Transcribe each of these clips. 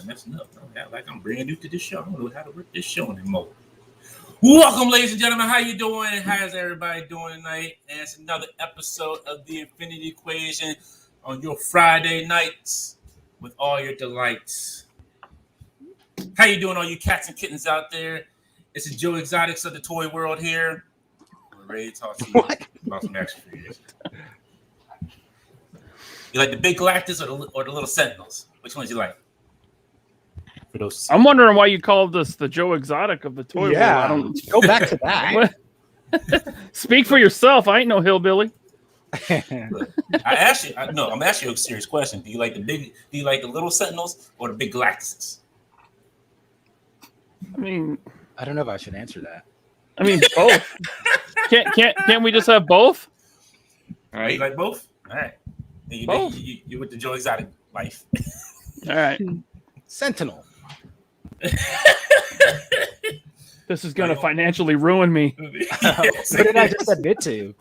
Messing up. Like I'm brand new to this show. I don't know how to work this show anymore. Welcome, ladies and gentlemen. How you doing? How's everybody doing tonight? And it's another episode of the Infinity Equation on your Friday nights with all your delights. How you doing, all you cats and kittens out there? It's the Joe Exotics of the toy world here. We're ready to talk to you about some action figures. You like the big Galactus or the little Sentinels? Which ones you like? For those, I'm wondering why you called us the Joe Exotic of the toy world. I don't go back to that. Speak for yourself. I ain't no hillbilly. Look, I'm asking you a serious question. Do you like the little Sentinels or the big Galactuses? I mean, I don't know if I should answer that. I mean, both. Can't we just have both? All right, you like both? All right. Both. You with the Joe Exotic life. All right. Sentinel. This is going to financially ruin me. What did I just admit to?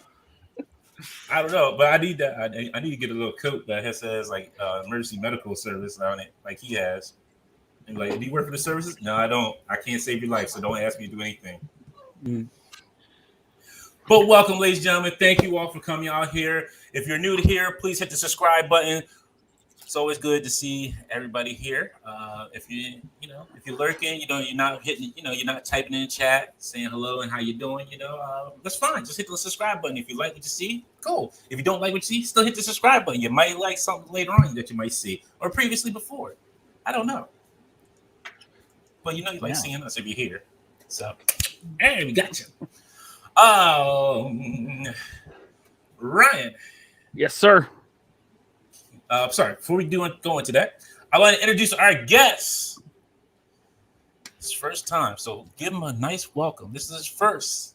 I don't know, but I need that. I need to get a little coat that says like emergency medical service on it, like he has. And like, do you work for the services? No, I don't. I can't save your life, so don't ask me to do anything. But welcome, ladies and gentlemen. Thank you all for coming out here. If you're new to here, please hit the subscribe button. It's always good to see everybody here. If you're lurking, you're not hitting, you're not typing in the chat saying hello and how you doing, that's fine. Just hit the subscribe button. If you like what you see, cool. If you don't like what you see, still hit the subscribe button. You might like something later on that you might see or previously before. I don't know. But you like seeing us if you're here. So, hey, we got you. Ryan. Yes, sir. Sorry, before we go into that, I want to introduce our guest. It's first time, so give him a nice welcome. This is his first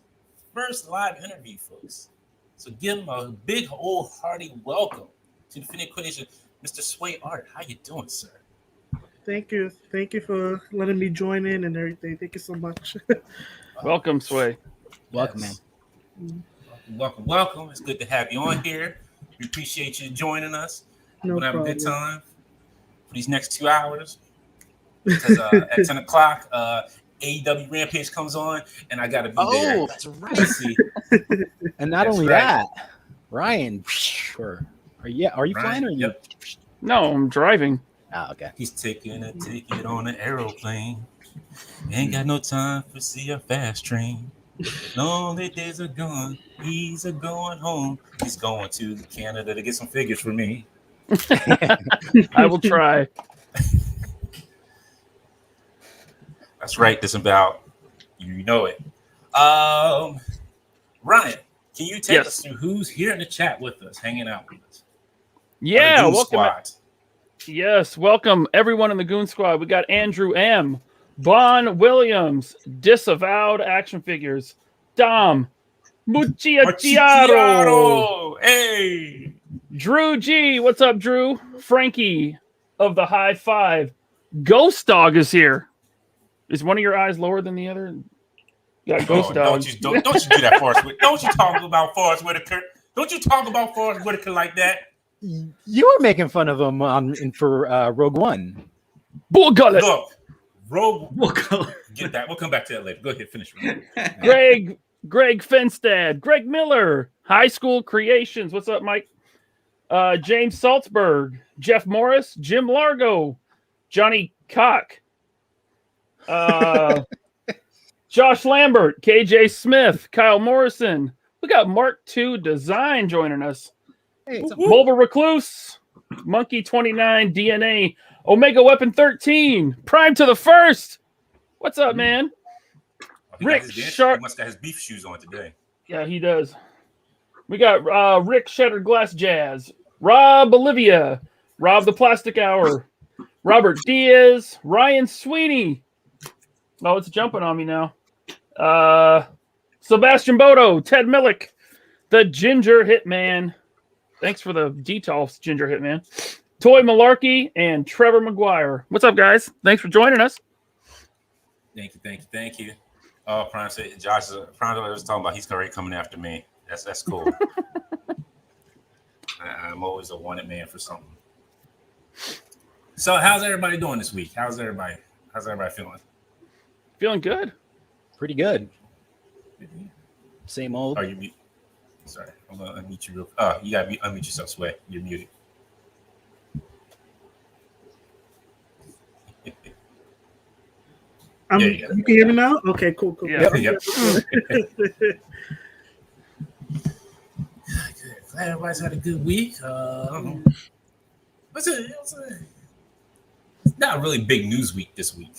live interview, folks. So give him a big, old, hearty welcome to the Infinity Equation, Mr. Sway Art. How you doing, sir? Thank you for letting me join in and everything. Thank you so much. Welcome, Sway. Welcome, man. Welcome. It's good to have you on here. We appreciate you joining us. No We're going to have a problem. good time for these next 2 hours. Because at 10 o'clock, AEW Rampage comes on, and I got to be there. Oh, that's right. And not only that, Ryan, are you flying or you? Yep. No, I'm driving. Oh, okay. He's taking a ticket on an aeroplane. Ain't got no time to see a fast train. Lonely days are gone. He's going home. He's going to Canada to get some figures for me. I will try. That's right. Disemboweled. You know it. Ryan, can you take us through who's here in the chat with us, hanging out with us? Yeah, welcome. Squad. Yes, welcome everyone in the Goon Squad. We got Andrew M, Bon Williams, Disavowed Action Figures, Dom, Mucciacciaro, hey, Drew G, what's up, Drew? Frankie of the High Five, Ghost Dog is here. Is one of your eyes lower than the other? You got Ghost Dog. Don't you do that, Forrest Whitaker. Don't you talk about Forrest Whitaker. Don't you talk about Forrest Whitaker like that. You were making fun of him for Rogue One. Look, get that. We'll come back to that later. Go ahead, finish. Greg Fenstad, Greg Miller, High School Creations. What's up, Mike? James Salzberg, Jeff Morris, Jim Largo, Johnny Cock, Josh Lambert, KJ Smith, Kyle Morrison. We got Mark II Design joining us. Hey, Mobile Recluse, Monkey 29, DNA, Omega Weapon 13, Prime to the First. What's up, man? Rick Sharp. He must have his beef shoes on today. Yeah, he does. We got Rick Shattered Glass Jazz, Rob Olivia, Rob the Plastic Hour, Robert Diaz, Ryan Sweeney. Oh, it's jumping on me now. Sebastian Bodo, Ted Millick, the Ginger Hitman. Thanks for the details, Ginger Hitman. Toy Malarkey and Trevor McGuire. What's up, guys? Thanks for joining us. Thank you. Oh, Prime said Josh was talking about he's already coming after me. That's cool. I'm always a wanted man for something. So, how's everybody doing this week? How's everybody feeling? Feeling good. Pretty good. Same old. Are you mute? Sorry, I'm gonna unmute you real. Oh, you gotta unmute yourself, Sway. You're muted. You can hear me now? Okay, cool. Yeah. Yep. Glad everybody's had a good week. It's not a really big news week this week.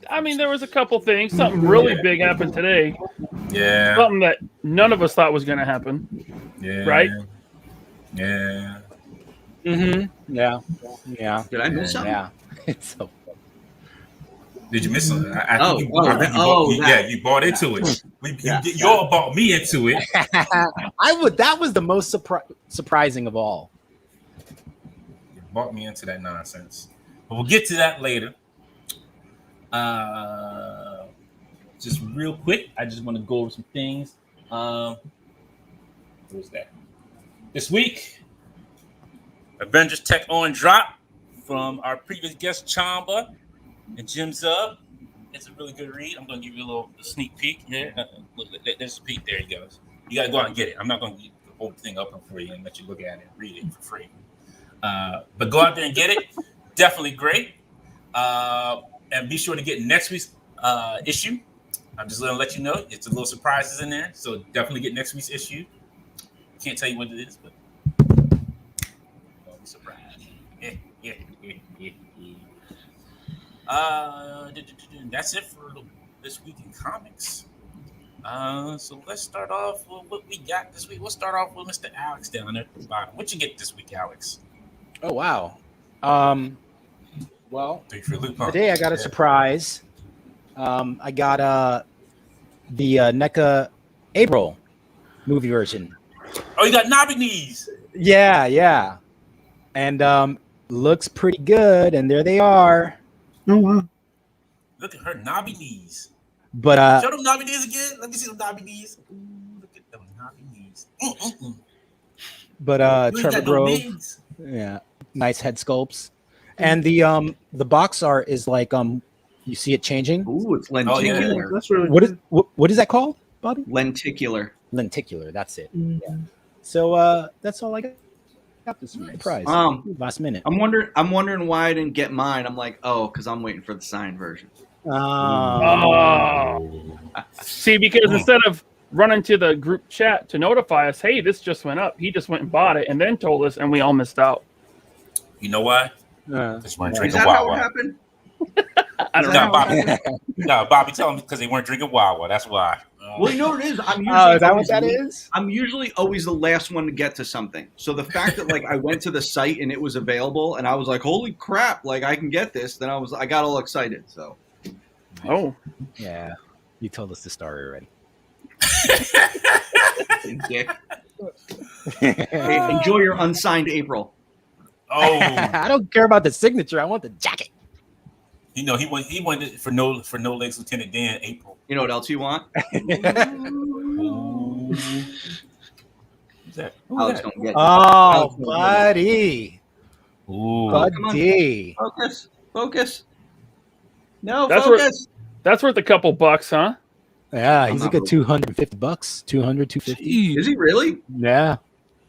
I mean, there was a couple things. Something really big happened today. Yeah. Something that none of us thought was going to happen. Yeah. Right? Yeah. Mm-hmm. Yeah. Did I miss something? Yeah. So. Did you miss something? You bought into it. You all bought me into it. That was the most surprising of all. You bought me into that nonsense. But we'll get to that later. Just real quick, I just want to go over some things. What was that? This week, Avengers Tech on drop from our previous guest Chamba and Jim Zub. It's a really good read. I'm going to give you a little sneak peek here. Look, there's a peek. There he goes. You got to go out and get it. I'm not going to get the whole thing up for you and let you look at it and read it for free. But go out there and get it. Definitely great. And be sure to get next week's issue. I'm just going to let you know. It's a little surprises in there. So definitely get next week's issue. Can't tell you what it is, but don't be surprised. That's it for this week in comics. So let's start off with what we got this week. We'll start off with Mr. Alex down there at the bottom. What you get this week, Alex? Oh, wow. Well, today I got a surprise. I got the NECA April movie version. Oh, you got knobby knees. Yeah. And looks pretty good. And there they are. Oh, wow. Look at her knobby knees. But show them knobby knees again. Let me see them knobby knees. Ooh, look at them knobby knees. But Trevor Grove. Yeah. Nice head sculpts. And the box art is like you see it changing. Ooh, it's lenticular. Yeah, that's really what is that called, Bobby? Lenticular. That's it. Mm-hmm. Yeah. So that's all I got this surprise. Last minute. I'm wondering why I didn't get mine. I'm like, because I'm waiting for the signed version. See, because instead of running to the group chat to notify us, hey, this just went up, he just went and bought it and then told us, and we all missed out. You know why? Is that how it happened? I don't No, know. Bobby, tell them because they weren't drinking Wawa. That's why. Well, you know what it is. Oh, is that what that is? I'm usually always the last one to get to something. So the fact that like I went to the site and it was available, and I was like, "Holy crap! Like I can get this." Then I got all excited. So. Oh, Yeah, you told us the story already. Dick. Hey, enjoy your unsigned April. Oh, I don't care about the signature. I want the jacket. he went for no legs, Lieutenant Dan. April. You know what else you want? Ooh. Who's that? Alex don't get it. Oh, buddy. Ooh. Buddy. Focus. No, That's focus. that's worth a couple bucks, huh? Yeah, he's like a $250. 200, 250. Is he really? Yeah.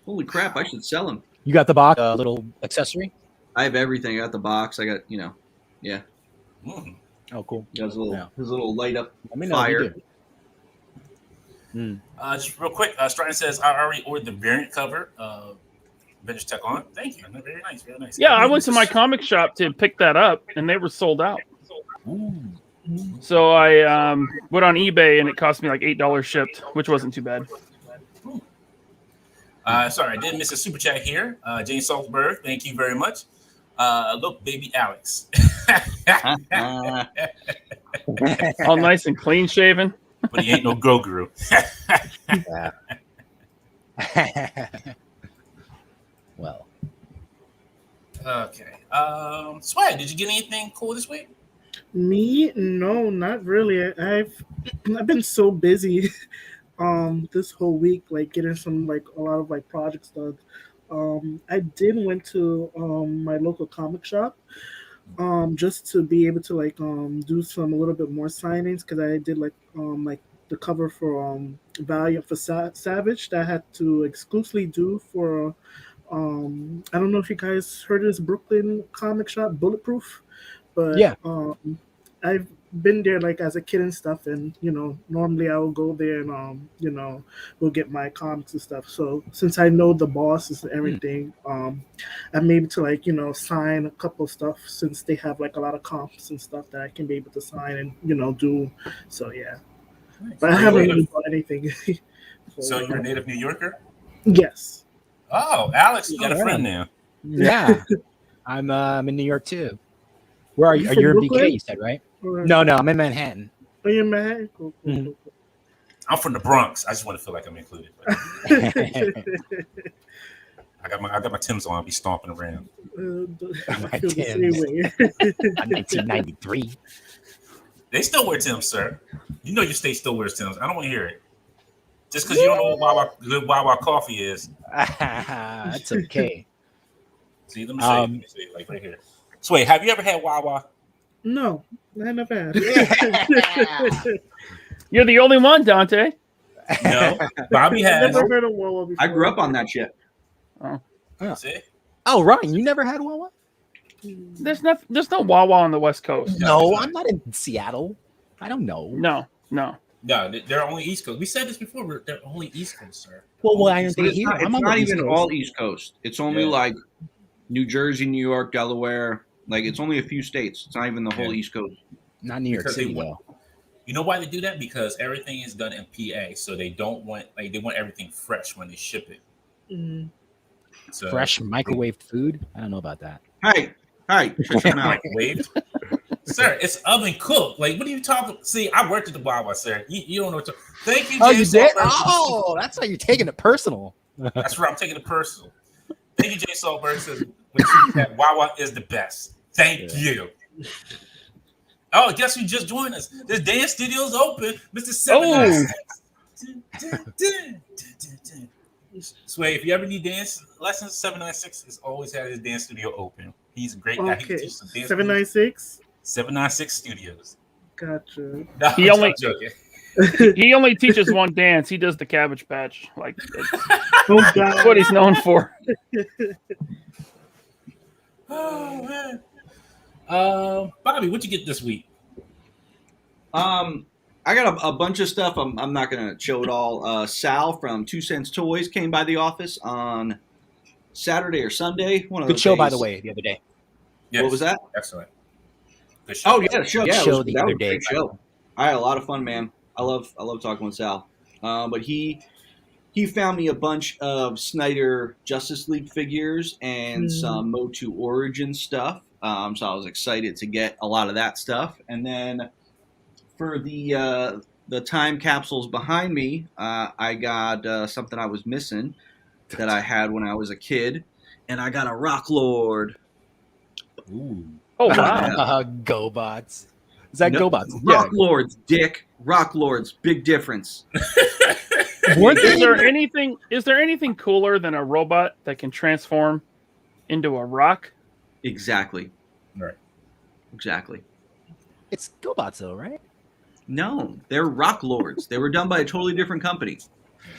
Holy crap! I should sell him. You got the box, little accessory? I have everything. I got the box. I got yeah. Mm. Oh, cool. He has his little light up Let me know if you fire. do. Just real quick, Stratton says I already ordered the variant cover. Vintage Tech on. Thank you. Very nice. Very nice. Yeah, I went to my comic shop to pick that up, and they were sold out. Ooh. So I went on eBay, and it cost me like $8 shipped, which wasn't too bad. Sorry, I did miss a super chat here. Jane Salzberg, thank you very much. Look, baby Alex. All nice and clean shaven. But he ain't no Grogu. Well, Okay. Swag, did you get anything cool this week? Me? No, not really. I've been so busy this whole week, like getting a lot of projects done. I did went to my local comic shop just to be able to do some a little bit more signings, because I did the cover for Valiant for Savage that I had to exclusively do for I don't know if you guys heard of this Brooklyn comic shop, Bulletproof, but yeah. I've been there as a kid and stuff, and normally I will go there and we'll get my comics and stuff. So since I know the bosses and everything, I'm able to sign a couple of stuff, since they have a lot of comps and stuff that I can be able to sign and do. So yeah, Nice. but I haven't really bought anything. So you're a native New Yorker? Yes. Oh, Alex, you got a friend now. Yeah. I'm in New York too. Where are you? from You're in Brooklyn? BK, you said, right? Or- No, I'm in Manhattan. Are you in Manhattan? Cool. Mhm. I'm from the Bronx. I just want to feel like I'm included. I got my Timbs on. I'll be stomping around. I My feel the same Timbs. way. 1993. They still wear Timbs, sir. You know your state still wears Timbs. I don't want to hear it. Just because you don't know what good Wawa coffee is. That's okay. See, let me say it, right here. Sway, have you ever had Wawa? No, I never had. You're the only one, Dante. No. Bobby I has. never heard of Wawa before. I grew up on that shit. See? Oh, Ryan, you never had Wawa? There's no Wawa on the West Coast. No, I'm not in Seattle. I don't know. No. No, they're only East Coast. We said this before. They're only East Coast, sir. Well, why aren't But they it's here? not, I'm it's on the not East even Coast. all East Coast. It's only Yeah. New Jersey, New York, Delaware. It's only a few states. It's not even the whole Yeah. East Coast. Not New York Because City, they though. You know why they do that? Because everything is done in PA, so they don't want they want everything fresh when they ship it. Mm. So Fresh microwaved food? I don't know about that. Hey, shut your mouth. microwaved. Sir, it's oven cooked. What are you talking? See, I worked at the Wawa, sir. You don't know what to. Thank you, Oh, Jay you did? Saltberg. Oh, that's how you're taking it personal. That's right. I'm taking it personal. Thank you, Jay Saltberg. Says that Wawa is the best. Thank you. Oh, guess who just joined us? This dance studio's open, Mr. 796. Sway, if you ever need dance lessons, 796 has always had his dance studio open. He's a great guy. He Okay, teaches some dance. 796. 796 Studios. Gotcha. No, He I'm only- joking. He only teaches one dance. He does the Cabbage Patch. Oh That's God. what he's known for. Oh man. Bobby, what'd you get this week? I got a bunch of stuff. I'm not gonna show it all. Sal from 2 Cents Toys came by the office on Saturday or Sunday. One of Good those show, by days. the way, the other day. Yes. What was that? Excellent. Good show. Oh yeah, the show. Yeah, show it was, the that other was a day, great by the show. way. I had a lot of fun, man. I had a lot of fun, man. I love talking with Sal. But he found me a bunch of Snyder Justice League figures and some Motu Origin stuff. So I was excited to get a lot of that stuff. And then for the time capsules behind me, I got something I was missing that I had when I was a kid, and I got a Rock Lord. Ooh. Oh wow! GoBots. Is that No, GoBots? Rock Lords, Dick. Rock Lords, big difference. Weren't Is they? there anything? Is there anything cooler than a robot that can transform into a rock? Exactly. Right. Exactly. It's GoBots though, right? No, they're Rock Lords. They were done by a totally different company.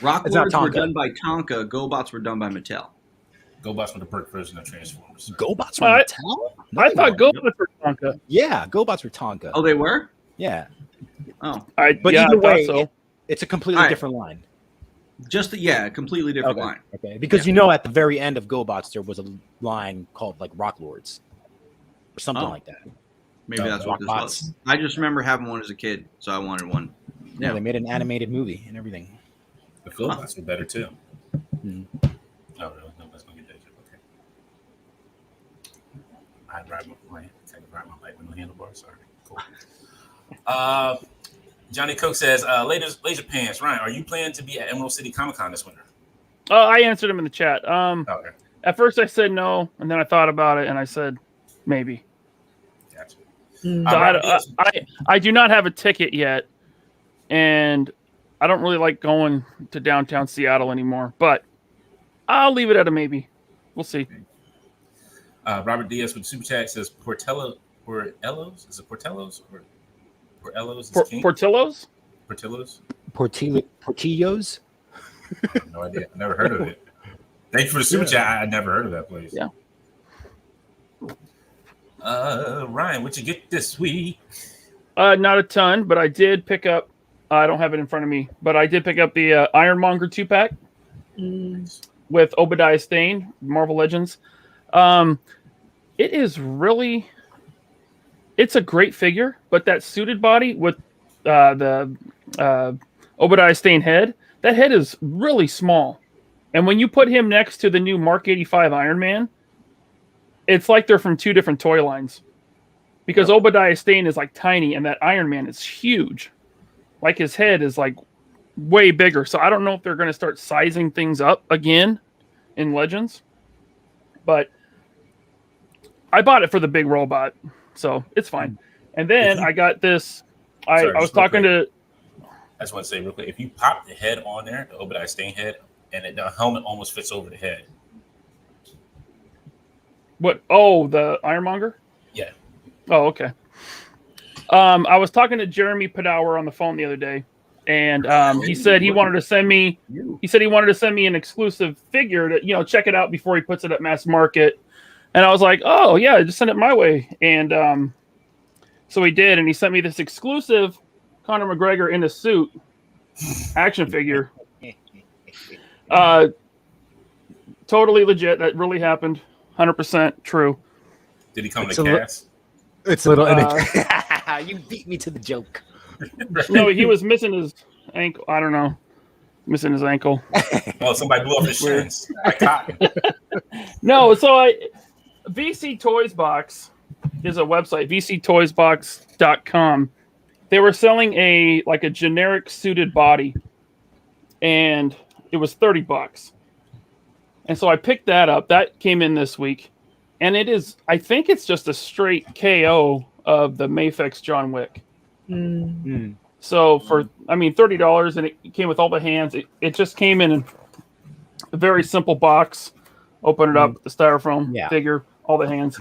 Rock It's not Lords were Tonka. done by Tonka. GoBots were done by Mattel. GoBots with the perk version of Transformers. GoBots were I- Mattel? No, I they thought weren't. GoBots were Tonka. Yeah, GoBots were Tonka. Oh, they were? Yeah, Oh, but yeah, either I thought way, so. it's a completely All right. different line. just a completely different Okay. line. Okay, because you know, at the very end of GoBots, there was a line called like Rock Lords or something Oh. like that. Maybe that's what this Rockbots. was. I just remember having one as a kid, so I wanted one. Yeah, they made an animated movie and everything. The GoBots were better too. Hmm. Oh, really? No, let's go get that. Okay. I ride my bike with no handlebars. Sorry. Cool. Johnny Cook says, Laser Pants, Ryan, are you planning to be at Emerald City Comic Con this winter? I answered him in the chat. Okay. At first I said no, and then I thought about it, and I said maybe. Gotcha. So I do not have a ticket yet, and I don't really like going to downtown Seattle anymore, but I'll leave it at a maybe. We'll see. Robert Diaz with Super Chat says, Portellos? Is it Portellos? Or Portellos is king? Portillo's? Portillos? Portillos? I have no idea. I never heard of it. Thank you for the Super Chat. I never heard of that place. Yeah. Ryan, what you get this week? Not a ton, but I did pick up. I don't have it in front of me, but I did pick up the Ironmonger 2-pack with Obadiah Stane, Marvel Legends. It is really, it's a great figure, but that suited body with the Obadiah Stane head, that head is really small. And when you put him next to the new Mark 85 Iron Man, it's like they're from two different toy lines. Because Obadiah Stane is like tiny and that Iron Man is huge. Like his head is like way bigger. So I don't know if they're going to start sizing things up again in Legends. But I bought it for the big robot. So it's fine. And then I got this. I was talking to. I just want to say real quick, if you pop the head on there, the Obadiah Stane head, and the helmet almost fits over the head. What? Oh, the Ironmonger? Yeah. Oh, okay. I was talking to Jeremy Padower on the phone the other day, and he said he wanted to send me. He said he wanted to send me an exclusive figure to check it out before he puts it at mass market. And I was like, oh yeah, just send it my way. And so he did, and he sent me this exclusive Conor McGregor in a suit action figure. Totally legit. That really happened. 100% true. Did he come in It's a a cast? It's a little. You beat me to the joke. No, he was missing his ankle. I don't know. Missing his ankle. Oh, somebody blew up his shins. I caught it. No, so VC Toys Box is a website, vctoysbox.com. They were selling a generic suited body, and it was $30. And so I picked that up. That came in this week. And it is, I think it's just a straight KO of the Mafex John Wick. So for, $30, and it came with all the hands. It just came in a very simple box. Open it up, the styrofoam figure, all the hands.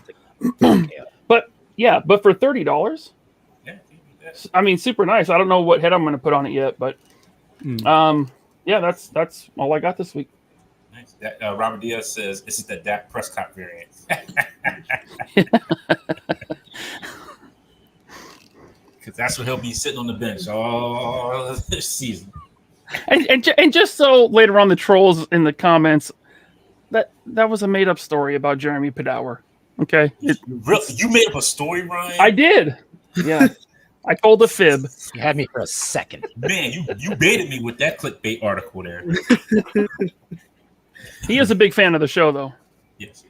But for $30, super nice. I don't know what head I'm going to put on it yet, but that's all I got this week. Nice. Robert Diaz says this is the Dak Prescott variant. Because that's what he'll be sitting on the bench all this season. And just so later on the trolls in the comments, that was a made up story about Jeremy Padower. Okay. You made up a story, Ryan? I did. Yeah. I told a fib. You had me for a second. Man, you baited me with that clickbait article there. He is a big fan of the show, though. Yes.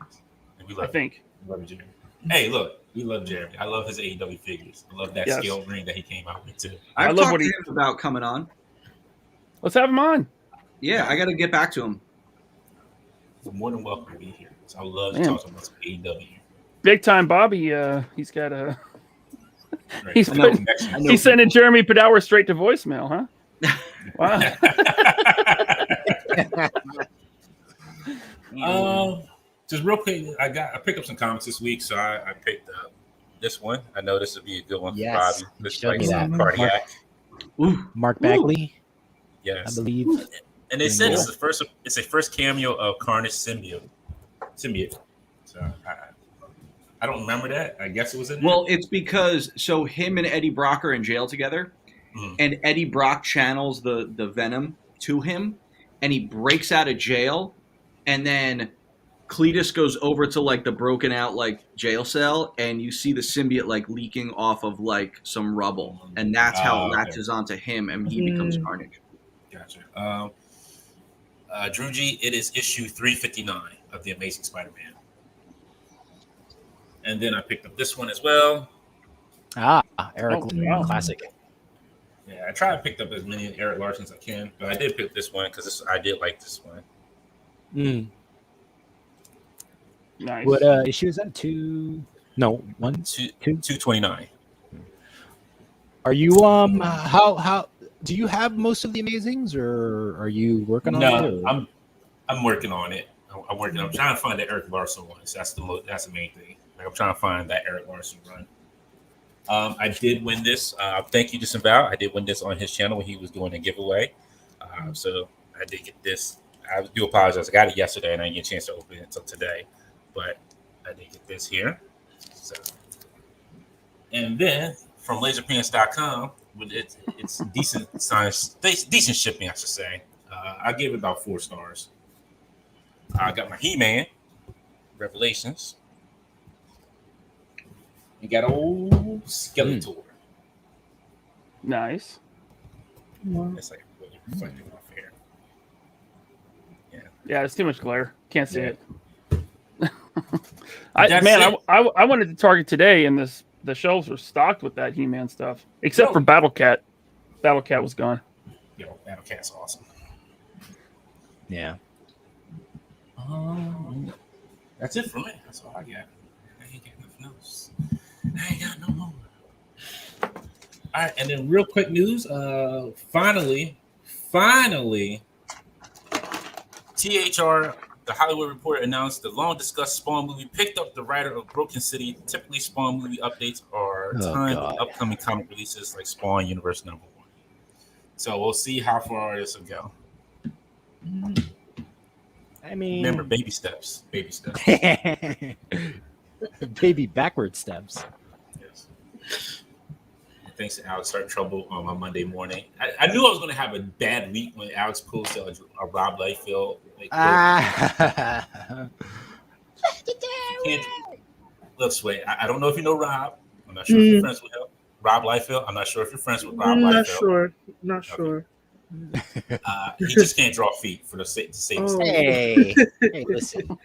And we I love think. We love Jeremy. Hey, look, we love Jeremy. I love his AEW figures. I love that scale ring that he came out with too. I've love talked what to he- him about coming on. Let's have him on. Yeah, I got to get back to him. He's more than welcome to be here. So I love to Man. talk about some AEW. Big time Bobby. He's got a. Right. He's I know putting- connection. I know He's sending Jeremy Padower straight to voicemail, huh? Wow. Just real quick, I picked up some comics this week, so I picked up this one. I know this would be a good one Yes, for Bobby. This showed me like that. cardiac. Ooh, Mark Bagley, I Yes, believe. and they said Cool. it's a first cameo of Carnage symbiote. So I don't remember that. I guess it was in there. well, it's because so him and Eddie Brock are in jail together, and Eddie Brock channels the venom to him, and he breaks out of jail, and then Cletus goes over to like the broken out like jail cell, and you see the symbiote like leaking off of like some rubble, and that's how it latches onto him, and he becomes Carnage. Gotcha. Drew G, it is issue 359 of the Amazing Spider-Man. And then I picked up this one as well. Eric wow. classic. Yeah, I try to pick up as many Eric Larson as I can, but I did pick this one because I did like this one. Nice. What issue is that? 2? No, 1, 2. 229. Are you how do you have most of the Amazings, or are you working on it? No, I'm working on it. I'm trying to find the Eric Larson ones. That's the main thing. Like, I'm trying to find that Eric Larson run. I did win this. Thank you, Disavow. I did win this on his channel when he was doing a giveaway. So I did get this. I do apologize. I got it yesterday and I didn't get a chance to open it until today. But I did get this here. So, and then from laserpants.com, it's decent size, decent shipping, I should say. I gave it about 4 stars. I got my He-Man Revelations. You got old Skeletor. Nice. It's like really reflecting off here. Yeah, it's too much glare. Can't see Yeah. it. I wanted to Target today, and the shelves were stocked with that He-Man stuff, except for Battle Cat. Battle Cat was gone. Yo, Battle Cat's awesome. Yeah. That's it for me. That's all I got. I ain't got nothing else. I ain't got no more. All right, and then real quick news. Finally, THR, the Hollywood Reporter, announced the long-discussed Spawn movie picked up the writer of Broken City. Typically, Spawn movie updates are timed with upcoming comic releases like Spawn Universe #1. So we'll see how far this will go. I mean, Remember, baby steps. Baby steps. baby backward steps. Yes. Thanks to Alex started trouble on my Monday morning. I knew I was going to have a bad week when Alex posted a Rob Liefeld. Look, Sway, I don't know if you know Rob. I'm not sure if you're friends with him. Rob Liefeld. I'm not sure if you're friends with Rob Liefeld. Not sure. He just can't draw feet for the sake of Hey, listen.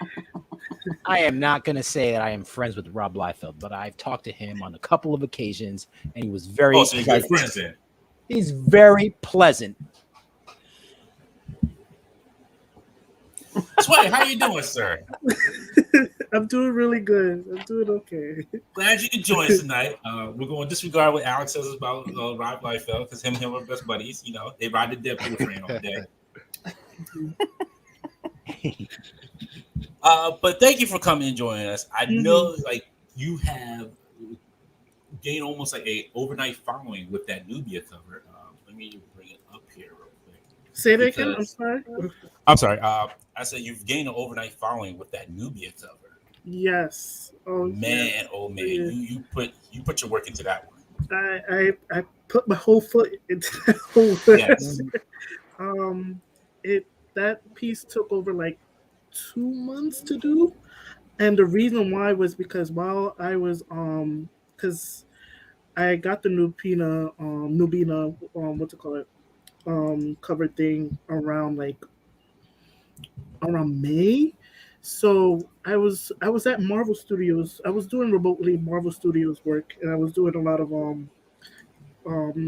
I am not going to say that I am friends with Rob Liefeld, but I've talked to him on a couple of occasions, and he was very so you're good friends then. He's very pleasant. Sway, how you doing, sir? I'm doing really good. I'm doing okay. Glad you could join us tonight. We're going to disregard what Alex says about Rob Liefeld because him and him are best buddies. You know, they ride the Deadpool train all day. But thank you for coming and joining us. I know, like, you have gained almost like a overnight following with that Nubia cover. Let me bring it up here real quick. Say that again. I'm sorry. I'm sorry. I said you've gained an overnight following with that Nubia cover. Yes. Oh man, yeah. oh man, you put your work into that one. I put my whole foot into that whole work. Yes. That piece took over like 2 months to do. And the reason why was because while I was because I got the Nubina what's it called, cover thing around around May. So I was at Marvel Studios. I was doing remotely Marvel Studios work, and I was doing a lot of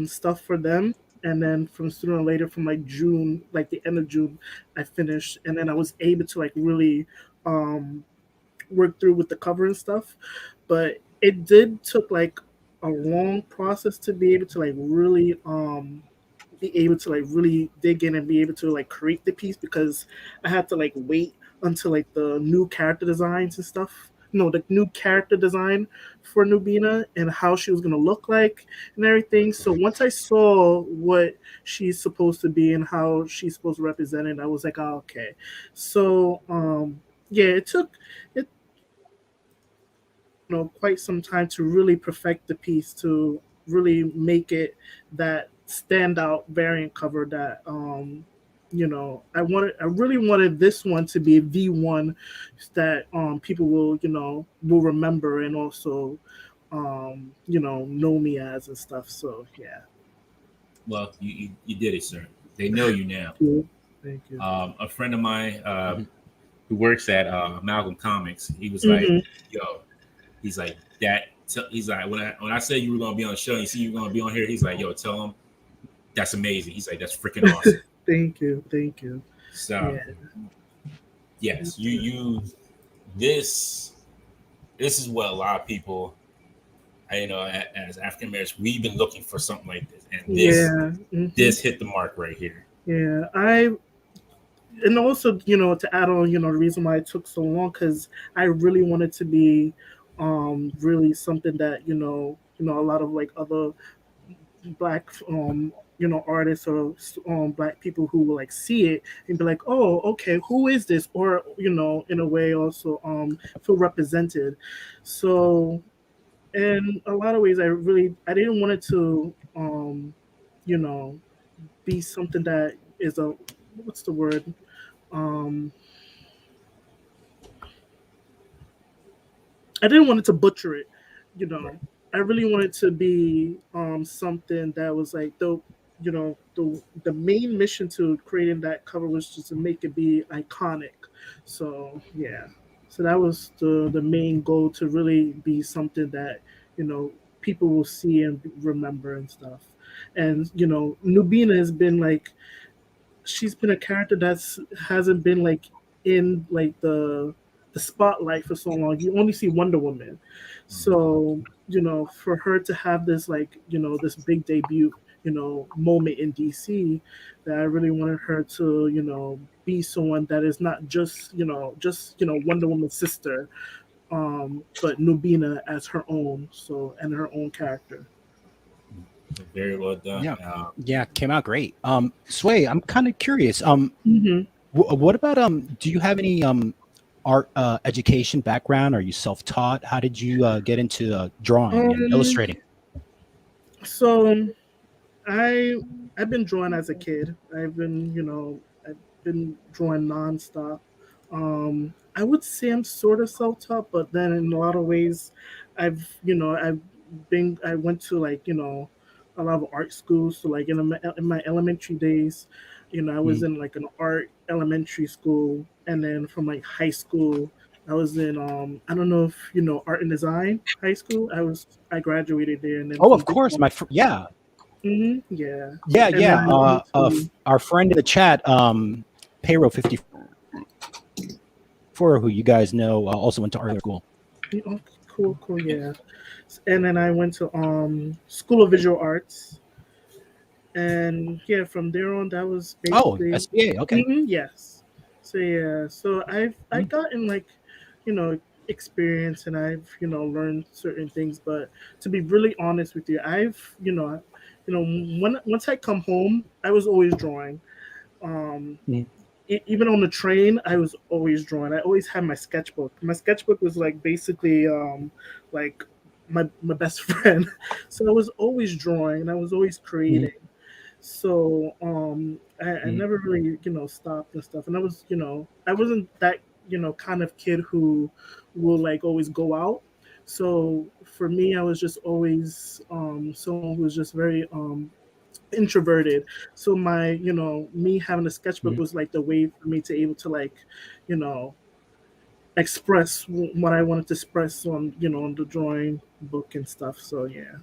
stuff for them. And then from sooner or later, from like June, like the end of June, I finished, and then I was able to like really um work through with the cover and stuff. But it did took like a long process to be able to like really be able to like really dig in and be able to like create the piece, because I had to like wait until like the new character designs and stuff. No, the new character design for Nubina and how she was gonna look like and everything. So once I saw what she's supposed to be and how she's supposed to represent it, I was like, oh, okay. So yeah, it took it quite some time to really perfect the piece, to really make it that standout variant cover that I really wanted this one to be the one that people will remember, and also know me as and stuff. So yeah. Well, you did it, sir. They know you now. Thank you. A friend of mine Mhm. who works at Malcolm Comics, he was like, Hmm. "Yo," he's like that. He's like, when I said you were gonna be on the show, and you see you were gonna be on here, he's like, "Yo, tell him that's amazing." He's like, "That's freaking awesome." Thank you. Thank you. So Yeah. yes, you this this is what a lot of people, as African Americans, we've been looking for something like this, and this Yeah. this hit the mark right here. Yeah. And also, to add on, the reason why it took so long, because I really wanted to be really something that a lot of like other black artists or black people who will like see it and be like, oh, okay, who is this, or in a way also feel represented. So in a lot of ways, I didn't want it to you know be something that is a, what's the word, um I didn't want it to butcher it, you Right. know. I really wanted to be something that was like the main mission to creating that cover was just to make it be iconic. So yeah. So that was the main goal, to really be something that, you know, people will see and remember and stuff. And Nubina has been like, she's been a character that's hasn't been like in like the spotlight for so long. You only see Wonder Woman. So, for her to have this like, this big debut, moment in DC, that I really wanted her to, be someone that is not just Wonder Woman's sister, but Nubina as her own, so, and her own character. Very well done. Yeah, yeah, came out great. Sway, I'm kind of curious. Hmm. What about Do you have any art education background? Are you self-taught? How did you get into drawing and Um, illustrating? so I I've been drawing as a kid. I've been drawing nonstop. I would say I'm sort of self-taught, but then in a lot of ways, I went to like a lot of art schools. So like in my elementary days, I was Mm. in like an art elementary school, and then from like high school, I was in I don't know if art and design high school. I graduated there, and then Oh, from of there, course, yeah, yeah, yeah, and yeah. then I went to. Our friend in the chat, Payroll 54, who you guys know, also went to art school. Oh, cool, cool, yeah. And then I went to School of Visual Arts, and yeah, from there on, that was Oh, basically. SBA. Okay. Yes. So yeah, so I Mhm. gotten like, you know, experience, and I've learned certain things. But to be really honest with you, I've when once I come home, I was always drawing. Um, Mhm. Even on the train, I was always drawing. I always had my sketchbook. My sketchbook was like basically like my best friend. So I was always drawing, and I was always Mhm. creating. So I Mhm. never really stopped and stuff. And I was I wasn't that kind of kid who will like always go out. So for me, I was just always someone who was just very introverted. So my, me having a sketchbook was like the way for me to able to like, you know, express what I wanted to express on, on the drawing book and stuff. So yeah.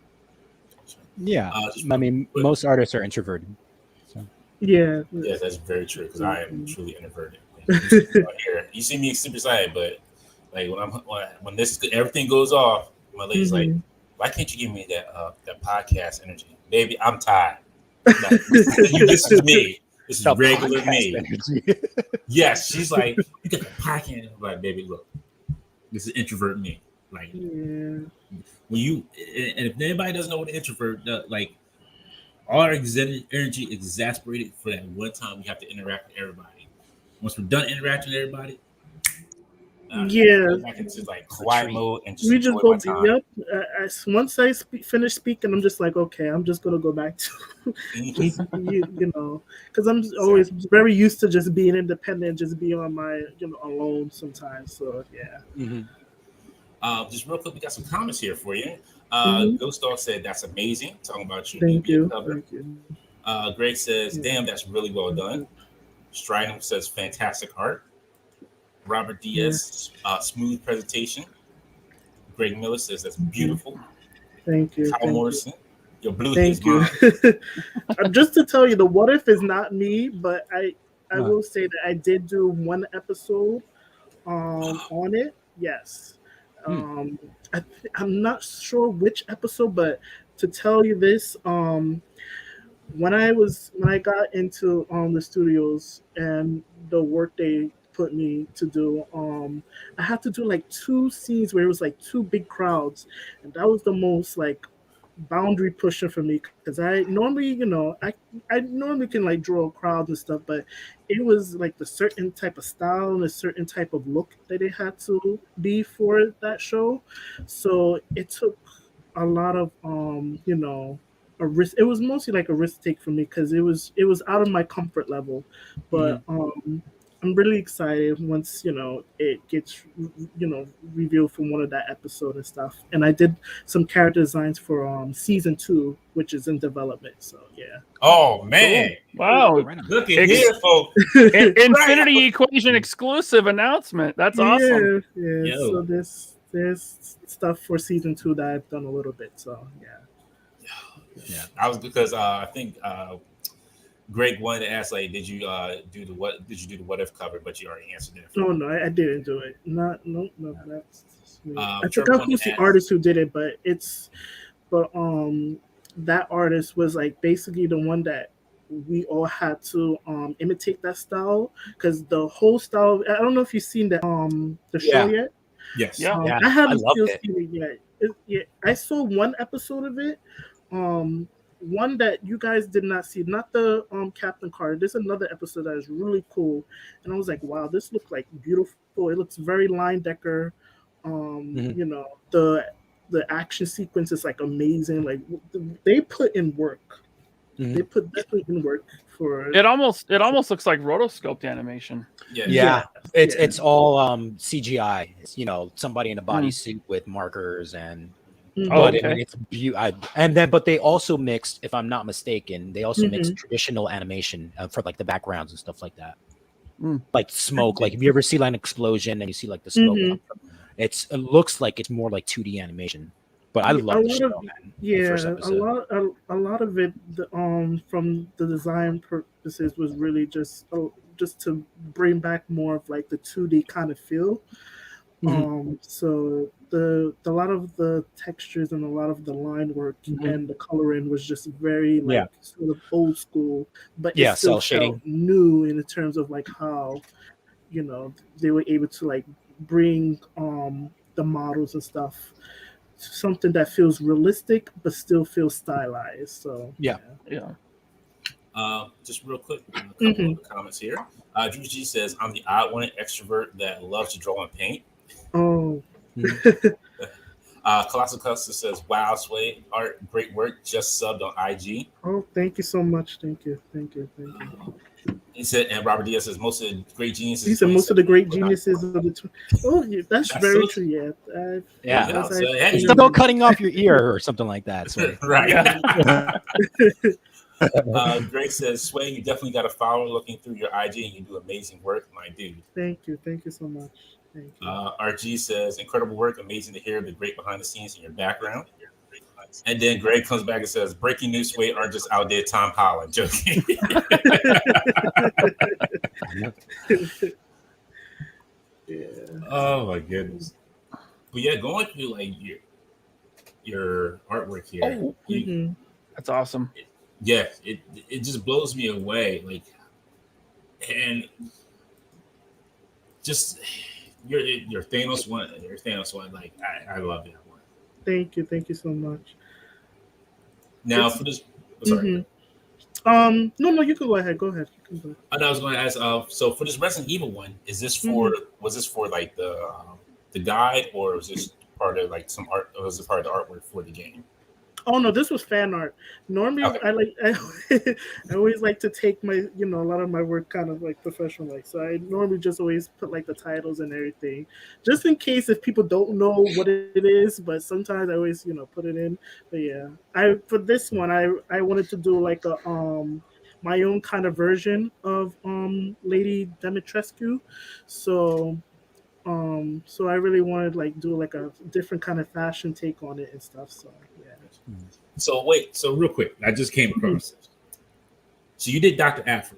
Yeah, Just I mean, quick. most artists are introverted. So. Yeah. Yes, that's very true because I am truly introverted. You see me super excited, but like when this everything goes off, my lady's like, "Why can't you give me that podcast energy, baby? I'm tired. Like, this is me. This is regular me." Yes, she's like, "You got the podcast." I'm like, baby, look, this is introvert me. Like when you and if anybody doesn't know what an introvert does, like all our energy exasperated for that one time we have to interact with everybody. Once we're done interacting with everybody, go back into like quiet mode and just we enjoy just go. my time. Yep. Once I finish speaking, I'm just like, okay, I'm just gonna go back to just, because I'm always very used to just being independent, just being on my alone sometimes. So yeah. Just real quick, we got some comments here for you. Ghost Dog said that's amazing. Talking about your Nubia cover. Thank you. Greg says, damn, that's really well done. Stridham says fantastic art. Robert Diaz, smooth presentation. Greg Miller says that's beautiful. Thank you. Kyle Morrison, your blue Thank you. Just to tell you, the what if is not me, but I will say that I did do one episode on it. Yes. I'm not sure which episode, but to tell you this, when I got into the studios and the work they put me to do, I had to do like 2 scenes where it was like 2 big crowds, and that was the most like boundary pushing for me because I normally, I normally can like draw crowds and stuff, but it was like the certain type of style and a certain type of look that it had to be for that show. So it took a lot of a risk. It was mostly like a risk take for me because it was out of my comfort level, but I'm really excited once it gets revealed from one of that episode and stuff. And I did some character designs for season 2, which is in development. So yeah. Oh man! Cool. Wow! Look at here, folks. Infinity Equation exclusive announcement. That's awesome. Yeah. So there's stuff for season 2 that I've done a little bit. So yeah. Yeah, I was because I think Greg wanted to ask, like, did you do the what if cover? But you already answered that. No, I didn't do it. No. That's me. I forgot who's the artist who did it, but that artist was like basically the one that we all had to imitate that style because the whole style. I don't know if you've seen the show yet. Yes. I haven't still seen it yet. I saw one episode of it. One that you guys did not see, not the Captain Carter. There's another episode that is really cool, and I was like, wow, this looks like beautiful. It looks very line decker. The action sequence is like amazing. Like they put in work. They put definitely in work for it. Almost looks like rotoscoped animation. It's all CGI. It's somebody in a bodysuit with markers and. But I mean, it's but they also mixed, if I'm not mistaken, mixed traditional animation for like the backgrounds and stuff like that, like smoke. Like if you ever see like an explosion and you see like the smoke, it looks like it's more like 2D animation. But I love the show, man. Yeah, a lot of it, from the design purposes, was really just to bring back more of like the 2D kind of feel. So a lot of the textures and a lot of the line work and the coloring was just very like sort of old school, but it still felt new in terms of like how they were able to like bring the models and stuff to something that feels realistic but still feels stylized. So yeah. Just real quick, a couple of comments here. Drew G says, "I'm the odd one extrovert that loves to draw and paint." Oh. Colossal Custer says, "Wow, Sway art, great work. Just subbed on IG." Oh, thank you so much. Thank you. He said, and Robert Diaz says most of the great geniuses. He said most of the great geniuses of the. Oh, yeah, that's very so true. Yeah. Yeah. So, hey, He's still cutting off your ear or something like that. So. Right. Greg says, Sway, you definitely got a follower looking through your IG, and you do amazing work, my dude. Thank you so much. Thank you. RG says, incredible work, amazing to hear the great behind the scenes in your background. And then Greg comes back and says, breaking news, Sway aren't just outdid Tom Holland. Joking. Yeah. Oh my goodness. But yeah, going through like your artwork here. That's awesome. It just blows me away. Like, and just your Thanos one. Like, I love that one. Thank you so much. Now for this, sorry. No, you can go ahead. Go ahead. I was going to ask. So for this Resident Evil one, is this for? Was this for like the guide, or was this part of like some art? Or was it part of the artwork for the game? Oh no, this was fan art. Normally, Okay. I always like to take my, a lot of my work kind of like professional, like, so I normally just always put like the titles and everything, just in case if people don't know what it is. But sometimes I always, put it in. But yeah, for this one, I wanted to do like a my own kind of version of Lady Dimitrescu, so. So I really wanted like do like a different kind of fashion take on it and stuff. So yeah. So real quick, I just came across this. So you did Dr. Afro.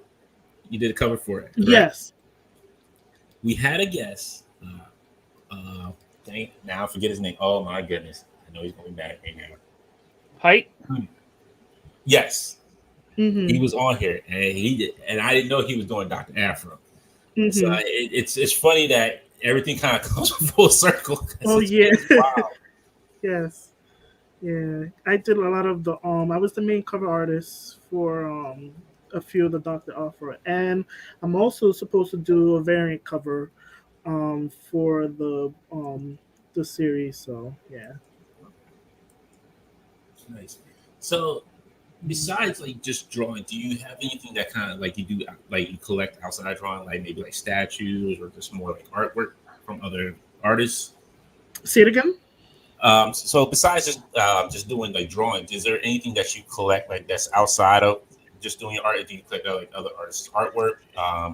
You did a cover for it. Correct? Yes. We had a guest. Now I forget his name. Oh my goodness. I know he's gonna be mad at me now. Height? Yes. He was on here and I didn't know he was doing Dr. Afro. So it's funny that everything kind of comes full circle. Oh yeah. Wow. Yes. Yeah. I did a lot of the I was the main cover artist for a few of the Dr. Afro, and I'm also supposed to do a variant cover for the series. So yeah. Nice. So besides like just drawing, do you have anything that kind of like you do like you collect outside drawing, like maybe like statues or just more like artwork from other artists? Say it again. So besides just doing like drawings, is there anything that you collect like that's outside of just doing art? Do you collect like other artists' artwork,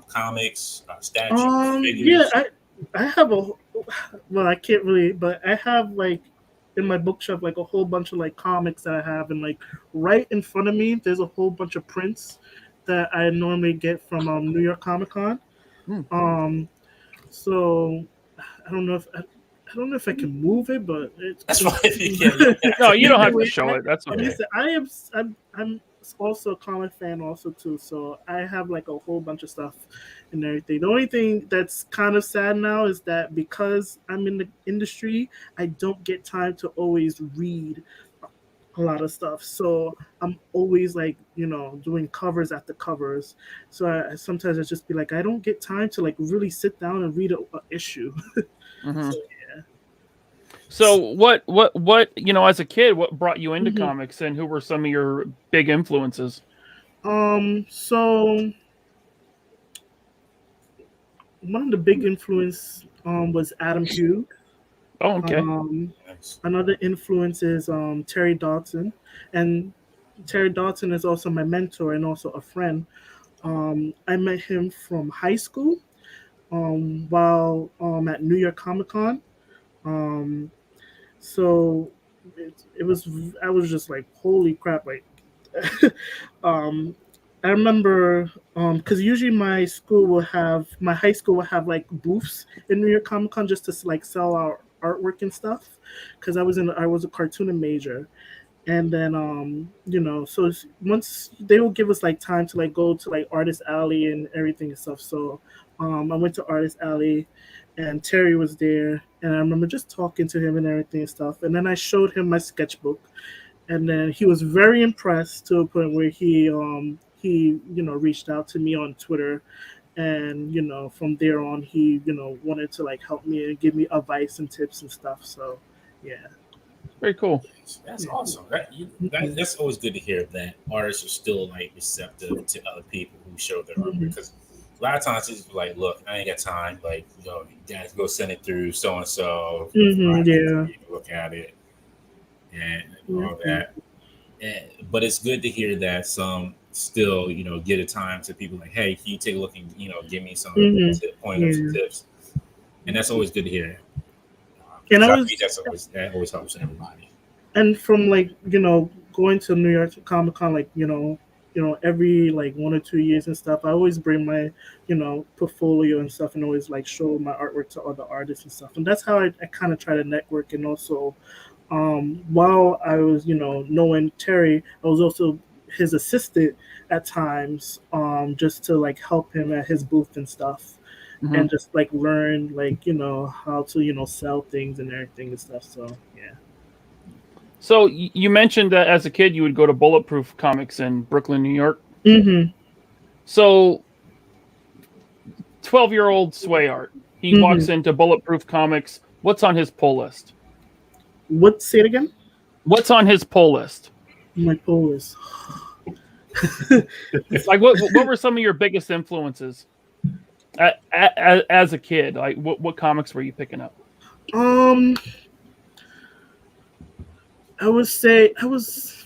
comics, statues, figures? Yeah, I have I can't really, but I have like in my bookshelf like a whole bunch of like comics that I have, and like right in front of me there's a whole bunch of prints that I normally get from New York Comic Con. So I don't know if I can move it, but That's fine if you can. No, you don't have to show it. That's okay. I'm also a comic fan also too, so I have like a whole bunch of stuff and everything. The only thing that's kind of sad now is that because I'm in the industry, I don't get time to always read a lot of stuff. So I'm always like, doing covers after covers. So sometimes I just be like, I don't get time to like really sit down and read a issue. So what as a kid, what brought you into comics, and who were some of your big influences? So one of the big influence was Adam Hughes. Oh, okay. Another influence is Terry Dodson, and Terry Dodson is also my mentor and also a friend. I met him from high school while at New York Comic Con. So I was just like, holy crap, like I remember because usually my high school will have like booths in New York Comic Con just to like sell our artwork and stuff, because I was a cartooning major. And then so once they will give us like time to like go to like Artist Alley and everything and stuff. So I went to Artist Alley and Terry was there, and I remember just talking to him and everything and stuff. And then I showed him my sketchbook, and then he was very impressed to a point where he reached out to me on Twitter, and from there on he wanted to like help me and give me advice and tips and stuff. So yeah. Very cool. That's awesome. That's always good to hear that artists are still like receptive to other people who show their artwork. Because a lot of times it's like, look, I ain't got time. Like, you guys go send it through so and so. Yeah. Look at it and all that. But it's good to hear that some still, get a time to people like, hey, can you take a look and give me some pointers and tips? And that's always good to hear. And I think that always helps everybody. And from like going to New York Comic Con, like every like 1 or 2 years and stuff, I always bring my portfolio and stuff, and always like show my artwork to other artists and stuff. And that's how I kind of try to network. And also, while I was knowing Terry, I was also his assistant at times, just to like help him at his booth and stuff. And just like learn like how to sell things and everything and stuff. So yeah. So you mentioned that as a kid you would go to Bulletproof Comics in Brooklyn, New York. So 12-year-old Sway Art, he walks into Bulletproof Comics. What's on his pull list? Say it again. What's on his pull list? My pull list. Like what were some of your biggest influences? As a kid, like what comics were you picking up? I would say I was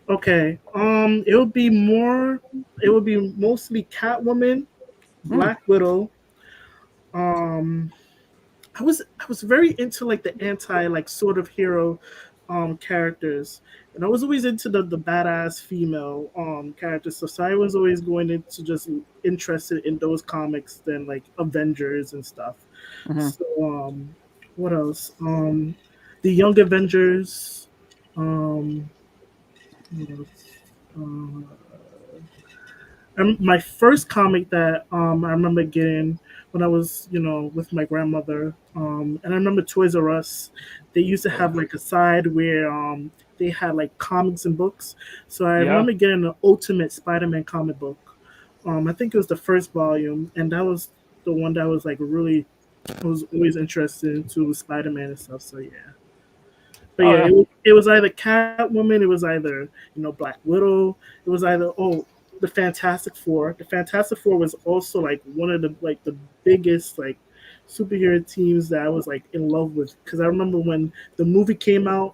okay. It would be mostly Catwoman, Black Widow. I was very into like the anti like sort of hero characters, and I was always into the badass female characters. So I was always going into just interested in those comics than like Avengers and stuff. So what else? The Young Avengers. My first comic that I remember getting when I was, with my grandmother, and I remember Toys R Us, they used to have like a side where they had like comics and books. So I remember getting an Ultimate Spider-Man comic book. I think it was the first volume, and that was the one that was like really, I was always interested into Spider-Man and stuff. So yeah. But it was either Catwoman, it was either Black Widow, it was either the Fantastic Four. The Fantastic Four was also like one of the biggest like superhero teams that I was like in love with, because I remember when the movie came out,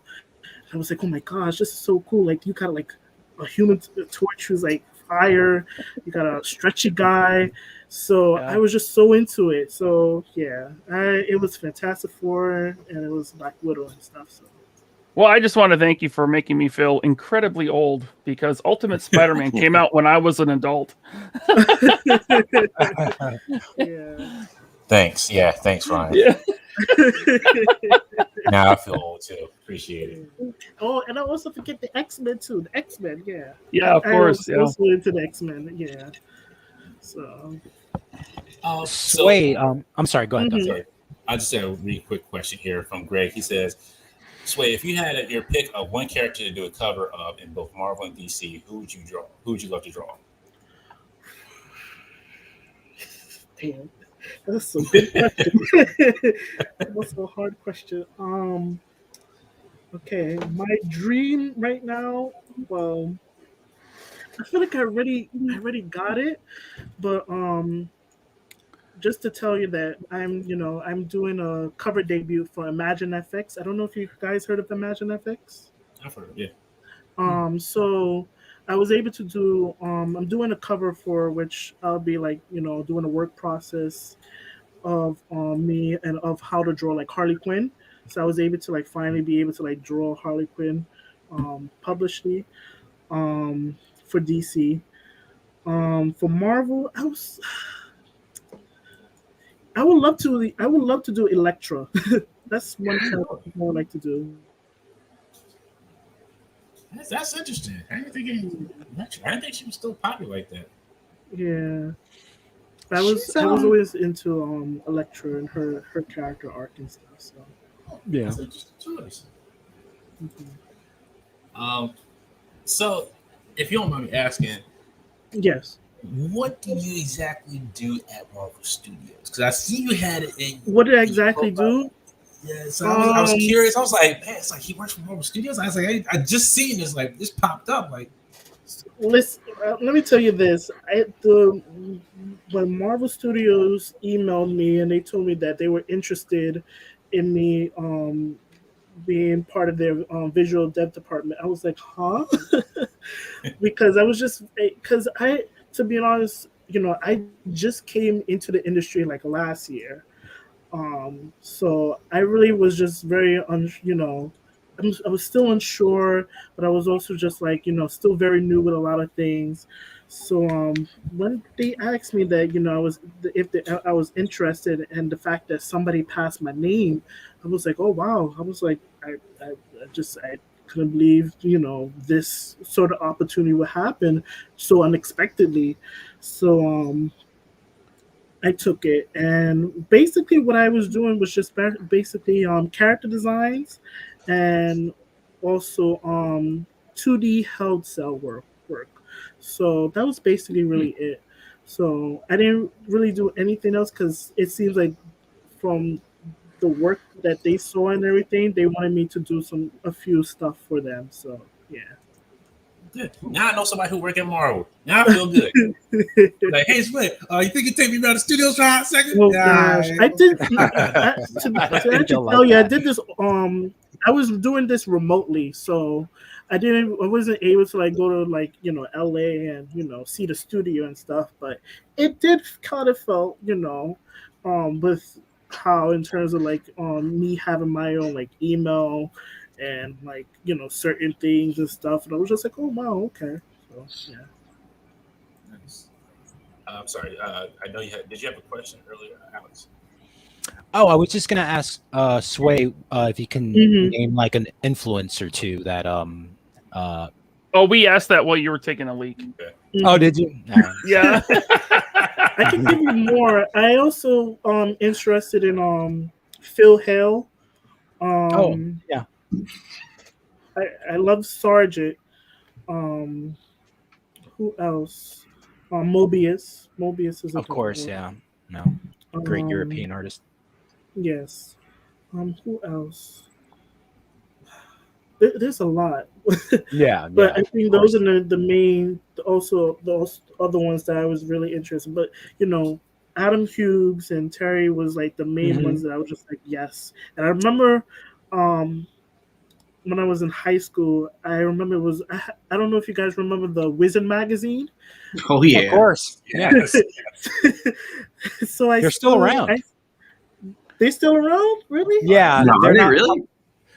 I was like, oh my gosh, this is so cool! Like you got like a Human Torch who's like fire, you got a stretchy guy. So I was just so into it. So yeah, it was Fantastic Four and it was Black Widow and stuff. So. Well, I just want to thank you for making me feel incredibly old, because Ultimate Spider-Man came out when I was an adult. Yeah. Thanks. Yeah, thanks, Ryan. Yeah. Now I feel old too. Appreciate it. Oh, and I also forget the X-Men too. The X-Men, yeah. Yeah, of course. I was also into the X-Men, yeah. So. Sway, I'm sorry. Go ahead. Sorry. I just had a really quick question here from Greg. He says, Sway, if you had your pick of one character to do a cover of in both Marvel and DC, who would you draw? Who would you love to draw? Damn, that's a good question. That's a hard question. Okay, my dream right now. Well, I feel like I already got it, but just to tell you that I'm doing a cover debut for Imagine FX. I don't know if you guys heard of Imagine FX. I've heard of it. So I was able to do. I'm doing a cover for which I'll be like doing a work process of me and of how to draw like Harley Quinn. So I was able to like finally be able to like draw Harley Quinn, publicly, for DC. For Marvel, I would love to do Elektra. That's one character I would like to do. That's interesting. I didn't think she was still popular like that. Yeah. I was always into Elektra and her character arc and stuff. So Yeah. That's an interesting choice. So if you don't mind me asking, yes. what do you exactly do at Marvel Studios? Because I see you had it in. What did I exactly do? Yeah, so I was curious. I was like, man, it's like he works for Marvel Studios. I was like, I just seen this. Like, this popped up. Like, Listen, let me tell you this. When Marvel Studios emailed me and they told me that they were interested in me being part of their visual dev department, I was like, huh? Because I was just because to be honest, I just came into the industry like last year. So I really was just very I was still unsure, but I was also just like, still very new with a lot of things. So when they asked me that, I was interested, and the fact that somebody passed my name, I was like, oh wow. I was like, I couldn't believe, this sort of opportunity would happen so unexpectedly. So I took it, and basically what I was doing was just basically character designs, and also 2D held cell work. So that was basically really it. So I didn't really do anything else because it seems like from the work that they saw and everything, they wanted me to do a few stuff for them. So yeah. good. Now I know somebody who work at Marvel. Now I feel good. Like, hey, Sway, you think you take me around the studios for a hot second? Oh gosh, I did. To actually tell you, I did this. I was doing this remotely, so I wasn't able to like go to like LA and see the studio and stuff. But it did kind of felt with how in terms of like me having my own like email and like certain things and stuff, and I was just like, oh wow, okay, so yeah. Nice. I'm sorry. I know you had. Did you have a question earlier, Alex? Oh, I was just gonna ask Sway if you can name like an influence or two that Oh, we asked that while you were taking a leak. Okay. Oh, did you? Yeah. I can give you more. I also interested in Phil Hale. Yeah. I love Sargent. Um, who else? Mobius. Mobius is a Of good course, one. yeah. No. Great European artist. Yes. Who else? There's a lot. Yeah, But I think those course. are the main. Also, those other ones that I was really interested. But Adam Hughes and Terry was like the main ones that I was just like yes. And I remember, when I was in high school, I remember it was I don't know if you guys remember the Wizard magazine. Oh yeah, Of course. Yes. So They're still around. They still around? Really? Yeah, No, they're are they not. really?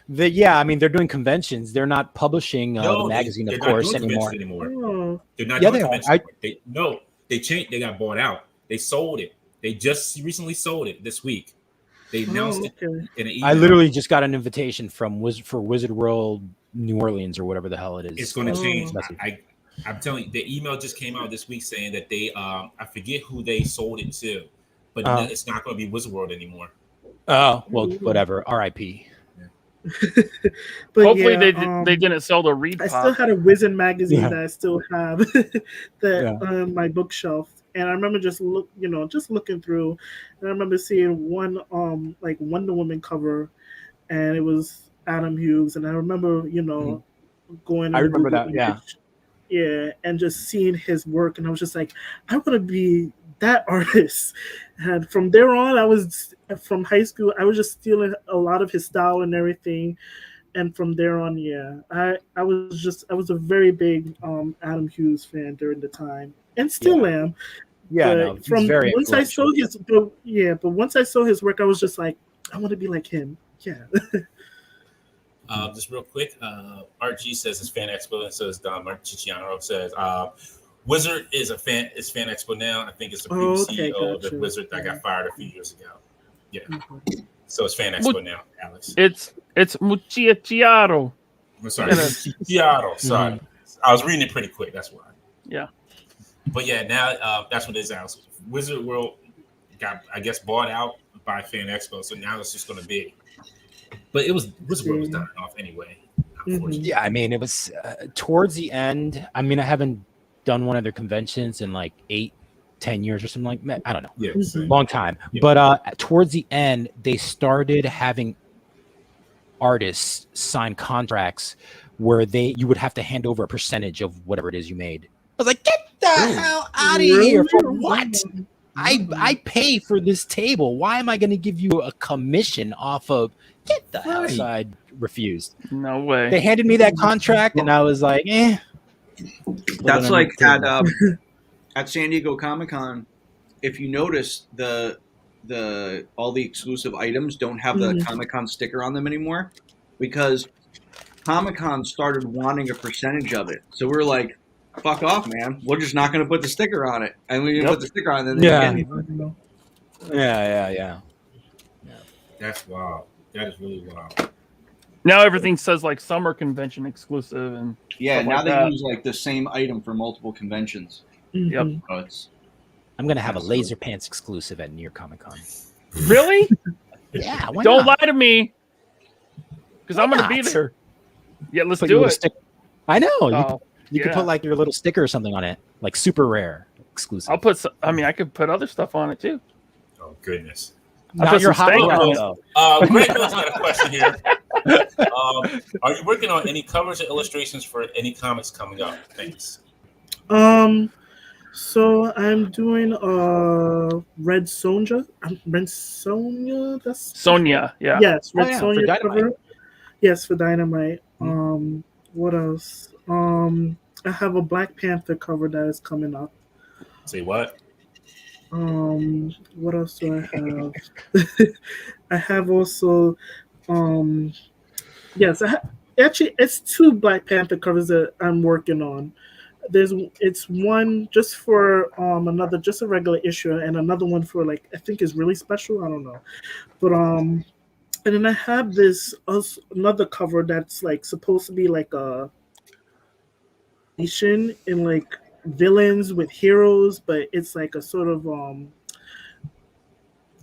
Yeah, I mean they're doing conventions. They're not publishing the magazine, they're of not course, doing anymore. conventions anymore. Oh. They're not Yeah, doing they are. conventions anymore. They changed. They got bought out. They sold it. They just recently sold it this week. They announced it in an email. I literally just got an invitation from Wizard World New Orleans or whatever the hell it is. It's going to change. I'm telling you, the email just came out this week saying that they I forget who they sold it to, but it's not going to be Wizard World anymore. Oh, well, whatever. R.I.P. But hopefully they didn't sell the Reed I Pop. still had a Wizard magazine that I still have that on my bookshelf, and I remember just looking through, and I remember seeing one like Wonder Woman cover, and it was Adam Hughes, and I remember going. I on remember Google that. Image, yeah, and just seeing his work, and I was just like, I want to be that artist. And from there on, from high school, I was just stealing a lot of his style and everything. And from there on, I was a very big Adam Hughes fan during the time, and still am. Yeah, but no, he's very once I saw influential. but once I saw his work, I was just like, I want to be like him. Yeah. Just real quick, Art G says it's Fan Expo, and so is Don Marchiciano says Wizard is Fan Expo now. I think it's the previous CEO of the Wizard that got fired a few years ago. Yeah. So it's Fan Expo now, Alex. It's Mucciaro. I'm sorry, Mucciaro. Sorry, I was reading it pretty quick. That's why. Yeah. But yeah, now that's what it is, Alex. Wizard World got, I guess, bought out by Fan Expo, so now it's just going to be. But it was Wizard World was dying off anyway. Unfortunately. Yeah, I mean it was towards the end. I mean I haven't done one of their conventions in like 8-10 years or something like that. I don't know. Yeah, long time. Yeah. But towards the end, they started having artists sign contracts where you would have to hand over a percentage of whatever it is you made. I was like, get the hell out of here! For what? I pay for this table. Why am I going to give you a commission off of? Get the hell out! I refused. No way. They handed me that contract, and I was like, eh. That's like at San Diego Comic-Con. If you notice, all the exclusive items don't have the Comic-Con sticker on them anymore because Comic-Con started wanting a percentage of it. So we're like, fuck off, man. We're just not going to put the sticker on it. And we didn't put the sticker on it. Yeah. That's wild. That is really wild. Now everything says like summer convention exclusive and now they use like the same item for multiple conventions. Yep. So I'm gonna have a Laser Pants exclusive at Near Comic Con. Really? Yeah. Why Don't not? lie to me, because I'm gonna be there. Yeah, let's do it. I know. You could put like your little sticker or something on it, like super rare exclusive. I'll put. I could put other stuff on it too. Oh goodness. Not your hot rod. Greg has got a question here. Are you working on any covers or illustrations for any comics coming up? Thanks. So I'm doing Red Sonja. Red Sonja. That's Sonya. Yeah. Yes, Red Sonja for cover. Yes, for Dynamite. What else? I have a Black Panther cover that is coming up. Say what? What else do I have? I have also, yes, actually, it's 2 Black Panther covers that I'm working on. It's one just for just a regular issue, and another one for like I think is really special. I don't know, but and then I have this another cover that's like supposed to be like a nation in like villains with heroes, but it's like a sort of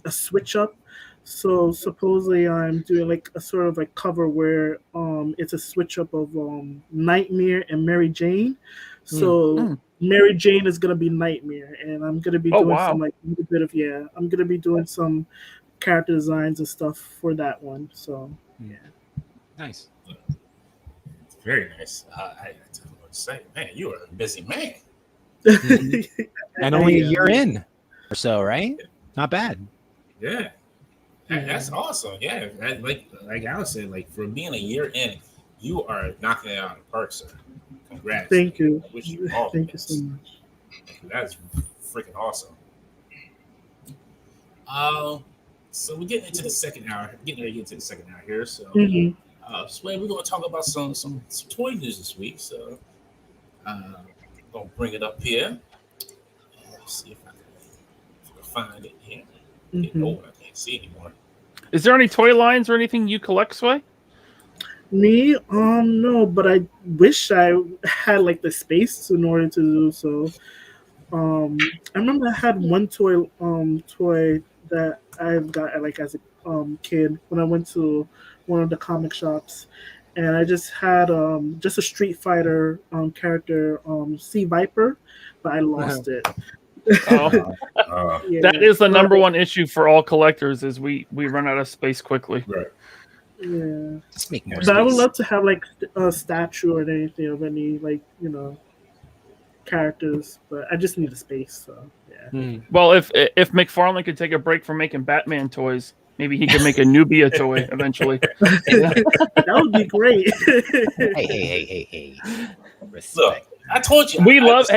a switch up. So supposedly I'm doing like a sort of like cover where it's a switch up of Nightmare and Mary Jane. So Mary Jane is gonna be Nightmare, and I'm gonna be doing some like a bit of I'm gonna be doing some character designs and stuff for that one. So nice. Very nice. I say, man, you are a busy man. And only a year in or so, right? Not bad. Yeah. That's awesome. Yeah. Like Alex said, like for being a year in, you are knocking it out of the park, sir. Congrats. Thank you. I wish you all Thank you so much. That's freaking awesome. So we're getting into the second hour. Getting ready to get into the second hour here. So Sway, we're gonna talk about some toy news this week. So I'm gonna bring it up here. Let's see if I can find it here. Oh, I can't see anymore. Is there any toy lines or anything you collect, Sway? Me, no, but I wish I had like the space in order to do so. I remember I had one toy that I've got like as a kid when I went to one of the comic shops, and I just had just a Street Fighter character, Sea Viper, but I lost it. That is the number one issue for all collectors is we run out of space quickly. Right. Yeah. Just make more But space. I would love to have like a statue or anything of any like characters, but I just need a space. So yeah. Well, if McFarlane could take a break from making Batman toys, maybe he could make a Nubia toy eventually. That would be great. Hey. Respect. Look, I told you. We love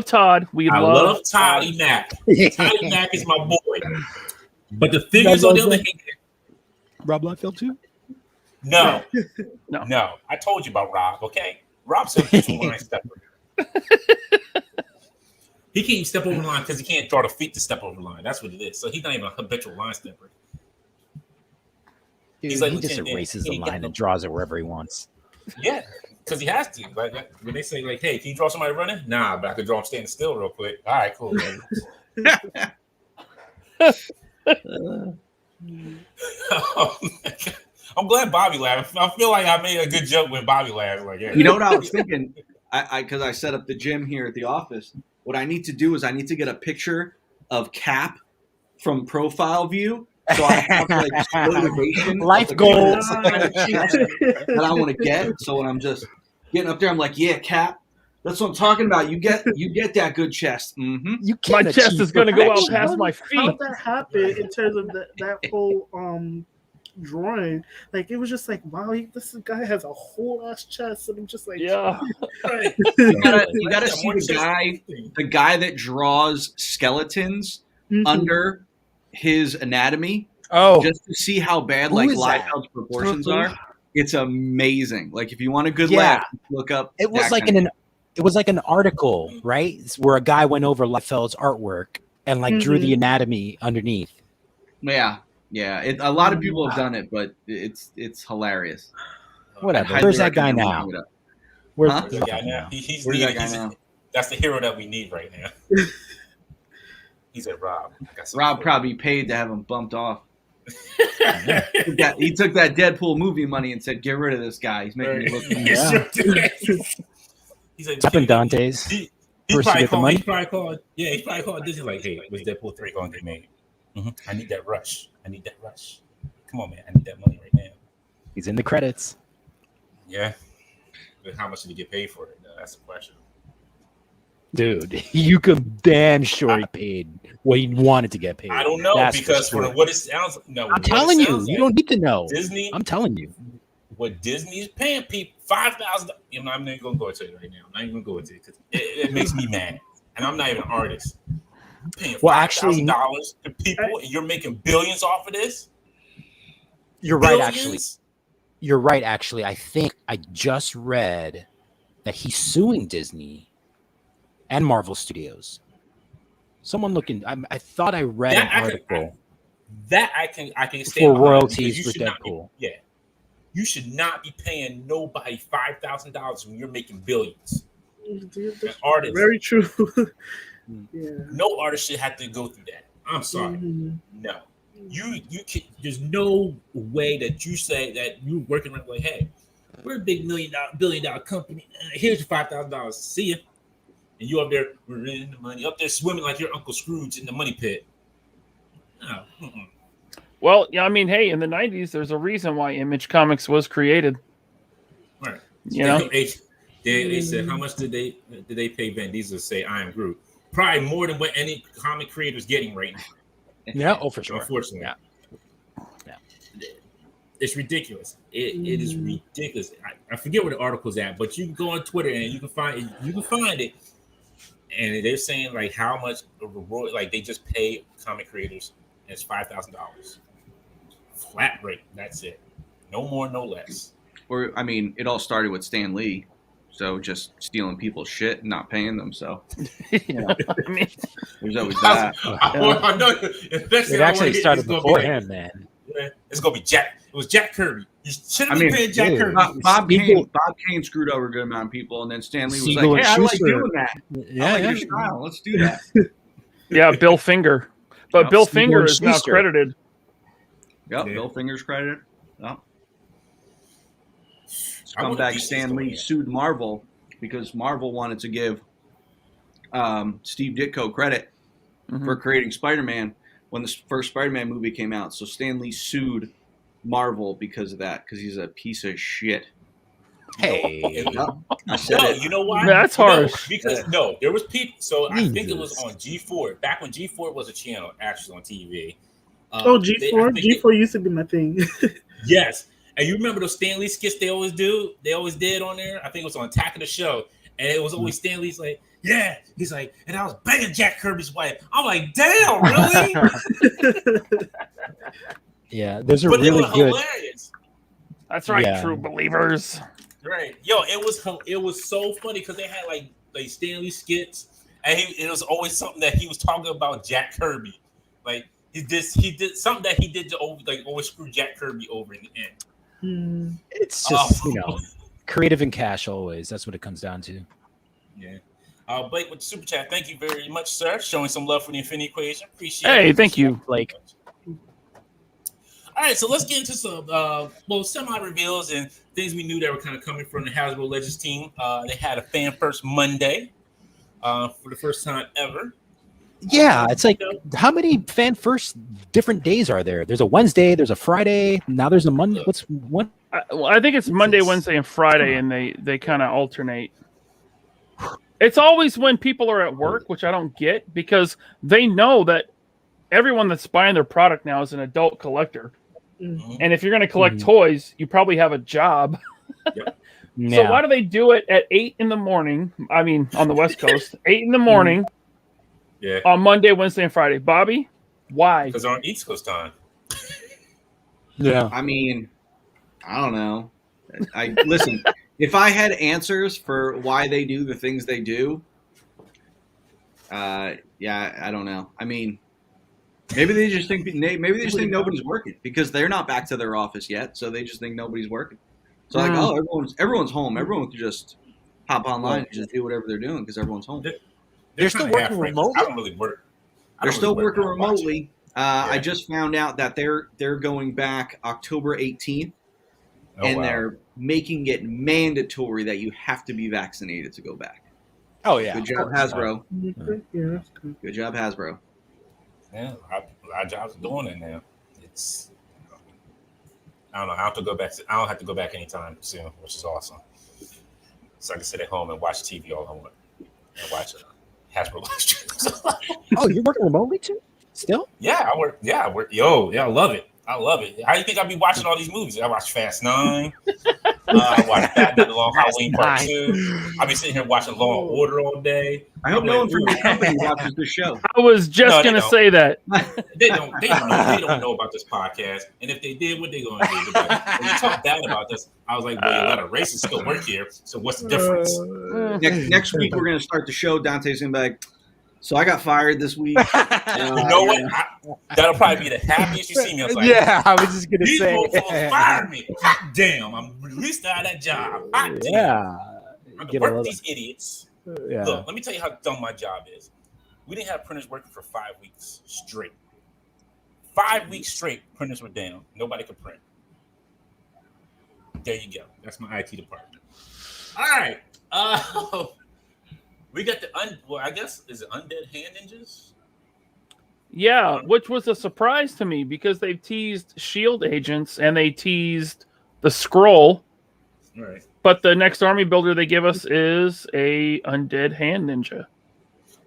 Todd. I love Toddy Mac. Toddy Mac is my boy. But the figures on the other hand. Rob Liefeld too? No. I told you about Rob, okay? Rob's a habitual line stepper. He can't even step over the line because he can't draw the feet to step over the line. That's what it is. So he's not even a habitual line stepper. Dude, He's like he just erases the line and draws it wherever he wants. Yeah, because he has to. Like when they say, like, hey, can you draw somebody running? Nah, but I can draw him standing still real quick. All right, cool. I'm glad Bobby laughed. I feel like I made a good joke when Bobby laughed. Like, yeah. You know what I was thinking? Because I set up the gym here at the office. What I need to do is I need to get a picture of Cap from profile view So I have like motivation, Life of the goals. kind of chest that I want to get. So when I'm just getting up there, I'm like, yeah, Cap, that's what I'm talking about. You get that good chest. Mm-hmm. You My can't chest achieve is going to go out perfection. past my How feet. did that happen in terms of that whole drawing? Like it was just like, wow, this guy has a whole ass chest, and I'm just like, Yeah. Right. You gotta Yeah, see more the guy that draws skeletons Mhm. under his anatomy, Oh, just to see how bad Who like is that? Liefeld's proportions are. It's amazing. Like if you want a good Yeah. laugh, look up. it was that like kind of it was like an article, right? Where a guy went over Liefeld's artwork and like drew the anatomy underneath. Yeah. A lot of people have done it, but it's hilarious. Whatever. I'd Where's highly that guy recommend now? looking it up. Where's Huh? Where's that guy now? He's Where's that needed. guy now? That's the hero that we need right now. He's at Rob. Rob probably paid to have him bumped off. He took that Deadpool movie money and said, "Get rid of this guy. He's making me look." Yeah. He's like, Up in Dante's. He First you get the money. He probably called Disney like, "Hey, when's Deadpool 3 going to get made? I need that rush. Come on, man. I need that money right now." He's in the credits. Yeah. But how much did he get paid for it? That's the question. Dude, you could damn sure he paid what he wanted to get paid. I don't know That's because for sure. what it sounds I'm telling you, you don't need to know. Disney. I'm telling you. What Disney's paying people $5,000. I'm not even gonna go into it right now. I'm not even gonna go into it because it makes me mad, and I'm not even an artist. You're paying $5,000 to people, and you're making billions off of this. You're right, actually. You're right, actually. I think I just read that he's suing Disney and Marvel Studios. Someone looking. I thought I read an article. I can stay for royalties for Deadpool. You should not be paying nobody $5,000 when you're making billions. Artists, very true. Yeah. No artist should have to go through that. I'm sorry. No. You can. There's no way that you say that you're working around like, hey, we're a big billion-dollar company. Here's your $5,000. See ya. And you up there, we're in the money, up there swimming like your Uncle Scrooge in the money pit. No. Well, yeah, I mean, hey, in the 90s, there's a reason why Image Comics was created. Right. You know? They said, how much did they pay Van Diesel to say I am Groot? Probably more than what any comic creator is getting right now. Yeah, oh, for sure. Unfortunately. Yeah. It's ridiculous. It is ridiculous. I forget where the article's at, but you can go on Twitter and you can find it. And they're saying like how much like they just pay comic creators, and it's $5,000 flat rate. That's it, no more, no less. Or I mean, it all started with Stan Lee, so just stealing people's shit and not paying them. So I mean, there's always that. I know. It actually started before him, man. It's gonna be Jack. It was Jack Kirby. You shouldn't be paying Jack Kirby. Bob Kane screwed over a good amount of people, and then Stan Lee was like, "Hey, I like doing that. I like your style. Let's do that." Yeah, Bill Finger, but Bill Finger is now credited. Yep, Bill Finger's credited. Yep. Scumbag Stan Lee sued Marvel because Marvel wanted to give Steve Ditko credit for creating Spider-Man when the first Spider-Man movie came out. So Stan Lee sued Marvel because of that, because he's a piece of shit. Hey, I said it. You know why? That's harsh. Because there was people. So I think it was on G4 back when G4 was a channel actually on TV. G4. G4 used to be my thing. Yes, and you remember those Stan Lee skits they always did on there. I think it was on Attack of the Show, and it was always Stan Lee's like, yeah, he's like, and I was banging Jack Kirby's wife. I'm like, damn, really? Yeah, those are really good. Hilarious. That's right, true believers. Right, yo, it was so funny because they had like Stan Lee skits, and it was always something that he was talking about Jack Kirby, like he did something that he did to always screw Jack Kirby over in the end. It's just creative and cash always. That's what it comes down to. Yeah. Blake with the super chat. Thank you very much, sir. Showing some love for the Infinity Equation. Appreciate it. Hey, thank you, Blake. All right, so let's get into some semi reveals and things we knew that were kind of coming from the Hasbro Legends team. They had a Fan First Monday for the first time ever. Yeah, it's like how many fan first different days are there? There's a Wednesday, there's a Friday, now there's a Monday. What's what? I think it's Monday, Wednesday, and Friday, and they kind of alternate. It's always when people are at work, which I don't get because they know that everyone that's buying their product now is an adult collector. Mm-hmm. And if you're going to collect toys, you probably have a job. Yeah. So why do they do it at 8 in the morning? I mean, on the West Coast, 8 in the morning on Monday, Wednesday, and Friday. Bobby, why? Because they're on East Coast time. Yeah. I mean, I don't know. Listen. If I had answers for why they do the things they do, I don't know. I mean, maybe they just think nobody's working because they're not back to their office yet, so they just think nobody's working. So everyone's home. Everyone can just hop online and just do whatever they're doing because everyone's home. They're still working remotely. I don't really work. They're still working remotely. I just found out that they're going back October 18th, and they're making it mandatory that you have to be vaccinated to go back. Oh yeah. Good job, Hasbro. Yeah, that's good. Good job, Hasbro. Yeah, our jobs are doing it now. It's I don't know. I have to go back. I don't have to go back anytime soon, which is awesome. So I can sit at home and watch TV all I want and watch Hasbro live streams. Oh, you're working remotely too? Still? Yeah, I work. Yeah, I work. I love it. I love it. How do you think I be watching all these movies? I watch Fast 9. I watch Batman: The Long Halloween Part 2. I be sitting here watching Law and Order all day. I hope no one from your company watches this show. I was just going to say that. They don't know about this podcast. And if they did, what they going to do? When you talk bad about this, I was like, well, a lot of racists still work here. So what's the difference? Next week, we're going to start the show. Dante's going to be like, so I got fired this week. You know what? That'll probably be the happiest you see me. I was like, I was just going to these say. motherfuckers fired me. Hot damn, I'm released out of that job. Hot damn. Yeah. I'm going to work with these idiots. Yeah. Look, let me tell you how dumb my job is. We didn't have printers working for 5 weeks straight. 5 weeks straight, printers were down. Nobody could print. There you go. That's my IT department. All right. We got I guess, is it Undead Hand Ninjas? Yeah, which was a surprise to me because they've teased Shield Agents and they teased the Scroll. Right. But the next army builder they give us is a Undead Hand Ninja.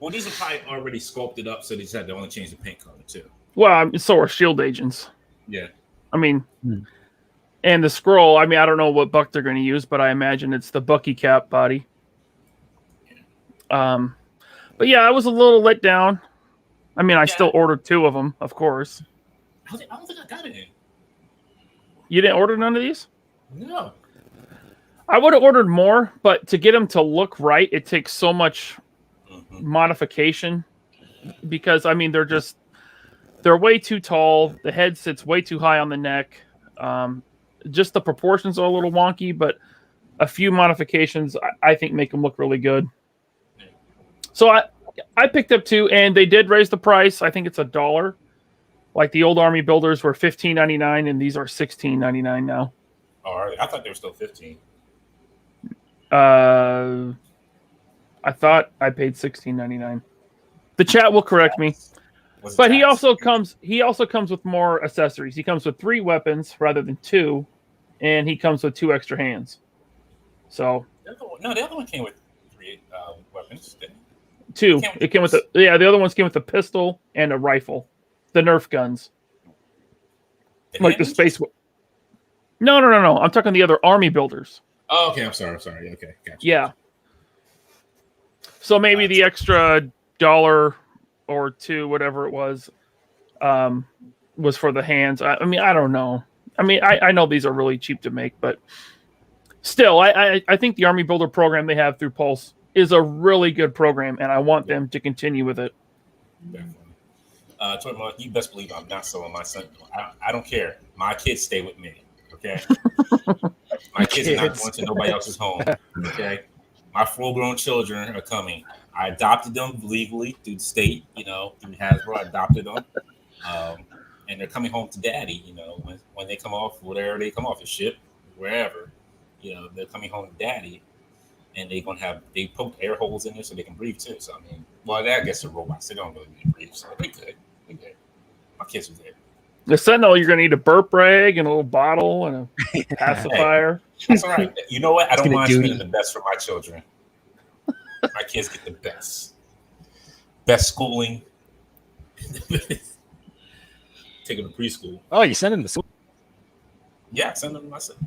Well, these are probably already sculpted up, so they just had to only change the paint color, too. Well, so are Shield Agents. Yeah. I mean, and the Scroll, I mean, I don't know what buck they're going to use, but I imagine it's the Bucky Cap body. But yeah, I was a little let down. I mean, I still ordered 2 of them, of course. I don't think I got it in. You didn't order none of these? No. I would have ordered more, but to get them to look right, it takes so much modification because, I mean, they're way too tall. The head sits way too high on the neck. Just the proportions are a little wonky, but a few modifications, I think, make them look really good. So I picked up 2, and they did raise the price. I think it's $1. Like the old army builders were $15.99, and these are $16.99 now. Oh, all right. I thought they were still 15. I thought I paid $16.99. The chat will correct me. But he also comes with more accessories. He comes with 3 weapons rather than 2, and he comes with 2 extra hands. So the other one came with 3 weapons. Didn't it? 2. It came with the other ones came with a pistol and a rifle, the Nerf guns, like the space. No. I'm talking the other army builders. Oh, okay. I'm sorry. Okay, gotcha. Yeah. So maybe the extra $1 or $2, whatever it was for the hands. I mean, I don't know. I mean, I know these are really cheap to make, but still, I think the Army Builder program they have through Pulse is a really good program, and I want them to continue with it. Definitely. You best believe I'm not selling my son. I don't care. My kids stay with me. Okay. My kids are not going to nobody else's home. Okay. My full-grown children are coming. I adopted them legally through the state, through Hasbro. I adopted them. And they're coming home to daddy, when they come off, whatever they come off the ship, wherever, they're coming home to daddy. and they poked air holes in there so they can breathe too. So I mean, well, I guess they're robots. They don't really need to breathe, so they could. My kids was there. The Sentinel, you're gonna need a burp rag and a little bottle and a pacifier. That's all right. You know what? I don't mind spending the best for my children. My kids get the best schooling. Take them to preschool. Oh, you send them to school? Yeah, send them. I send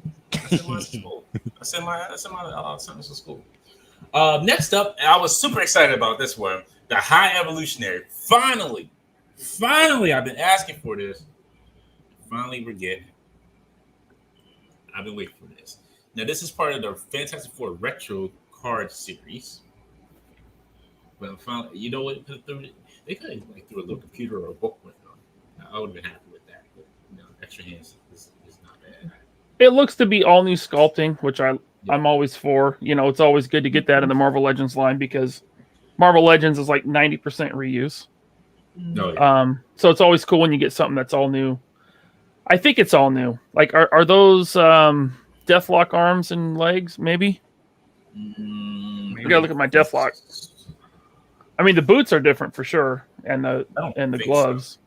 my school. I send my sons to school. Next up, I was super excited about this one. The High Evolutionary. Finally, I've been asking for this. Finally, we're getting it. I've been waiting for this. Now, this is part of the Fantastic Four Retro card series. But finally, you know what? They could have threw a little computer or a book with them. I would have been happy with that. But, extra hands is not bad. It looks to be all new sculpting, which I'm always for. It's always good to get that in the Marvel Legends line because Marvel Legends is like 90% reuse. No, yeah. So it's always cool when you get something that's all new. I think it's all new. Like, are those Deathlock arms and legs? Maybe. I gotta look at my Deathlock. I mean, the boots are different for sure, and the gloves. So.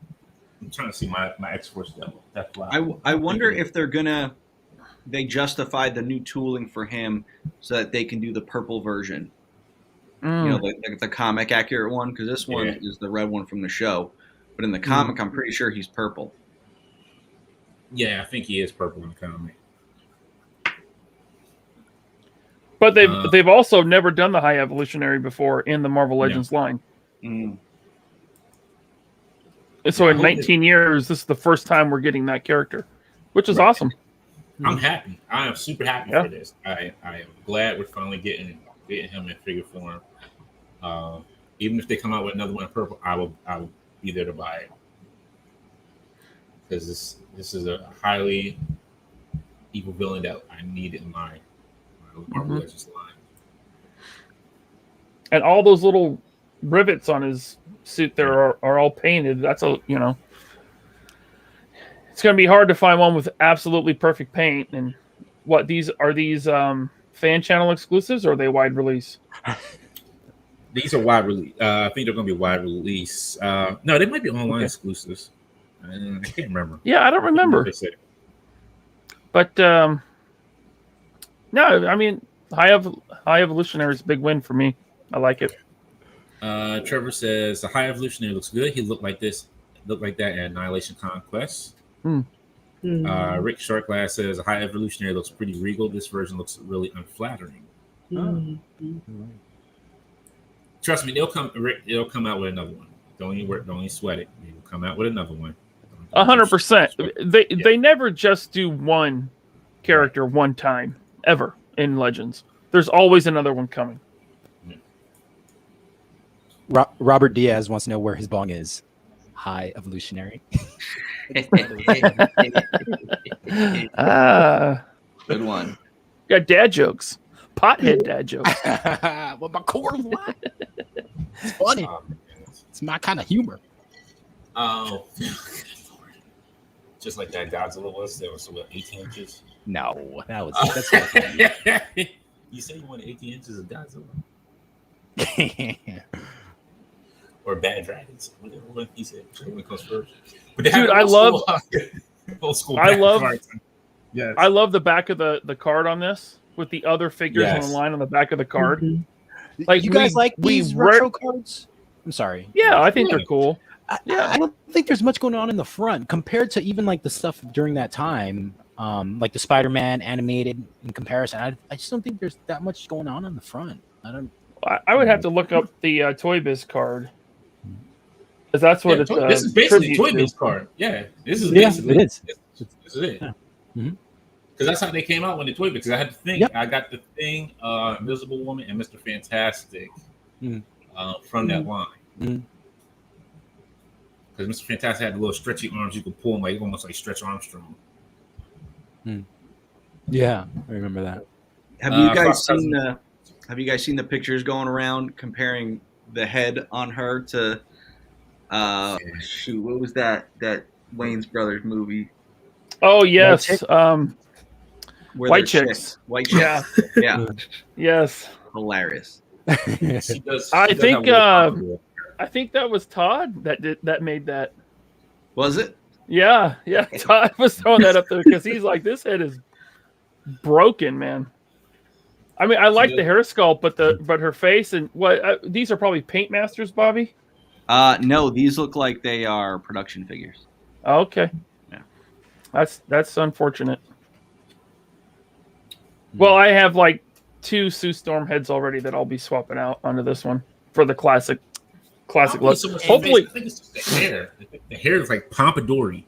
I'm trying to see my X-Force Deathlock. I wonder if they justified the new tooling for him so that they can do the purple version. The comic accurate one, because this one is the red one from the show, but in the comic, I'm pretty sure he's purple. Yeah, I think he is purple in the comic. But they've also never done the High Evolutionary before in the Marvel Legends line. Mm. And so in 19 years, this is the first time we're getting that character, which is awesome. I'm happy. I am super happy for this. I am glad we're finally getting him in figure form. Even if they come out with another one in purple, I will be there to buy it. Because this is a highly evil villain that I need in my Marvel Legends line. And all those little rivets on his suit there are all painted. That's it's going to be hard to find one with absolutely perfect paint. And what these fan channel exclusives, or are they wide release? These are wide release. I think they're going to be wide release. No, they might be online exclusives. I can't remember. Yeah, I don't remember. But no, I mean, High Evolutionary is a big win for me. I like it. Trevor says the High Evolutionary looks good. He looked like that at Annihilation Conquest. Rick Sharkglass says the High Evolutionary looks pretty regal. This version looks really unflattering. Trust me, they'll come out with another one. Don't even sweat it. They will come out with another one. 100%. They never just do one character one time ever in Legends. There's always another one coming. Robert Diaz wants to know where his bong is. High Evolutionary. Good one. Got dad jokes. Pothead dad jokes. What my core what? It's funny. It's my kind of humor. Oh. Just like that Godzilla was. There was 18 inches. No, that's You say you wanted 18 inches of Godzilla. Or Bad Dragons. What he said. What comes first? But dude, I love old school. I love the back of the card on this with the other figures on the line on the back of the card. Like you guys like these retro cards? I'm sorry. Yeah, I think they're cool. I don't think there's much going on in the front compared to even like the stuff during that time, like the Spider-Man animated in comparison. I just don't think there's that much going on in the front. I would have to look up the Toy Biz card. Because that's what it's. This is basically a Toy Biz card. Yeah, this is basically it is. This is it. Yeah. Because that's how they came out when the Toy Biz. Because I had to think. I got the Thing, Invisible Woman, and Mr. Fantastic from that line. Because Mr. Fantastic had the little stretchy arms you could pull them like almost like Stretch Armstrong. Yeah, I remember that. Have you guys seen the pictures going around comparing the head on her to what was that Wayne's Brothers movie? Oh yes, Where White Chicks. White Chicks. Yeah. Yeah. Yes. hilarious. She does, I she does think, have a little- I think that was Todd that made that. Was it? Yeah. Todd was throwing that up there because he's like, this head is broken, man. I mean, I like the hair sculpt, but her face and these are probably paint masters, Bobby. No, these look like they are production figures. Oh, okay. Yeah. That's unfortunate. Well, I have like 2 Sue Storm heads already that I'll be swapping out onto this one for the classic look. Hopefully, I think it's just the hair. The hair is like pompadour-y.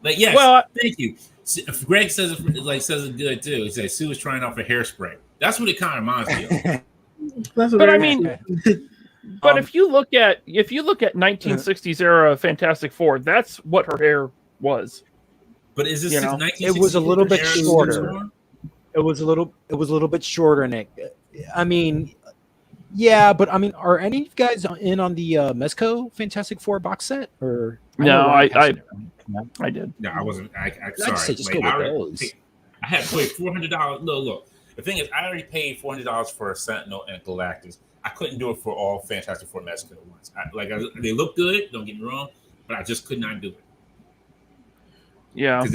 Like, yes, well, thank you. Greg says it good too. He says Sue was trying out for hairspray. That's what it kind of reminds me of. but I mean, but if you look at 1960s era Fantastic Four, that's what her hair was. But is this it was a little bit shorter. It was a little bit shorter, and I mean, yeah, but I mean, are any of you guys in on the Mezco Fantastic Four box set? Or no, I did. No, I wasn't. I'm sorry. sorry. Just go with those. I had to pay $400. No, look. The thing is, I already paid $400 for a Sentinel and Galactus. I couldn't do it for all Fantastic Four Mezco ones. They look good. Don't get me wrong, but I just could not do it. Yeah.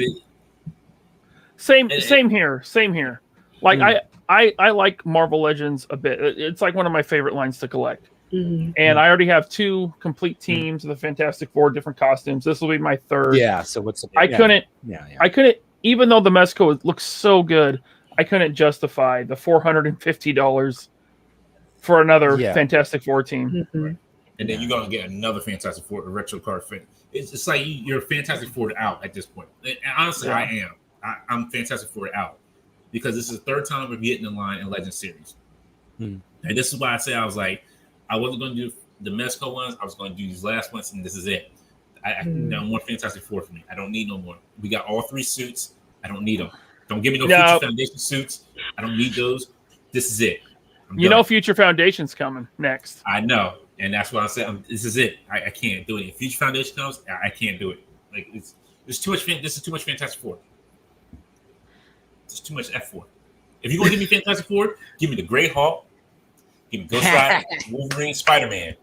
Same here. Like I like Marvel Legends a bit. It's like one of my favorite lines to collect. Mm-hmm. And I already have 2 complete teams of the Fantastic Four, different costumes. This will be my 3rd. Yeah. So what's I couldn't, even though the Mezco looks so good, I couldn't justify the $450 for another Fantastic Four team. Mm-hmm. And then you're gonna get another Fantastic Four retro card fit. It's like you're Fantastic Four out at this point. And honestly, I am. I'm Fantastic Four out because this is the 3rd time we're getting in line in Legend series. And this is why I say I was like, I wasn't going to do the Mezco ones. I was going to do these last ones, and this is it. I no more Fantastic Four for me. I don't need no more. We got all 3 suits. I don't need them. Don't give me no Future Foundation suits. I don't need those. This is it. Future Foundation's coming next. I know, and that's what I said. This is it. I can't do it. If Future Foundation comes, I can't do it. Like it's too much. This is too much Fantastic Four. It's too much F4. If you're gonna give me Fantastic Four, give me the Great Hulk, give me Ghost Rider, Wolverine, Spider-Man.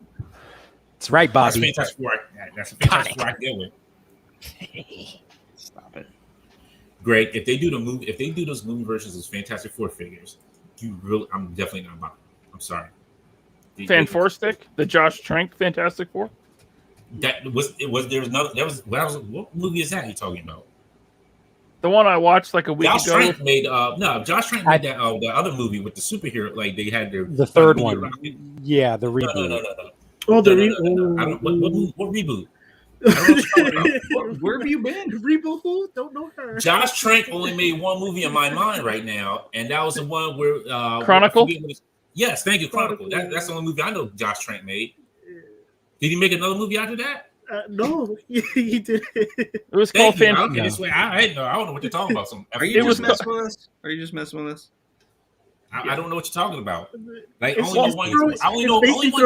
That's right, Bobby. That's Fantastic Four. That's a Fantastic Four I deal with. Stop it, Greg. If they do those movie versions of Fantastic Four figures, I'm definitely not buying. I'm sorry. Four Stick, the Josh Trank Fantastic Four. What movie is that you're talking about? The one I watched like a week ago. Josh Trank made that the other movie with the superhero. Like they had the 3rd one. Yeah, the reboot. No. Oh, the reboot. What reboot? I don't know what you're talking about. Where have you been? Reboot who? Don't know her. Josh Trank only made one movie in my mind right now, and that was the one where Chronicle. Yes, thank you, Chronicle. That's the only movie I know Josh Trank made. Did he make another movie after that? No, he did. It was called Fantastic. I don't know what you're talking about. Are you just messing with us? I don't know what you're talking about. Like It's only one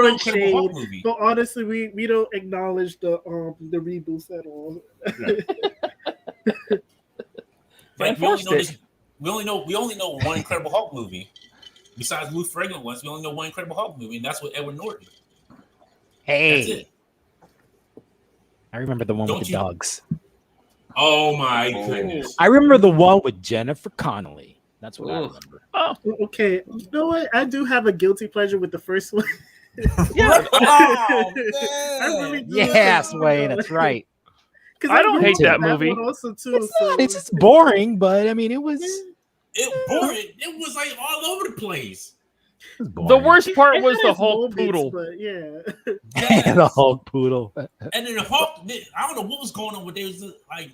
Incredible Hulk movie. But honestly, we don't acknowledge the reboots at all. Like we only know one Incredible Hulk movie. Besides Lou Ferrigno ones, we only know one Incredible Hulk movie, and that's with Edward Norton. Hey, that's it. I remember the one with the dogs. Oh my goodness! I remember the one with Jennifer Connelly. That's what I remember. Oh, okay. You know what? I do have a guilty pleasure with the first one. Yeah. Oh, I really do. JSway, that's right. I don't hate that movie. Also too, It's boring, but I mean, it was. It was like all over the place. The worst part was the Hulk poodle. But yeah. Yes. The Hulk poodle. And then the Hulk, I don't know what was going on with theirs. Like,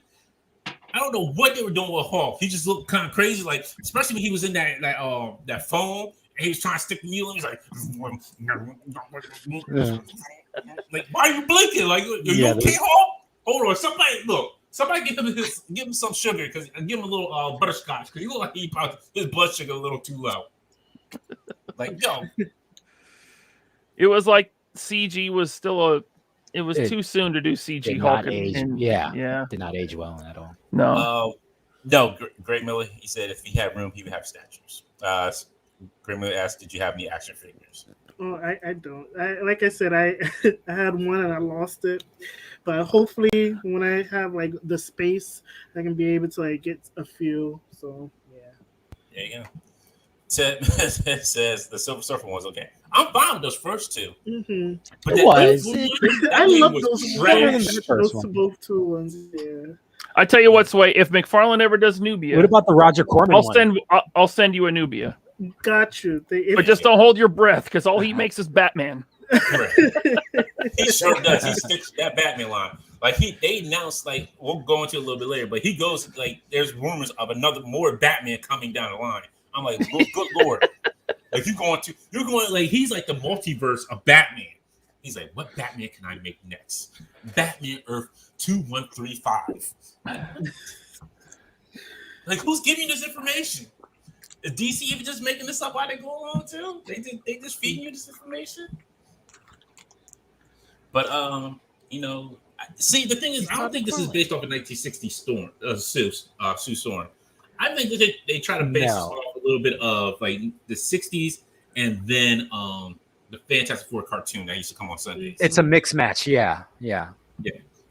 I don't know what they were doing with Hulk. He just looked kind of crazy, like especially when he was in that phone and he was trying to stick the needle. He's like, like, why are you blinking? Like, are you okay, Hulk? Hold on, somebody give him some sugar because give him a little butterscotch because he look like his blood sugar a little too low. Like, yo, it was like CG was still it was too soon to do CG Hulk. Did not age well at all. No. No, Greg Miller. He said if he had room, he would have statues. Grimwood asked, "Did you have any action figures?" Oh, I don't. Like I said, I I had one and I lost it. But hopefully, when I have like the space, I can be able to like get a few. So yeah. There you go. Ted says the Silver Surfer one's okay. I'm fine with those first two. Mm-hmm. But It that was. Deadpool one, I that love was those trash. those both two ones. Yeah. I tell you what, Sway, if McFarlane ever does Nubia, What about the Roger Corman one? I'll send you a Nubia. Got you. But just don't hold your breath, because all he makes is Batman. He sure does. He sticks that Batman line. Like they announced, like we'll go into it a little bit later, but he goes like there's rumors of more Batman coming down the line. I'm like, good lord. Like you're going like he's like the multiverse of Batman. He's like, what Batman can I make next? Batman Earth 2135. Like who's giving you this information? Is DC even just making this up while they go along too? They just feeding you this information? But see, the thing is, I don't think this is based off a 1960 Sue Storm. I think that they try to base this off a little bit of like the 60s and then the Fantastic Four cartoon that used to come on Sundays. It's a mix match, yeah.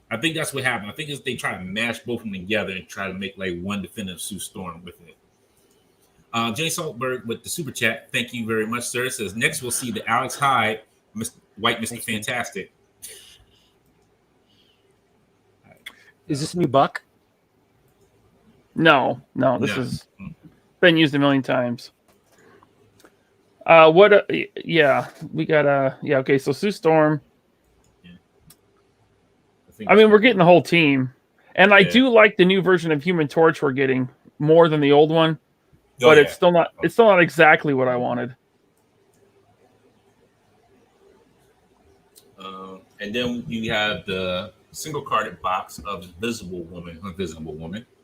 I think that's what happened. I think they try to mash both of them together and try to make like one definitive Sue Storm with it. Jay Saltberg with the super chat. Thank you very much, sir. It says next we'll see the Alex Hyde, White Mr. Fantastic. Is this a new Buck? No. This has been used a million times. We got okay. So Sue Storm. I mean, we're getting the whole team, and I do like the new version of Human Torch we're getting more than the old one, but it's still not. It's still not exactly what I wanted. And then you have the single carded box of Invisible Woman.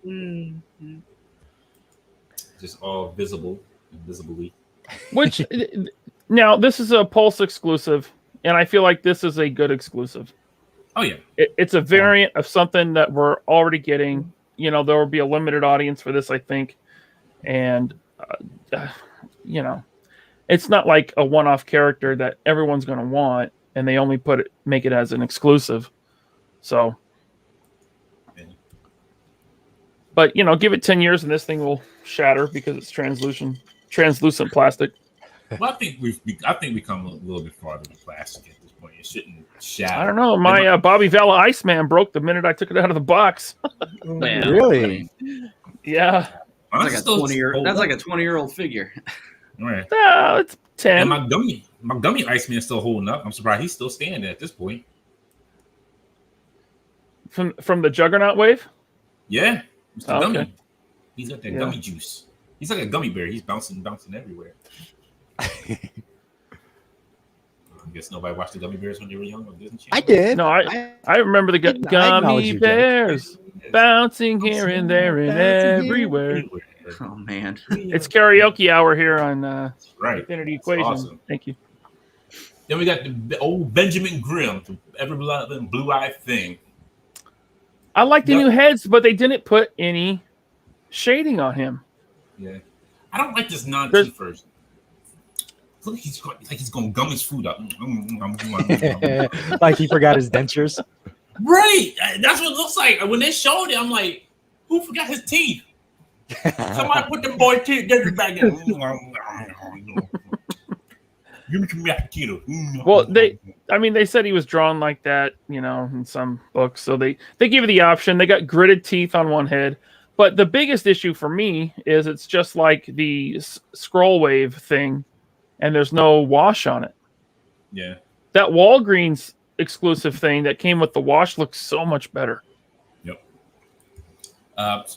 Mm-hmm. Just all invisibly. Which now this is a Pulse exclusive, and I feel like this is a good exclusive. Oh yeah, it's a variant of something that we're already getting. You know, there will be a limited audience for this, I think, and it's not like a one-off character that everyone's going to want, and they only make it as an exclusive. So, but give it 10 years, and this thing will shatter because it's translucent plastic. Well, I think we come a little bit farther than plastic at this point. It shouldn't shatter. I don't know. My Bobby Valla Iceman broke the minute I took it out of the box. Man, really? Yeah. That's like a 20-year-old figure. Right. No, it's 10. And my gummy Iceman is still holding up. I'm surprised he's still standing at this point. From the Juggernaut wave? Yeah. Mr. Gummy. Okay. He's got that gummy juice. He's like a gummy bear. He's bouncing everywhere. I guess nobody watched the Gummy Bears when they were young on Disney Channel. I did. No, I remember the gummy bears bouncing here and there and everywhere. Oh man, it's karaoke hour here on Infinity Equation. Awesome. Thank you. Then we got the old Benjamin Grimm, the ever-loving blue-eyed thing. I like the new heads, but they didn't put any shading on him. Yeah, I don't like this non-teeth version. Look, he's going to gum his food up. Like he forgot his dentures. Right. That's what it looks like. When they showed it, I'm like, who forgot his teeth? Somebody put them boy teeth back in. Give me some mashed potatoes. Well, they said he was drawn like that, in some books. So they give you the option. They got gritted teeth on one head. But the biggest issue for me is it's just like the scroll wave thing. And there's no wash on it. Yeah. That Walgreens exclusive thing that came with the wash looks so much better. Yep.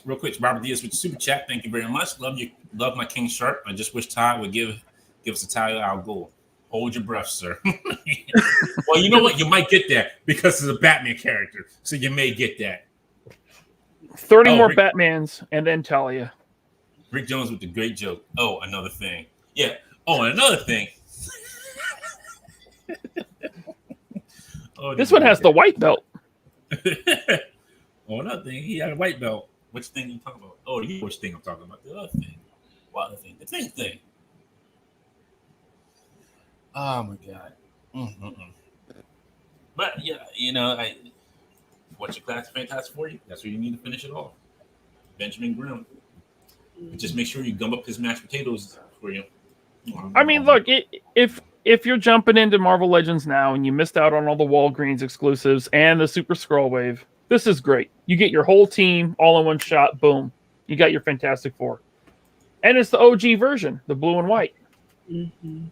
Real quick, Robert Diaz with the super chat. Thank you very much. Love my King Sharp. I just wish Todd would give us a title. I'll go. Hold your breath, sir. Well, you know what? You might get that because it's a Batman character. So you may get that. 30 more Batmans and then Talia. Rick Jones with the great joke. Oh, another thing. Yeah. Oh, and another thing. This one has the white belt. Oh, another thing. He had a white belt. Which thing are you talking about? Oh, the huge thing I'm talking about. The other thing. What other thing? The thing. Oh my god. Mm-mm-mm. But yeah, what's your class fantastic for you? That's where you need to finish it off. Benjamin Grimm. Just make sure you gum up his mashed potatoes for you. I mean, look, if you're jumping into Marvel Legends now and you missed out on all the Walgreens exclusives and the Super Scroll Wave, this is great. You get your whole team all in one shot. Boom, you got your Fantastic Four, and it's the OG version, the blue and white. Mm-hmm.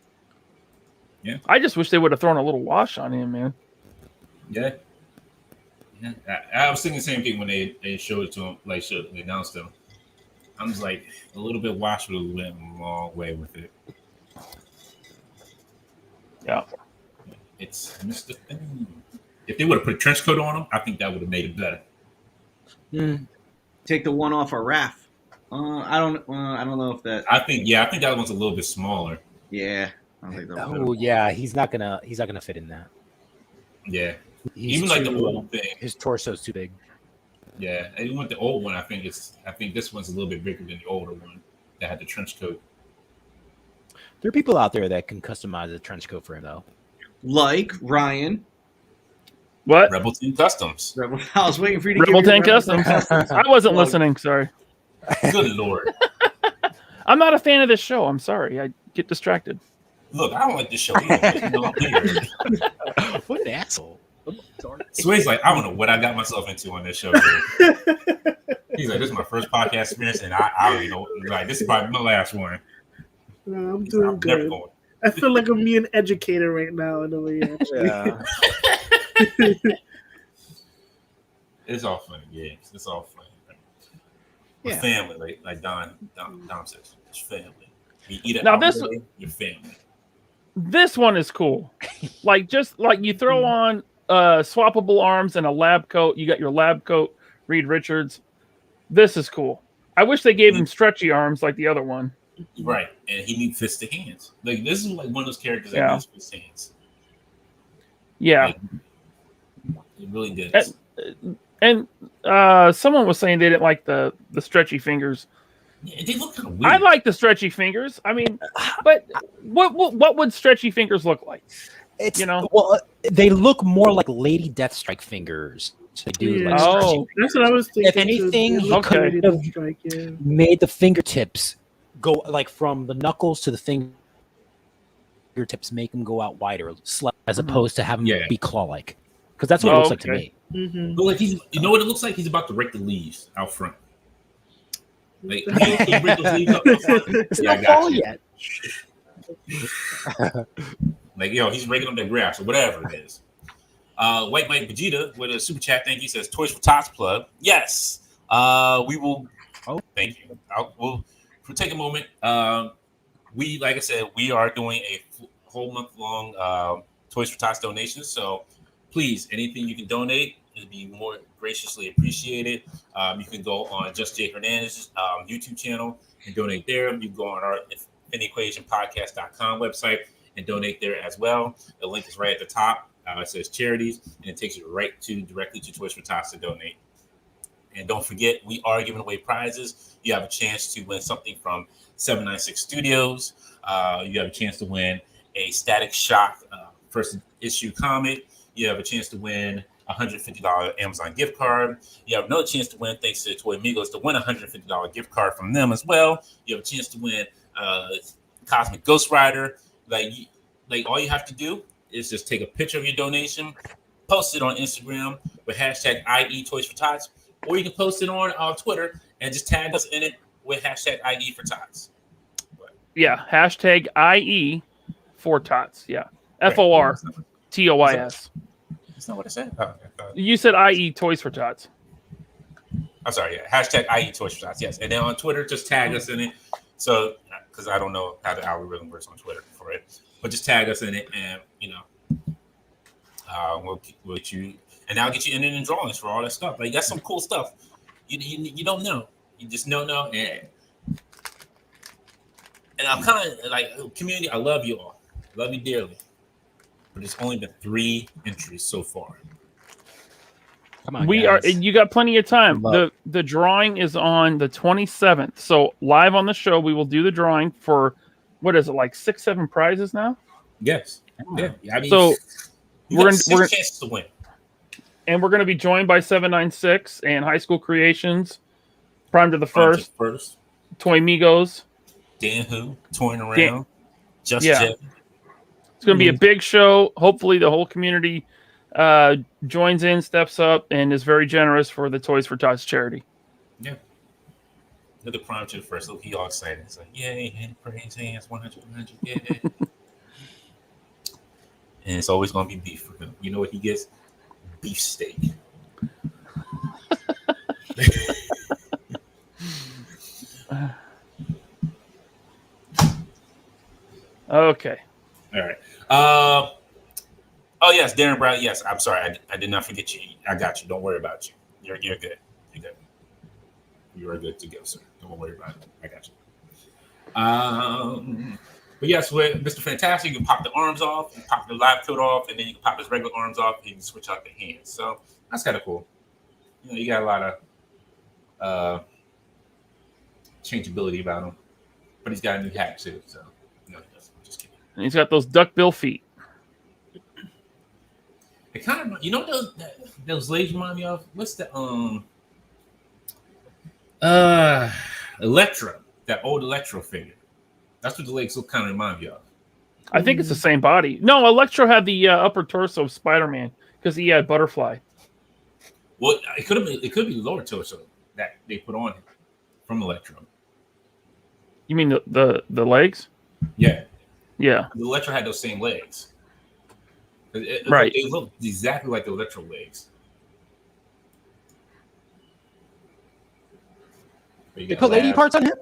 Yeah, I just wish they would have thrown a little wash on him, man. Yeah. I was thinking the same thing when they showed it to him, like they announced him. I was like, a little bit wash would have went a long way with it. Yeah. It's Mr. Thing. If they would have put a trench coat on him, I think that would have made it better. Take the one off of Raph. I don't know if that. I think that one's a little bit smaller. Yeah. I don't think that Oh yeah, he's not gonna fit in that. Yeah. He's even like the old thing. His torso's too big. Yeah. Even with the old one, I think this one's a little bit bigger than the older one that had the trench coat. There are people out there that can customize a trench coat for him though. Like Ryan. What? Rebel Team Customs. I was waiting for you to Rebel give Tank your Customs. I wasn't listening. Sorry. Good Lord. I'm not a fan of this show. I'm sorry. I get distracted. Look, I don't like this show either. What an asshole. Sway's like, I don't know what I got myself into on this show. He's like, this is my first podcast experience, and I already know. Like, this is probably my last one. No, I'm doing good. I feel like I'm being educated right now in a way. Yeah. It's all funny, games. It's all funny. Yeah. Family, like Dom says, it's family. You eat it Now your family. This one is cool. Just like you throw on swappable arms and a lab coat. You got your lab coat, Reed Richards. This is cool. I wish they gave him stretchy arms like the other one. Right, and he needs fisted hands. Like this is like one of those characters that needs fisted hands. Yeah, like, it really did. And someone was saying they didn't like the stretchy fingers. Yeah, they look kind of weird. I like the stretchy fingers. I mean, but what would stretchy fingers look like? Well, they look more like Lady Deathstrike fingers. So they do. Yeah. Like that's what I was thinking. If anything, you could have made the fingertips go like from the knuckles to the fingertips, make them go out wider, as opposed to having them be claw-like. Because that's what it looks like to me. Mm-hmm. But like you know what it looks like? He's about to rake the leaves out front. Like he rake those leaves out front. It's not fall yet. Like he's raking up that grass or whatever it is. White Mike Vegeta with a super chat. Thank you. Says Toys for Tots plug. Yes. We will. Oh, thank you. We'll take a moment. Like I said, we are doing a whole month long Toys for Tots donations. So please, anything you can donate will be more graciously appreciated. You can go on Just Jay Hernandez's YouTube channel and donate there. You can go on our InfinitEquationPodcast.com website and donate there as well. The link is right at the top. It says charities, and it takes you directly to Toys for Tots to donate. And don't forget, we are giving away prizes. You have a chance to win something from 796 Studios. You have a chance to win a Static Shock first issue comic. You have a chance to win a $150 Amazon gift card. You have another chance to win, thanks to Toy Amigos, to win a $150 gift card from them as well. You have a chance to win Cosmic Ghost Rider. Like all you have to do is just take a picture of your donation, post it on Instagram with hashtag IE Toys for Tots, or you can post it on Twitter and just tag us in it with hashtag IE for Tots. Yeah, hashtag IE for Tots. Yeah, FORTOYS. That's not what I said. You said IE Toys for Tots. I'm sorry. Yeah, hashtag IE Toys for Tots. Yes, and then on Twitter, just tag us in it. So, because I don't know how the algorithm works on Twitter for it, but just tag us in it, and we'll get you, and I'll get you in the drawings for all that stuff. Like that's some cool stuff. You don't know. You just don't know, and I'm kind of like community. I love you all. I love you dearly. But it's only been 3 entries so far. Come on, you got plenty of time. The drawing is on the 27th. So live on the show, we will do the drawing for what is it, like 6-7 prizes now? Yes. Yeah. I mean, So you we're got gonna- 6 we're- chances to win. and we're going to be joined by 796 and High School Creations, Prime to the First, Toy Migos. Dan Who, toying around. Just yeah. Jet. It's going to be a big show. Hopefully, the whole community joins in, steps up, and is very generous for the Toys for Tots charity. Yeah. Look at Prime to the First. Look, he all excited. It's like, yay, praise hands, 100, 100, yeah. And it's always going to be beef for him. You know what he gets? Beef steak. Okay. All right. Oh yes, Darren Brown. Yes, I'm sorry. I did not forget you. I got you. Don't worry about you. You're good. You're good. You are good to go, sir. Don't worry about it. I got you. But yes, with Mr. Fantastic, you can pop the arms off, you pop the live coat off, and then you can pop his regular arms off, and you can switch out the hands. So that's kind of cool. You know, you got a lot of changeability about him, but he's got a new hat too. So no, he doesn't. I'm just kidding. And he's got those duckbill feet. It kind of, you know, those legs remind me of what's the Electro, that old Electro figure. That's what the legs look kind of remind me of. I think it's the same body. No, Electro had the upper torso of Spider-Man because he had Butterfly. Well, it could be the lower torso that they put on him from Electro. You mean the legs? Yeah, Yeah. the Electro had those same legs. Right. They look exactly like the Electro legs. They put lady parts on him?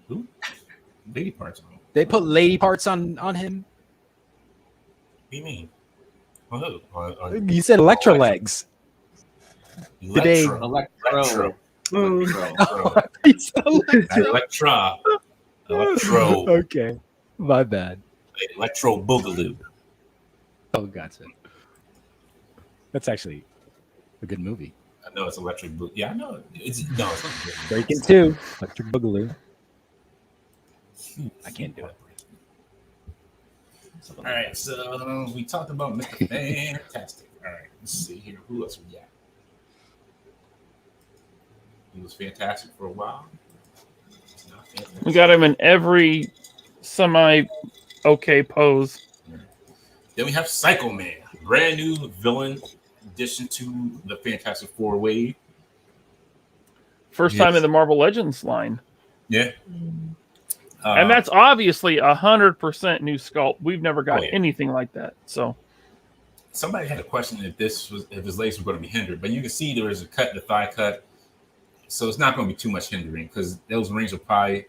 Who? Lady parts on him? They put lady parts on him? What do you mean? On who? You said Electro legs. Electro. Electro. Electro. Okay. My bad. Electro Boogaloo. Oh, gotcha. That's actually a good movie. I know it's Electric Boot. Yeah, I know. It's not good. Breaking 2. Electric Boogaloo. I can't do it. All right, so we talked about Mr. Fantastic. All right, let's see here. Who else we got? He was fantastic for a while. We got him in every semi-okay pose. Then we have Psycho Man, brand new villain addition to the Fantastic Four wave. First time in the Marvel Legends line. Yeah. And that's obviously 100% new sculpt. We've never got anything like that. So somebody had a question if his legs were going to be hindered, but you can see there is a cut, the thigh cut. So it's not going to be too much hindering because those rings are probably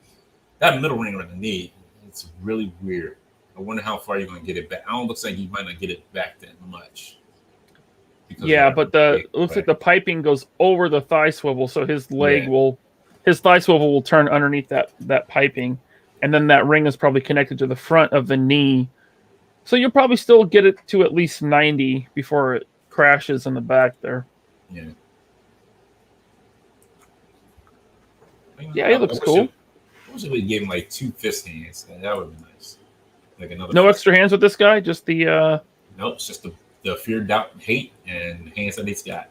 that middle ring on the knee. It's really weird. I wonder how far you're going to get it back. I don't looks like you might not get it back that much. Yeah, but looks like the piping goes over the thigh swivel, so his thigh swivel will turn underneath that piping, and then that ring is probably connected to the front of the knee. So you'll probably still get it to at least 90 before it crashes in the back there. Yeah. Yeah, he looks cool. I wish we gave him like 2 fist hands. That would be nice. Like another. No extra hands with this guy, just the. Nope, it's just the fear, doubt, and hate, and hands that he's got.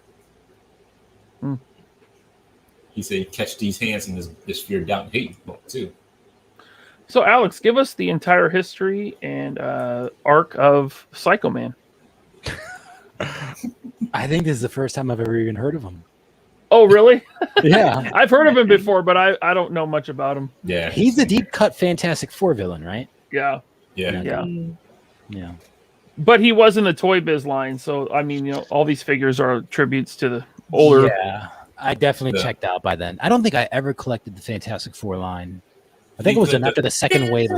He said, "Catch these hands in this fear, doubt, and hate book too." So, Alex, give us the entire history and arc of Psycho Man. I think this is the first time I've ever even heard of him. Oh, really? Yeah. I've heard of him before, but I don't know much about him. Yeah. He's the deep cut Fantastic Four villain, right? Yeah. Yeah. Yeah. But he was in the Toy Biz line, so I mean, all these figures are tributes to the older. Yeah, I definitely checked out by then. I don't think I ever collected the Fantastic Four line. I think it was after the second wave.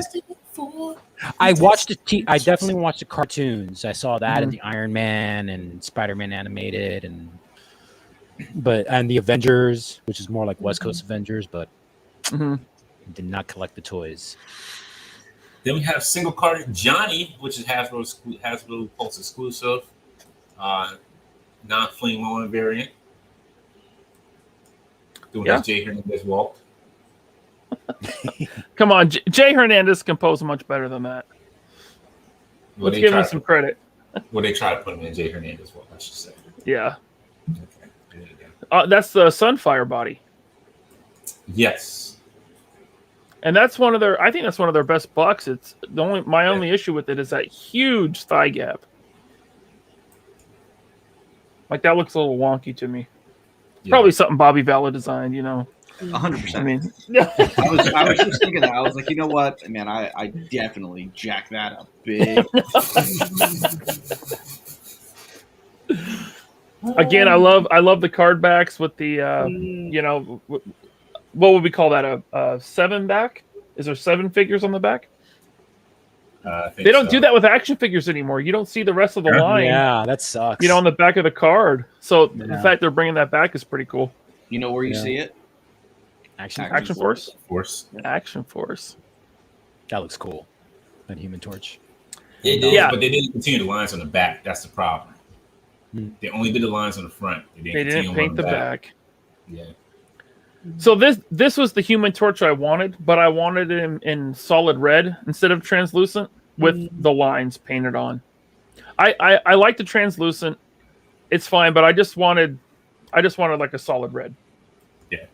I watched I definitely watched the cartoons. I saw that and the Iron Man and Spider-Man animated and the Avengers, which is more like West Coast Avengers, but did not collect the toys. Then we have single card Johnny, which is Hasbro Pulse exclusive, non-flame on variant. Doing his Jay Hernandez walk. Come on, Jay Hernandez can pose much better than that. Well, Let's give him some credit. Well, they try to put him in Jay Hernandez. Well, I should say. Yeah. Okay. There you go. That's the Sunfire body. Yes. And that's one of their. I think that's one of their best bucks. It's my only issue with it is that huge thigh gap. Like that looks a little wonky to me. Yeah. Probably something Bobby Valla designed, 100%. I mean, I was just thinking that. I was like, you know what, man, I definitely jack that up big. again, I love the card backs with the what would we call that, a 7 back? Is there 7 figures on the back? They don't do that with action figures anymore. You don't see the rest of the line. Yeah, that sucks. On the back of the card. So the fact they're bringing that back is pretty cool. You know where you see it? Action Force. Action Force. That looks cool. That Human Torch. It is, Yeah. but they didn't continue the lines on the back. That's the problem. They only did the lines on the front. They didn't paint the back. Yeah. So this was the Human Torch I wanted, but I wanted it in solid red instead of translucent with the lines painted on. I like the translucent. It's fine, but I just wanted like a solid red. Yeah.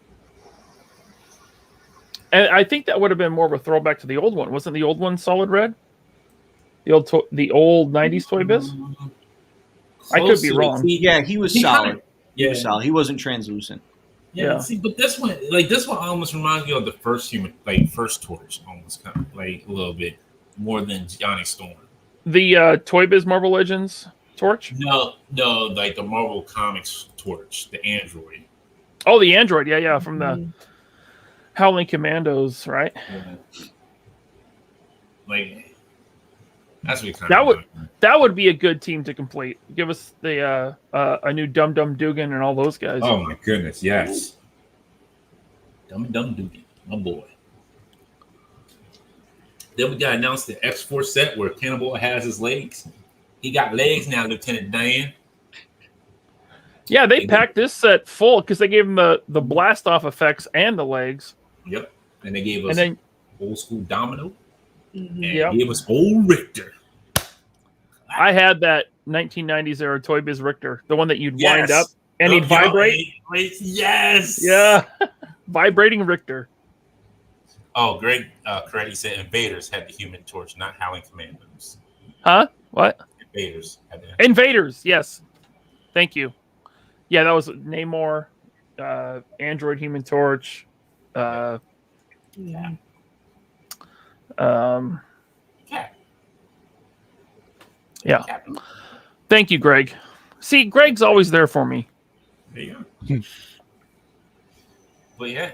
And I think that would have been more of a throwback to the old one. Wasn't the old one solid red? The old 90s Toy Biz? I could be wrong. Yeah, he was solid. He was solid. He wasn't translucent. Yeah. See, but this one almost reminds me of the first first Torch, almost kind of like a little bit more than Johnny Storm. The Toy Biz Marvel Legends Torch? No, like the Marvel Comics Torch, the Android. Oh, the Android, yeah, from the Howling Commandos, right? Yeah. Like that's what that would be a good team to complete. Give us the a new Dum Dum Dugan and all those guys. Oh my goodness, yes. Dum Dum Dugan, my boy. Then we got announced the X4 set where Cannibal has his legs. He got legs now, Lieutenant Dan. Yeah, they packed this set full because they gave him the blast off effects and the legs. Yep. And they gave us old school Domino. And gave us old Richter. I had that 1990s era Toy Biz Richter, the one that you'd wind up and he'd vibrate. Yes. Yeah. Vibrating Richter. Oh, great. Correct. He said Invaders had the Human Torch, not Howling Commandos. Huh? What? Invaders. Invaders, yes. Thank you. Yeah, that was Namor, Android Human Torch. Cat. Yeah. Thank you, Greg. See, Greg's always there for me. There you go. But yeah,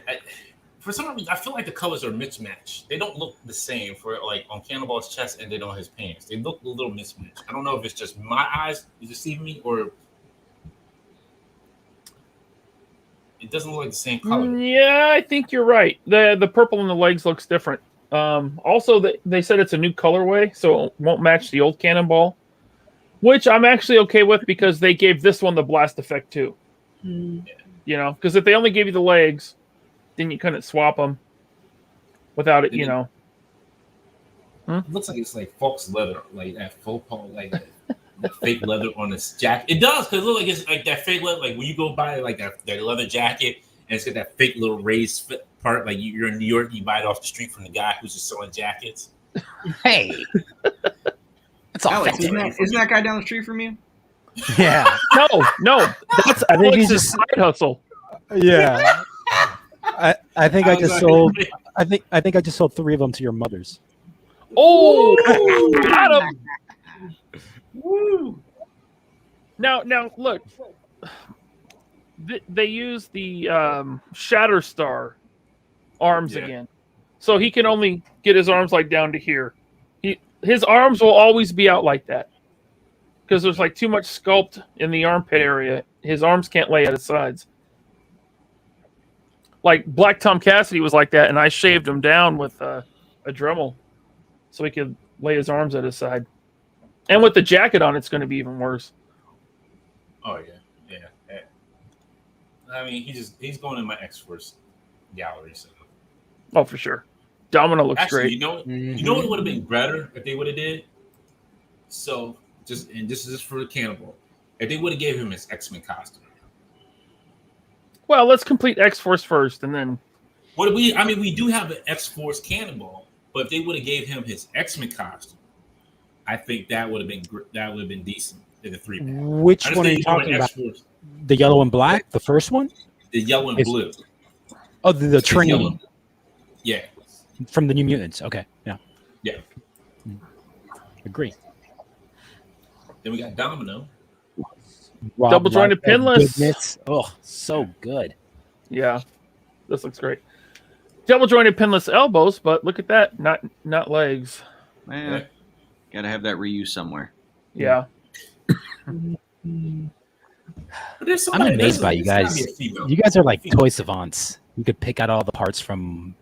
for some reason, I feel like the colors are mismatched. They don't look the same for like on Cannonball's chest and then on his pants. They look a little mismatched. I don't know if it's just my eyes deceiving me or it doesn't look like the same color. Yeah, I think you're right. The purple on the legs looks different. Also, they said it's a new colorway, so it won't match the old Cannonball, which I'm actually okay with because they gave this one the blast effect too. Because if they only gave you the legs, then you couldn't swap them without it. It looks like it's like false leather, like that faux paw, like that fake leather on this jacket. It does because it looks like it's like that fake leather. Like when you go buy like that leather jacket and it's got that fake little raised part. Like you're in New York, you buy it off the street from the guy who's just selling jackets. Hey, that's all. Alex, isn't that guy down the street from you? Yeah. No. That's I think he's Alex's just side hustle. Yeah. I think I just sold. I think I just sold 3 of them to your mothers. Oh, got him. Woo. Now, look. They use the Shatterstar arms again, so he can only get his arms like down to here. His arms will always be out like that because there's like too much sculpt in the armpit area. His arms can't lay at his sides. Like Black Tom Cassidy was like that, and I shaved him down with a Dremel so he could lay his arms at his side. And with the jacket on, it's going to be even worse. Oh yeah. I mean, he's going in my X-Force gallery. So. Oh, for sure. Domino looks Actually, great. you know what would have been better if they would have did? So this is just for the cannibal. If they would have gave him his X-Men costume. Well, let's complete X-Force first, and then. We do have an X-Force cannibal, but if they would have gave him his X-Men costume, I think that would have been decent in the 3-pack. Which one are you talking about? The yellow and black, the first one? The yellow and blue. Oh, the train. Yeah. From the New Mutants. Okay. Yeah. Yeah. Agree. Then we got Domino. Double jointed pinless. Goodness. Oh, so good. Yeah. This looks great. Double jointed pinless elbows, but look at that. Not legs. Man, gotta have that reuse somewhere. Yeah. I'm amazed by you guys. You guys are like toy savants. You could pick out all the parts from.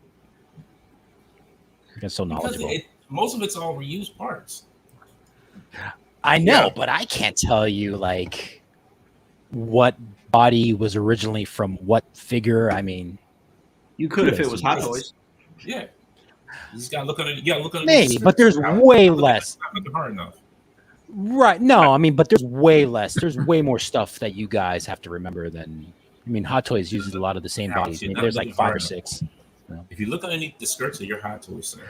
You're so knowledgeable. Most of it's all reused parts. I know, but I can't tell you like what body was originally from what figure. I mean, you could if it was Hot Toys. Yeah, you just gotta look at it. You gotta look at it. Maybe, but there's way less. Not looking hard enough. Right? No, I mean, but there's way less. There's way more stuff that you guys have to remember than. I mean, Hot Toys uses a lot of the same bodies. I mean, there's like 5 or 6. If you look underneath the skirts of your Hot Toys, sir.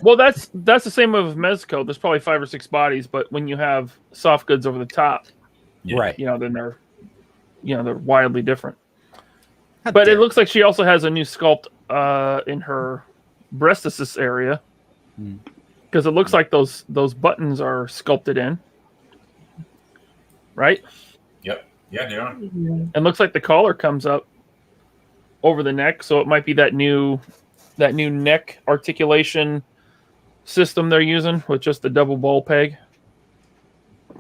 Well, that's the same with Mezco. There's probably 5 or 6 bodies, but when you have soft goods over the top, right? Then they're wildly different. But it looks like she also has a new sculpt in her breast assist area, because it looks like those buttons are sculpted in, right? Yep. Yeah, they are. And looks like the collar comes up over the neck, so it might be that new neck articulation system they're using with just the double ball peg,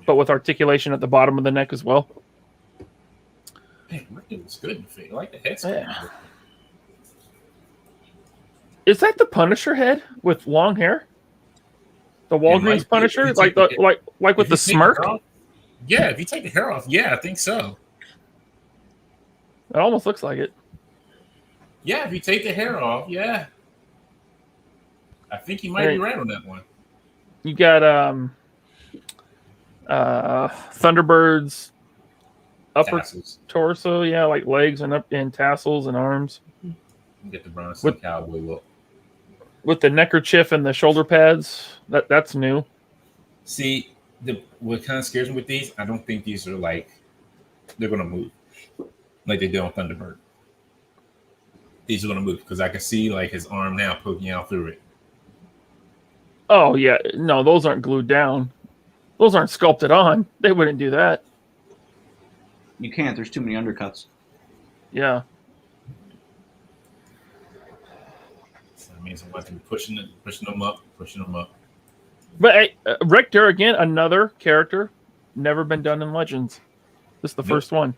but with articulation at the bottom of the neck as well. Hey, looks good in the face. I like the head sculpt. Yeah. Is that the Punisher head with long hair? The Walgreens Punisher, like with the smirk? Yeah, if you take the hair off, yeah, I think so. It almost looks like it. Yeah, if you take the hair off, yeah. I think you might be right on that one. You got Thunderbird's upper torso, yeah, like legs and tassels and arms. You get the Bronson cowboy look. With the neckerchief and the shoulder pads. That's new. See, what kind of scares me with these, I don't think these are they're gonna move like they did on Thunderbird. These are gonna move because I can see his arm now poking out through it. Oh yeah, no, those aren't glued down. Those aren't sculpted on. They wouldn't do that. You can't. There's too many undercuts. Yeah. So that means I'm going to be pushing them up. But hey, Richter again, another character, never been done in Legends. This is the first one.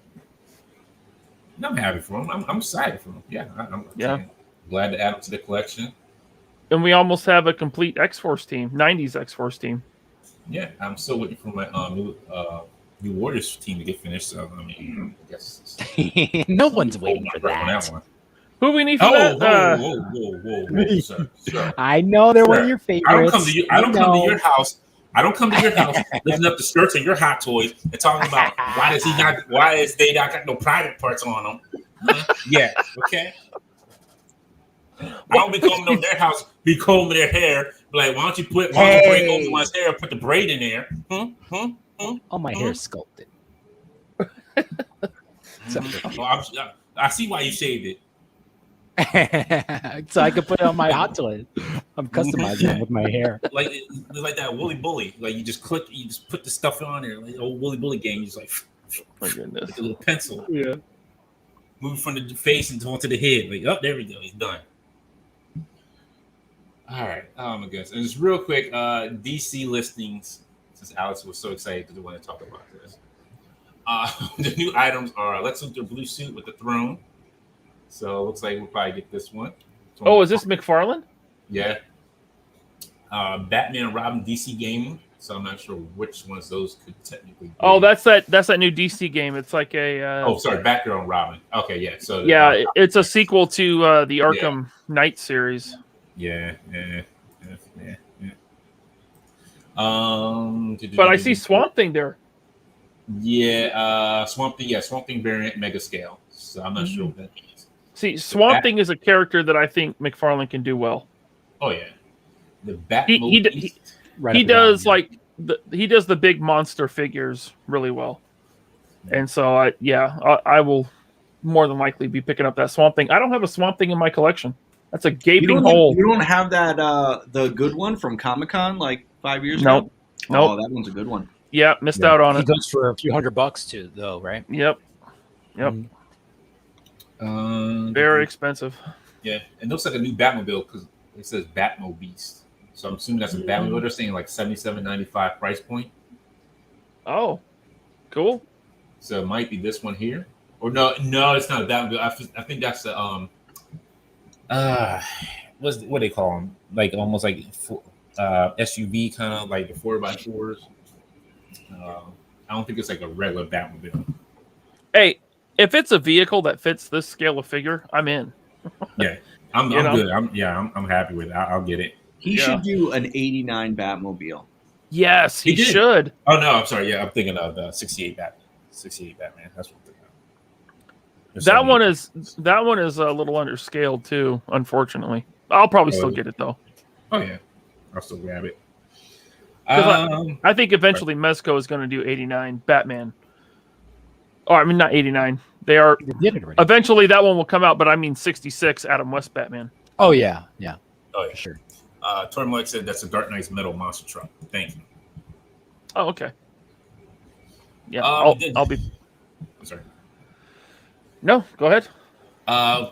I'm happy for him. I'm excited for him. Yeah, I'm glad to add him to the collection. And we almost have a complete X-Force team, 90s X-Force team. Yeah, I'm still waiting for my new Warriors team to get finished. So I mean, I guess no one's waiting for that. Who we need for that? Whoa, sir. I know they're one of your favorites. I don't come to your house. I don't come to your house lifting up the skirts of your Hot Toys and talking about why is they not got no private parts on them. Yeah, okay. I don't be coming to their house, be combing their hair. Like, why don't you break over my hair, put the braid in there? Oh, my hair's sculpted. I see why you shaved it. So I could put it on my Hot Toys. I'm customizing them with my hair. Like that Woolly Bully. Like you just put the stuff on there. Like the old Woolly Bully game. You just my goodness. like a little pencil. Yeah. Move from the face and onto the head. Like, oh, there we go. He's done. All right. Oh my goodness. And just real quick, DC listings. Since Alex was so excited because we want to talk about this. The new items are Lex Luthor blue suit with the throne. So it looks like we'll probably get this one. Oh, is this McFarlane? Yeah. Batman and Robin DC game. So I'm not sure which ones those could technically be. Oh, that's that new DC game. It's like a Batgirl and Robin. Okay, yeah. So it's a sequel to the Arkham Knight series. Yeah. But I see Swamp Thing there. Yeah, Swamp Thing. Yeah, Swamp Thing variant mega scale. So I'm not sure what that means. See, Swamp Thing is a character that I think McFarlane can do well. Oh yeah, the Bat. He does like he does the big monster figures really well, and so I will more than likely be picking up that Swamp Thing. I don't have a Swamp Thing in my collection. That's a gaping hole. You don't have that the good one from Comic-Con like 5 years ago? Nope. Oh, that one's a good one. Yeah, missed out on it. He goes for a few $100 too, though, right? Yep. Very expensive. Yeah, it looks like a new Batmobile because it says Batmo Beast. So I'm assuming that's a Batmobile. They're saying like $77.95 price point. Oh, cool. So it might be this one here, or no, it's not a Batmobile. I think that's the what do they call them? Like almost like SUV kind of like the 4x4s. I don't think it's like a regular Batmobile. Hey, if it's a vehicle that fits this scale of figure, I'm in. Yeah, I'm good. I'm happy with it. I'll get it. He should do an 89 Batmobile. Yes, he should. Oh no, I'm sorry. Yeah, I'm thinking of the 68 Batman. 68 Batman. That's what I'm thinking of. That one is a little underscaled too, unfortunately. I'll probably still get it though. Oh yeah, I'll still grab it. I think eventually Mezco is going to do 89 Batman. Oh, I mean not 89. They are eventually that one will come out, but I mean 66 Adam West Batman. Oh yeah. Oh yeah, for sure. Tormolic said that's a Dark Knight's metal monster truck. Thank you. Oh, okay. Yeah, I'll be. I'm sorry. No, go ahead. And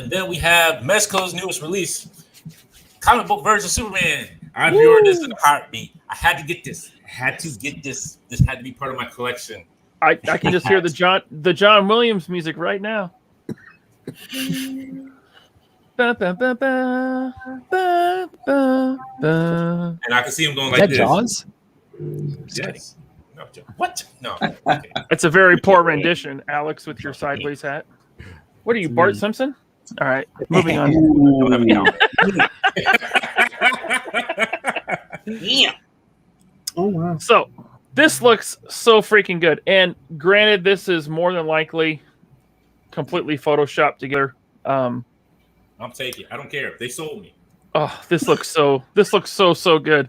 then we have Mezco's newest release, comic book version of Superman. I pre-ordered this in a heartbeat. I had to get this. This had to be part of my collection. I can just hear the John Williams music right now. Ba, ba, ba, ba, ba, ba, ba. And I can see him going like this. Jaws? Yes. No, what? No. Okay. It's a very poor rendition, Alex, with your sideways hat. What are you, Bart Simpson? All right, moving on. Yeah. Oh wow. So this looks so freaking good. And granted, this is more than likely completely photoshopped together. I'll take it. I don't care if they sold me. Oh, this looks so good.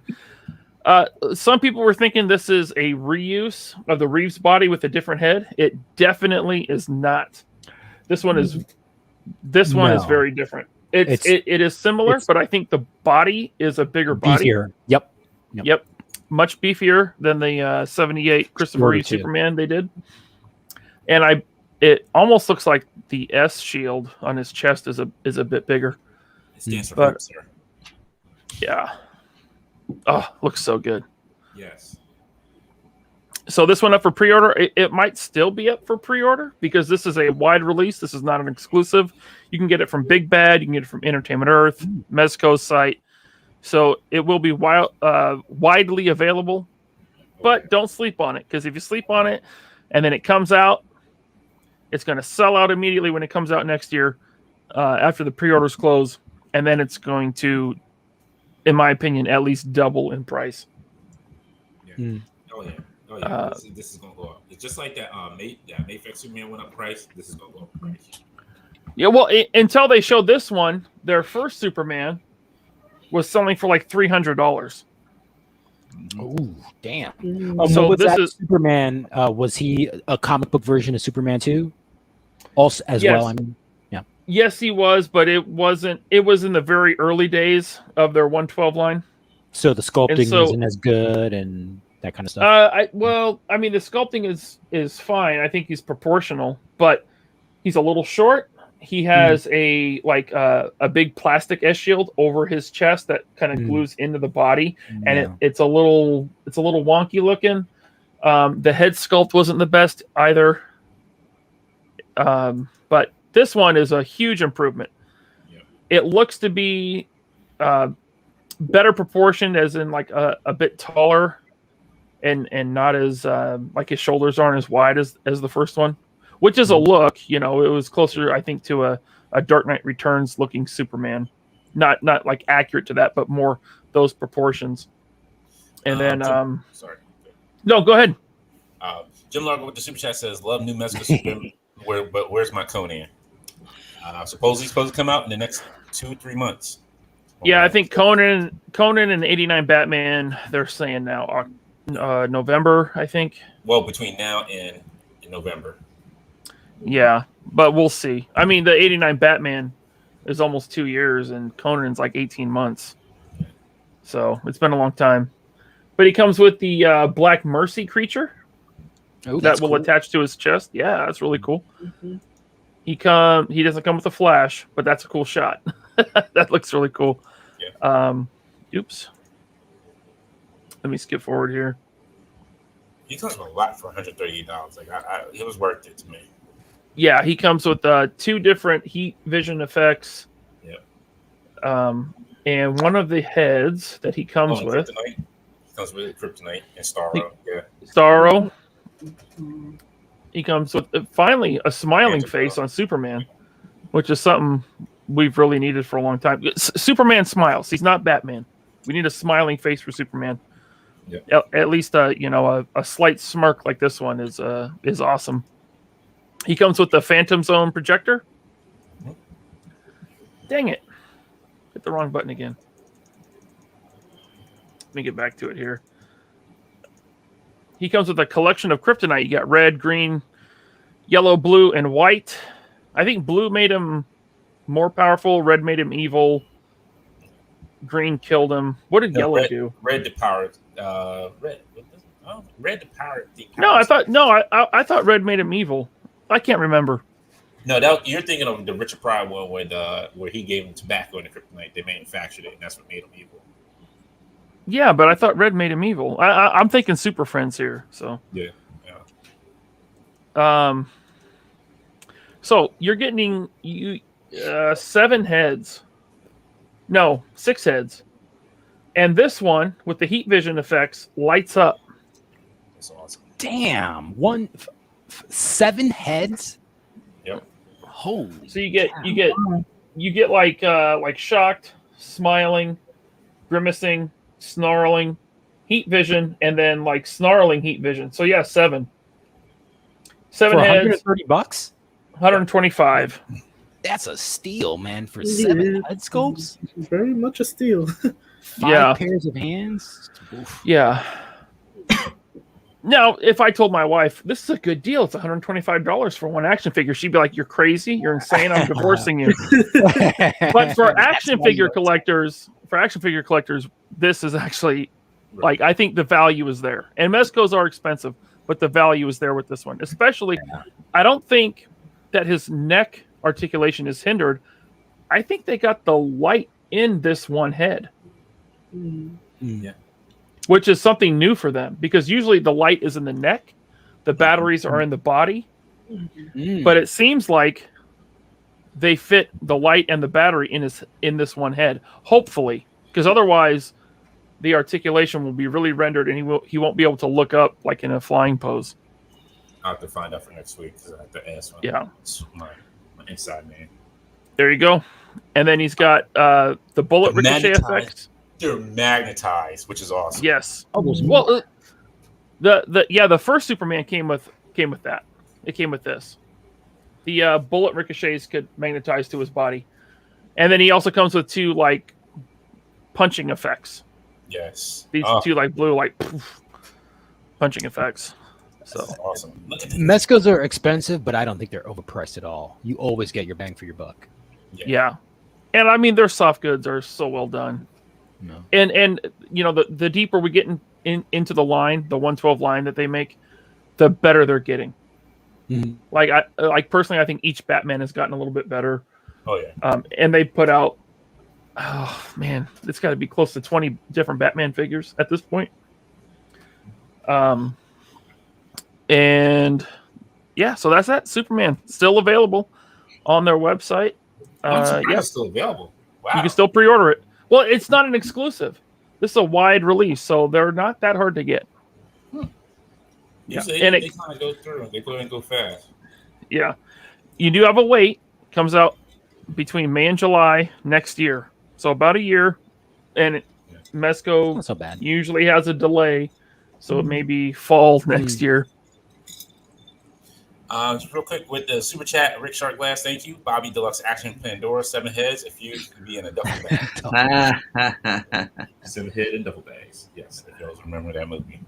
Some people were thinking this is a reuse of the Reeves body with a different head. It definitely is not. This one is very different. It is similar, but I think the body is a bigger body. Beefier. Yep. Much beefier than the 78 Christopher Reeve Superman they did. And it almost looks like the S shield on his chest is a bit bigger. It stands for hope, sir. Yeah. Oh, looks so good. Yes. So this went up for pre-order. It might still be up for pre-order because this is a wide release. This is not an exclusive. You can get it from Big Bad. You can get it from Entertainment Earth, Mezco's site. So it will be widely available. But don't sleep on it, because if you sleep on it and then it comes out, it's going to sell out immediately when it comes out next year after the pre-orders close. And then it's going to, in my opinion, at least double in price. Yeah. Oh, yeah. This is going to go up. It's just like that Mayfair Superman went up price. This is going to go up price. Yeah, well, until they showed this one, their first Superman was selling for like $300. Oh, damn. So was this that is Superman. Was he a comic book version of Superman 2? Also, as well, I mean. Yes, he was, but it wasn't. It was in the very early days of their 112 line. So the sculpting isn't as good and that kind of stuff. I mean, the sculpting is fine. I think he's proportional, but he's a little short. He has a big plastic S shield over his chest that kind of glues into the body, and it's a little wonky looking. The head sculpt wasn't the best either, but this one is a huge improvement. Yeah. It looks to be better proportioned, as in like a bit taller, and not as like his shoulders aren't as wide as the first one, which is a look. You know, it was closer, I think, to a Dark Knight Returns looking Superman, not like accurate to that, but more those proportions. And then, sorry. No, go ahead. Jim Largo with the super chat says, "Love new Mexico Super, but where's my Conan?" Supposedly supposed to come out in the next 2-3 months. Yeah, I think Conan and 89 Batman, they're saying now November, I think. Well, between now and November. Yeah, but we'll see. I mean, the 89 Batman is almost 2 years, and Conan's like 18 months. So it's been a long time. But he comes with the Black Mercy creature that will attach to his chest. Yeah, that's really cool. Mm-hmm. He doesn't come with a flash, but that's a cool shot. That looks really cool. Yeah. Oops. Let me skip forward here. He comes with a lot for $138. Like it was worth it to me. Yeah, he comes with 2 different heat vision effects. Yeah. And one of the heads that he comes with. Kryptonite. He comes with Kryptonite and Starro. Yeah. Starro. Mm-hmm. He comes with finally a smiling face on Superman, which is something we've really needed for a long time. Superman smiles. He's not Batman. We need a smiling face for Superman. Yeah. At least a slight smirk like this one is awesome. He comes with the Phantom Zone projector. Dang it. Hit the wrong button again. Let me get back to it here. He comes with a collection of kryptonite. You got red, green, yellow, blue, and white. I think blue made him more powerful. Red made him evil. Green killed him. What did yellow do? Red depowered. Red depowered. No, I thought red made him evil. I can't remember. No, you're thinking of the Richard Pryor one where he gave him tobacco and the kryptonite. They manufactured it, and that's what made him evil. Yeah, but I thought red made him evil. I'm thinking Super Friends here. So yeah. So you're getting 7 heads. No, 6 heads. And this one with the heat vision effects lights up. That's awesome. Damn, 7 heads. Yep. Holy. So you get like shocked, smiling, grimacing, snarling, heat vision, and then like snarling heat vision. So yeah, 7. 7 for heads. $130? 125. That's a steal, man, for 7 head sculpts. Very much a steal. 5 pairs of hands. Oof. Yeah. Now, if I told my wife, this is a good deal, it's $125 for one action figure, she'd be like, "You're crazy, you're insane, I'm divorcing you." But for action figure collectors, this is actually like, I think the value is there. And Mezcos are expensive, but the value is there with this one. Especially, I don't think that his neck articulation is hindered. I think they got the light in this one head. Yeah. Which is something new for them, because usually the light is in the neck, the batteries are in the body, but it seems like they fit the light and the battery in this one head. Hopefully, because otherwise the articulation will be really rendered, and he won't be able to look up like in a flying pose. I'll have to find out for next week because I have to ask my inside man. There you go. And then he's got the bullet ricochet effects. They're magnetized, which is awesome. Yes. Well, the first Superman came with that. It came with this. The bullet ricochets could magnetize to his body, and then he also comes with 2 like punching effects. Yes. These 2 like blue like poof, punching effects. So awesome. Mezcos are expensive, but I don't think they're overpriced at all. You always get your bang for your buck. Yeah. And I mean, their soft goods are so well done. No. And you know, the deeper we get into the line, the 112 line that they make, the better they're getting. Mm-hmm. Like personally, I think each Batman has gotten a little bit better. Oh yeah. And they put out, oh man, it's got to be close to 20 different Batman figures at this point. And yeah, so that's that. Superman still available on their website. It's still available. Wow. You can still pre-order it. Well, it's not an exclusive. This is a wide release, so they're not that hard to get. Usually And they kind of go through. They go and go fast. Yeah. You do have a wait. Comes out between May and July next year. So about a year. And Mesco Not so bad. usually has a delay, so it may be fall next year. Just real quick with the super chat, Rick Shark Glass, thank you. Bobby Deluxe Action Pandora, 7 heads. If you can be in a duffel bag. 7 head and duffel bags. Yes, if y'all remember that movie.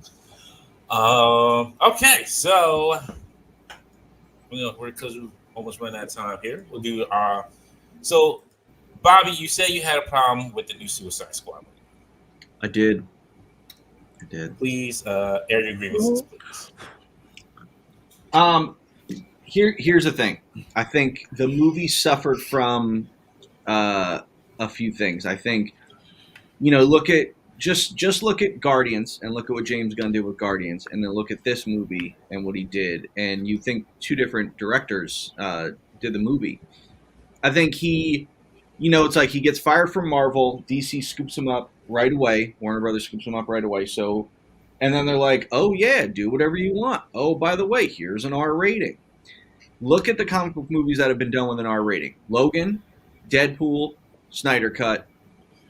Okay, so we're because we almost run out of time here. We'll do so Bobby, you said you had a problem with the new Suicide Squad movie. I did. Please air your grievances, please. Here's the thing. I think the movie suffered from a few things. I think, look at just look at Guardians and look at what James Gunn did with Guardians, and then look at this movie and what he did, and you think two different directors did the movie. I think it's like he gets fired from Marvel, DC scoops him up right away, Warner Brothers scoops him up right away. So, and then they're like, oh yeah, do whatever you want. Oh, by the way, here's an R rating. Look at the comic book movies that have been done with an R rating. Logan, Deadpool, Snyder Cut,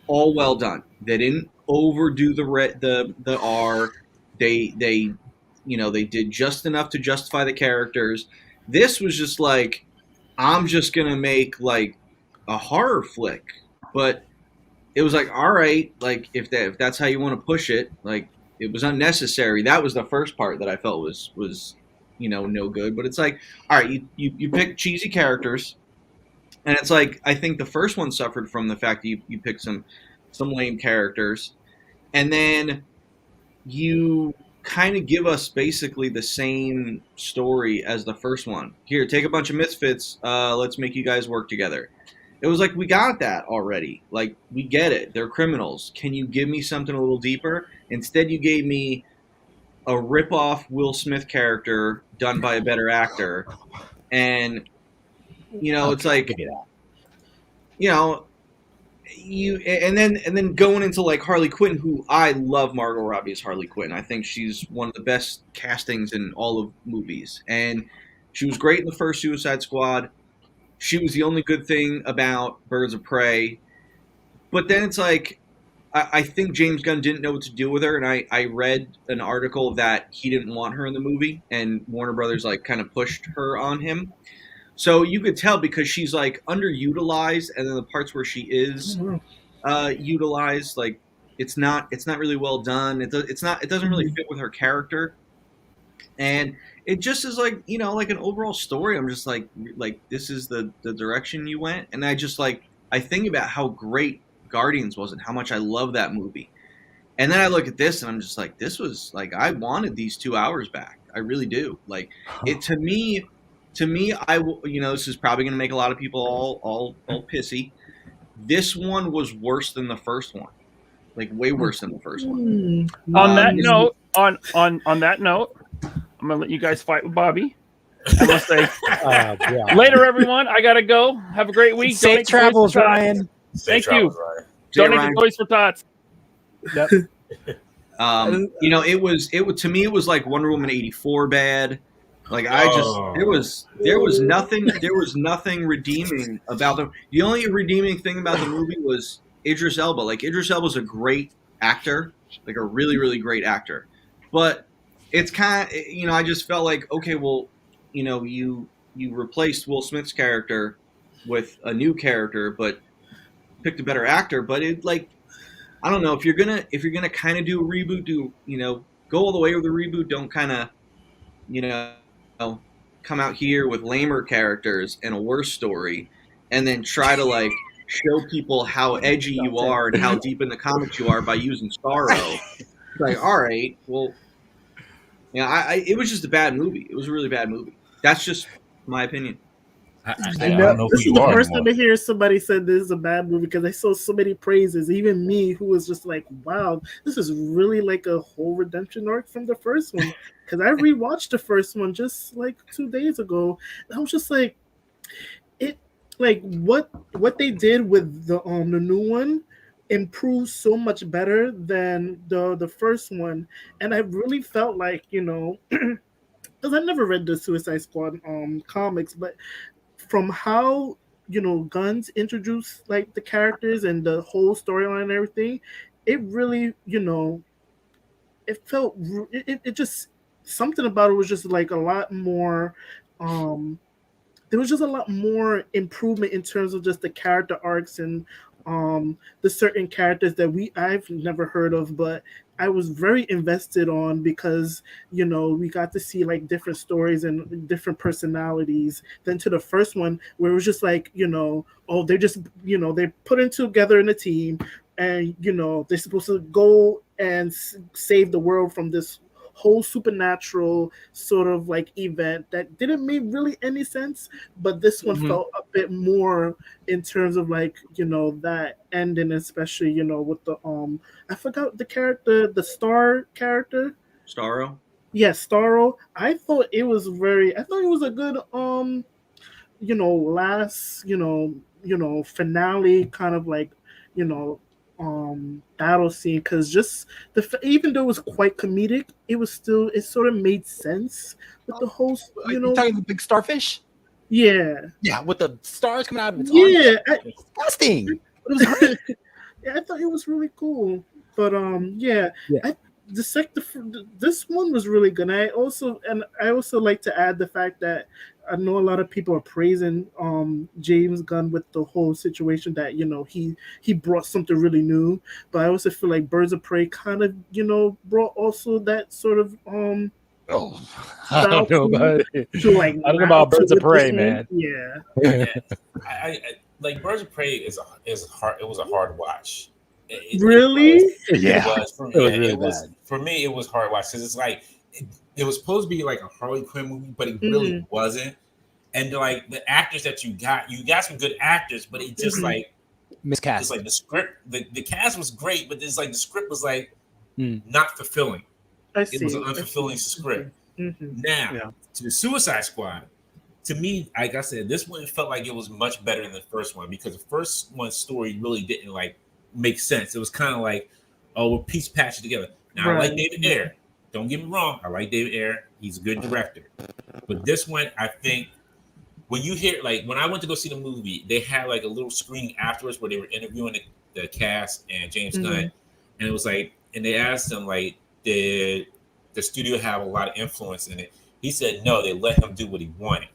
all well done. They didn't overdo the R. They did just enough to justify the characters. This was just like, I'm just gonna make like a horror flick, but it was like, all right, like if that's how you want to push it, like it was unnecessary. That was the first part that I felt was no good. But it's like, all right, you pick cheesy characters, and it's like I think the first one suffered from the fact that you picked some lame characters, and then you kind of give us basically the same story as the first one. Here, take a bunch of misfits. Let's make you guys work together. It was like, we got that already. Like, we get it. They're criminals. Can you give me something a little deeper? Instead, you gave me a rip-off Will Smith character done by a better actor. And, it's like, and then going into like Harley Quinn, who I love Margot Robbie as Harley Quinn. I think she's one of the best castings in all of movies. And she was great in the first Suicide Squad. She was the only good thing about Birds of Prey. But then it's like, I think James Gunn didn't know what to do with her. And I read an article that he didn't want her in the movie. And Warner Brothers like kind of pushed her on him. So you could tell because she's like underutilized. And then the parts where she is utilized, like it's not really well done. It doesn't really fit with her character. And it just is like, like an overall story. I'm just like this is the direction you went. And I just like, I think about how great Guardians was and how much I love that movie. And then I look at this and I'm just like, this was like, I wanted these 2 hours back. I really do. Like it to me, this is probably going to make a lot of people all pissy. This one was worse than the first one. Like way worse than the first one. On that note, I'm gonna let you guys fight with Bobby. I'm gonna say later, everyone. I gotta go. Have a great week. Safe travels, Ryan. Thank you. Donate the toys for Tots. Yep. It was like Wonder Woman 84 bad. Like there was nothing redeeming about them. The only redeeming thing about the movie was Idris Elba. Like Idris Elba's a great actor, like a really, really great actor. But it's kind of, I just felt like, okay, well, you replaced Will Smith's character with a new character, but picked a better actor. But it like, I don't know, if you're gonna kind of do a reboot, go all the way with the reboot. Don't kind of, come out here with lamer characters and a worse story, and then try to like show people how edgy you are and how deep in the comics you are by using Starro. Like, all right, well. Yeah, it was just a bad movie. It was a really bad movie. That's just my opinion. I don't know who you are. The first time I hear somebody said this is a bad movie because I saw so many praises. Even me, who was just like, "Wow, this is really like a whole redemption arc from the first one." Because I rewatched the first one just like 2 days ago, and I was just like, what they did with the new one improved so much better than the first one, and I really felt like because I never read the Suicide Squad comics, but from how Gunn's introduced like the characters and the whole storyline and everything, it really, it felt it just something about it was just like a lot more. There was just a lot more improvement in terms of just the character arcs and the certain characters that I've never heard of, but I was very invested on because we got to see like different stories and different personalities. Then to the first one where it was just like oh, they're just they're put in together in a team, and they're supposed to go and save the world from this whole supernatural sort of like event that didn't make really any sense, but this one felt a bit more in terms of like that ending, especially with the I forgot the character, the Star character. Starro. Yes, Starro. I thought it was a good last finale kind of like battle scene, because just even though it was quite comedic, it sort of made sense with the whole Are you talking the big starfish? yeah with the stars coming out of its yeah arms. Disgusting. It was great. yeah, I thought it was really cool, but Yeah. this one was really good. I also like to add the fact that I know a lot of people are praising James Gunn with the whole situation that he brought something really new, but I also feel like Birds of Prey kind of brought also that sort of I don't know about like I don't know about Birds of Prey, man. Yeah. I like Birds of Prey is hard. It was a hard watch. Really? Yeah. It was for me. It was really bad. For me. It was hard watch because it's like it was supposed to be like a Harley Quinn movie, but it really wasn't. And like the actors that you got some good actors, but it just like miscast. It's like the script, the cast was great, but it's like the script was like not fulfilling. It was an unfulfilling script. Now to the Suicide Squad, to me, like I said, this one felt like it was much better than the first one because the first one's story really didn't like make sense. It was kind of like, oh, we're piece patched together. Now I like David Ayer. Don't get me wrong, I like David Ayer. He's a good director. But this one, I think, when you hear like when I went to go see the movie, they had like a little screening afterwards where they were interviewing the cast and James Gunn, and it was like, and they asked him like, did the studio have a lot of influence in it? He said no, they let him do what he wanted.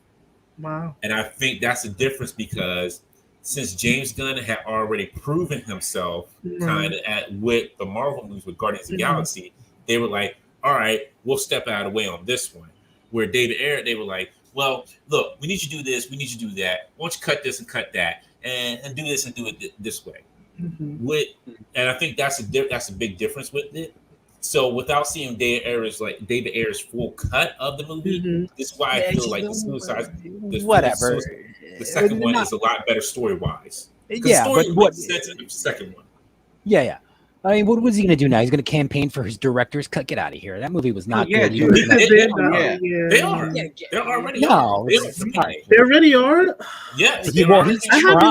Wow. And I think that's the difference because since James Gunn had already proven himself kind of with the Marvel movies with Guardians of the Galaxy, they were like, all right, we'll step out of the way on this one. Where David Ayer, they were like, well, look, we need you to do this, we need you to do that. Why don't you cut this and cut that, and do this and do it this way? And I think that's a big difference with it. So without seeing David Ayer's full cut of the movie, this is why I feel like the second one is a lot better story wise. Yeah, but what the second one? Yeah. I mean, what was he going to do now? He's going to campaign for his director's cut. Get out of here. That movie was not good. They are. They're already. No, they already are. Yes. I haven't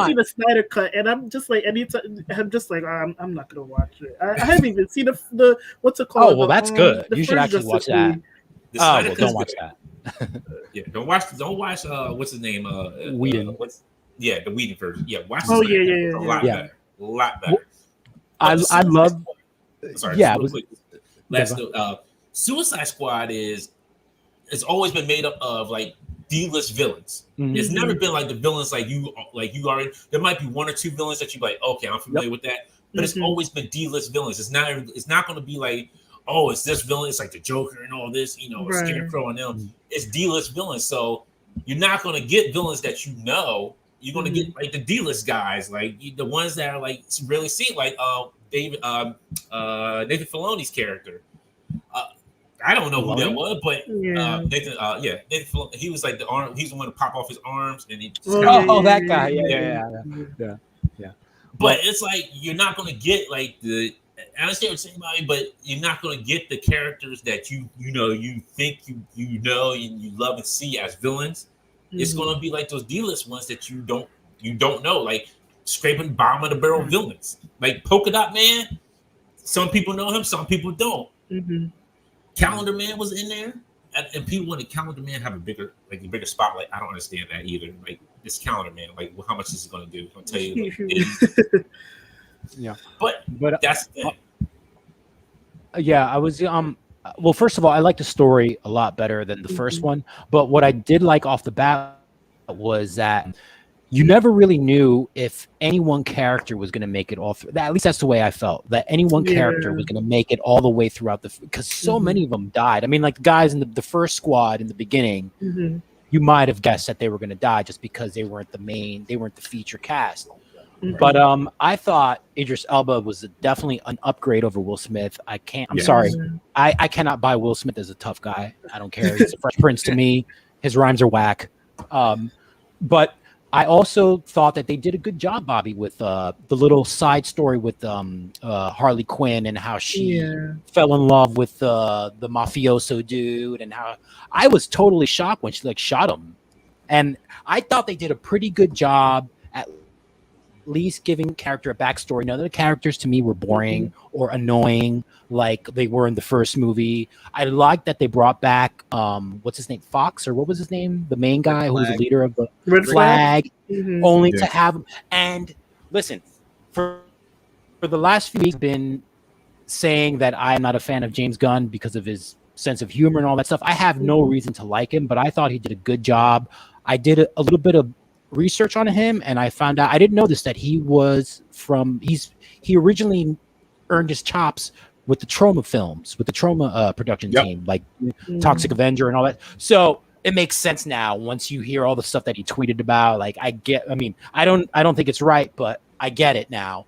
seen the Snyder cut, and I'm just like, anytime I'm just like, I'm not gonna watch it. I haven't even seen the what's it called? Oh well, that's good. You should actually watch that. Oh well, don't watch that. Yeah, don't watch. What's his name? Whedon. The Whedon version. Yeah, watch. A lot better. I love. Sorry. Yeah. Suicide Squad it's always been made up of like D-list villains. It's never been like the villains like you already. There might be one or two villains that you like. Okay, I'm familiar with that, but it's always been D-list villains. It's not going to be like, oh, it's this villain. It's like the Joker and all this, Scarecrow and them. It's D-list villains, so you're not going to get villains that you know. You're going to get like the D-list guys, like the ones that are like really seen, like Nathan Filoni's character. I don't know who that was, but Nathan Filoni, he was like the arm. He's the one to pop off his arms, and he. That guy, yeah. But it's like you're not going to get like the. I understand what you're saying about it, but you're not going to get the characters that you think you know and you love and see as villains. It's going to be like those D-list ones that you don't know, like scraping bottom of the barrel villains, like Polka Dot Man. Some people know him, some people don't. Calendar Man was in there, and people wanted Calendar Man have a bigger spotlight. I don't understand that either. Like this Calendar Man, like how much is it going to do? I'll tell you. But that's Yeah, I was well, first of all, I like the story a lot better than the first one, but what I did like off the bat was that you never really knew if any one character was going to make it all through. At least that's the way I felt. That any one character was going to make it all the way throughout because so many of them died. I mean, like the guys in the first squad in the beginning, you might have guessed that they were going to die just because they weren't the feature cast. But I thought Idris Elba was definitely an upgrade over Will Smith. I'm sorry, I cannot buy Will Smith as a tough guy. I don't care. He's a Fresh Prince to me. His rhymes are whack. But I also thought that they did a good job, Bobby, with the little side story with Harley Quinn and how she fell in love with the mafioso dude, and how I was totally shocked when she like shot him. And I thought they did a pretty good job at least giving character a backstory. None of the characters to me were boring or annoying like they were in the first movie. I liked that they brought back what's his name, Fox, or what was his name, the main guy who was the leader of the Red Flag. Only to have him. And listen, for the last few weeks I've been saying that I'm not a fan of James Gunn because of his sense of humor and all that stuff. I have no reason to like him, but I thought he did a good job. I did a little bit of research on him, and I found out, I didn't know this, that he originally earned his chops with the Trauma films, with the Trauma production team, like Toxic Avenger and all that. So it makes sense now once you hear all the stuff that he tweeted about. Like I don't think it's right, but I get it now.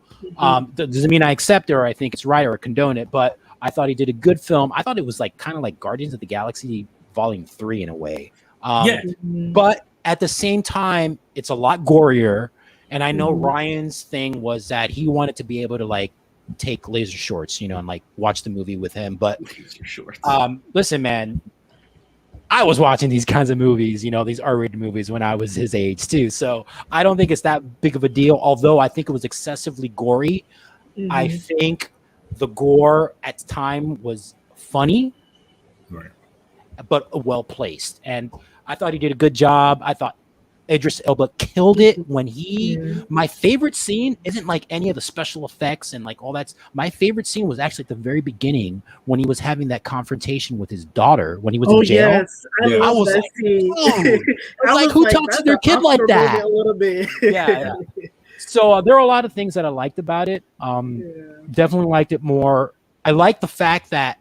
Doesn't mean I accept it or I think it's right or condone it, but I thought he did a good film. I thought it was like kind of like Guardians of the Galaxy Volume 3 in a way. But at the same time, it's a lot gorier. And I know Ryan's thing was that he wanted to be able to like take laser shorts, and like watch the movie with him. But listen, man, I was watching these kinds of movies, these R-rated movies when I was his age too. So I don't think it's that big of a deal. Although I think it was excessively gory. I think the gore at the time was funny, but well placed. And I thought he did a good job. I thought Idris Elba killed it when my favorite scene isn't like any of the special effects and like all that. My favorite scene was actually at the very beginning when he was having that confrontation with his daughter when he was in jail. Yes, I was that scene. I was like, who talks to their kid like that? A little bit. Yeah. So there are a lot of things that I liked about it. Definitely liked it more. I like the fact that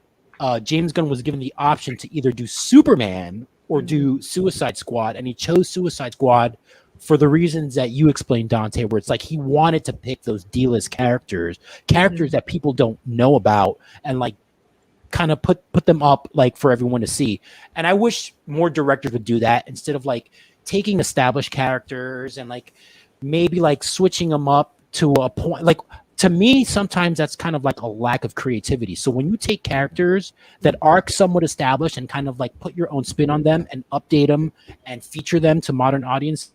James Gunn was given the option to either do Superman or do Suicide Squad, and he chose Suicide Squad for the reasons that you explained, Dante, where it's like he wanted to pick those D-list characters that people don't know about, and like kind of put them up like for everyone to see. And I wish more directors would do that instead of like taking established characters and like maybe like switching them up to a point. Like to me, sometimes that's kind of like a lack of creativity. So when you take characters that are somewhat established and kind of like put your own spin on them and update them and feature them to modern audiences,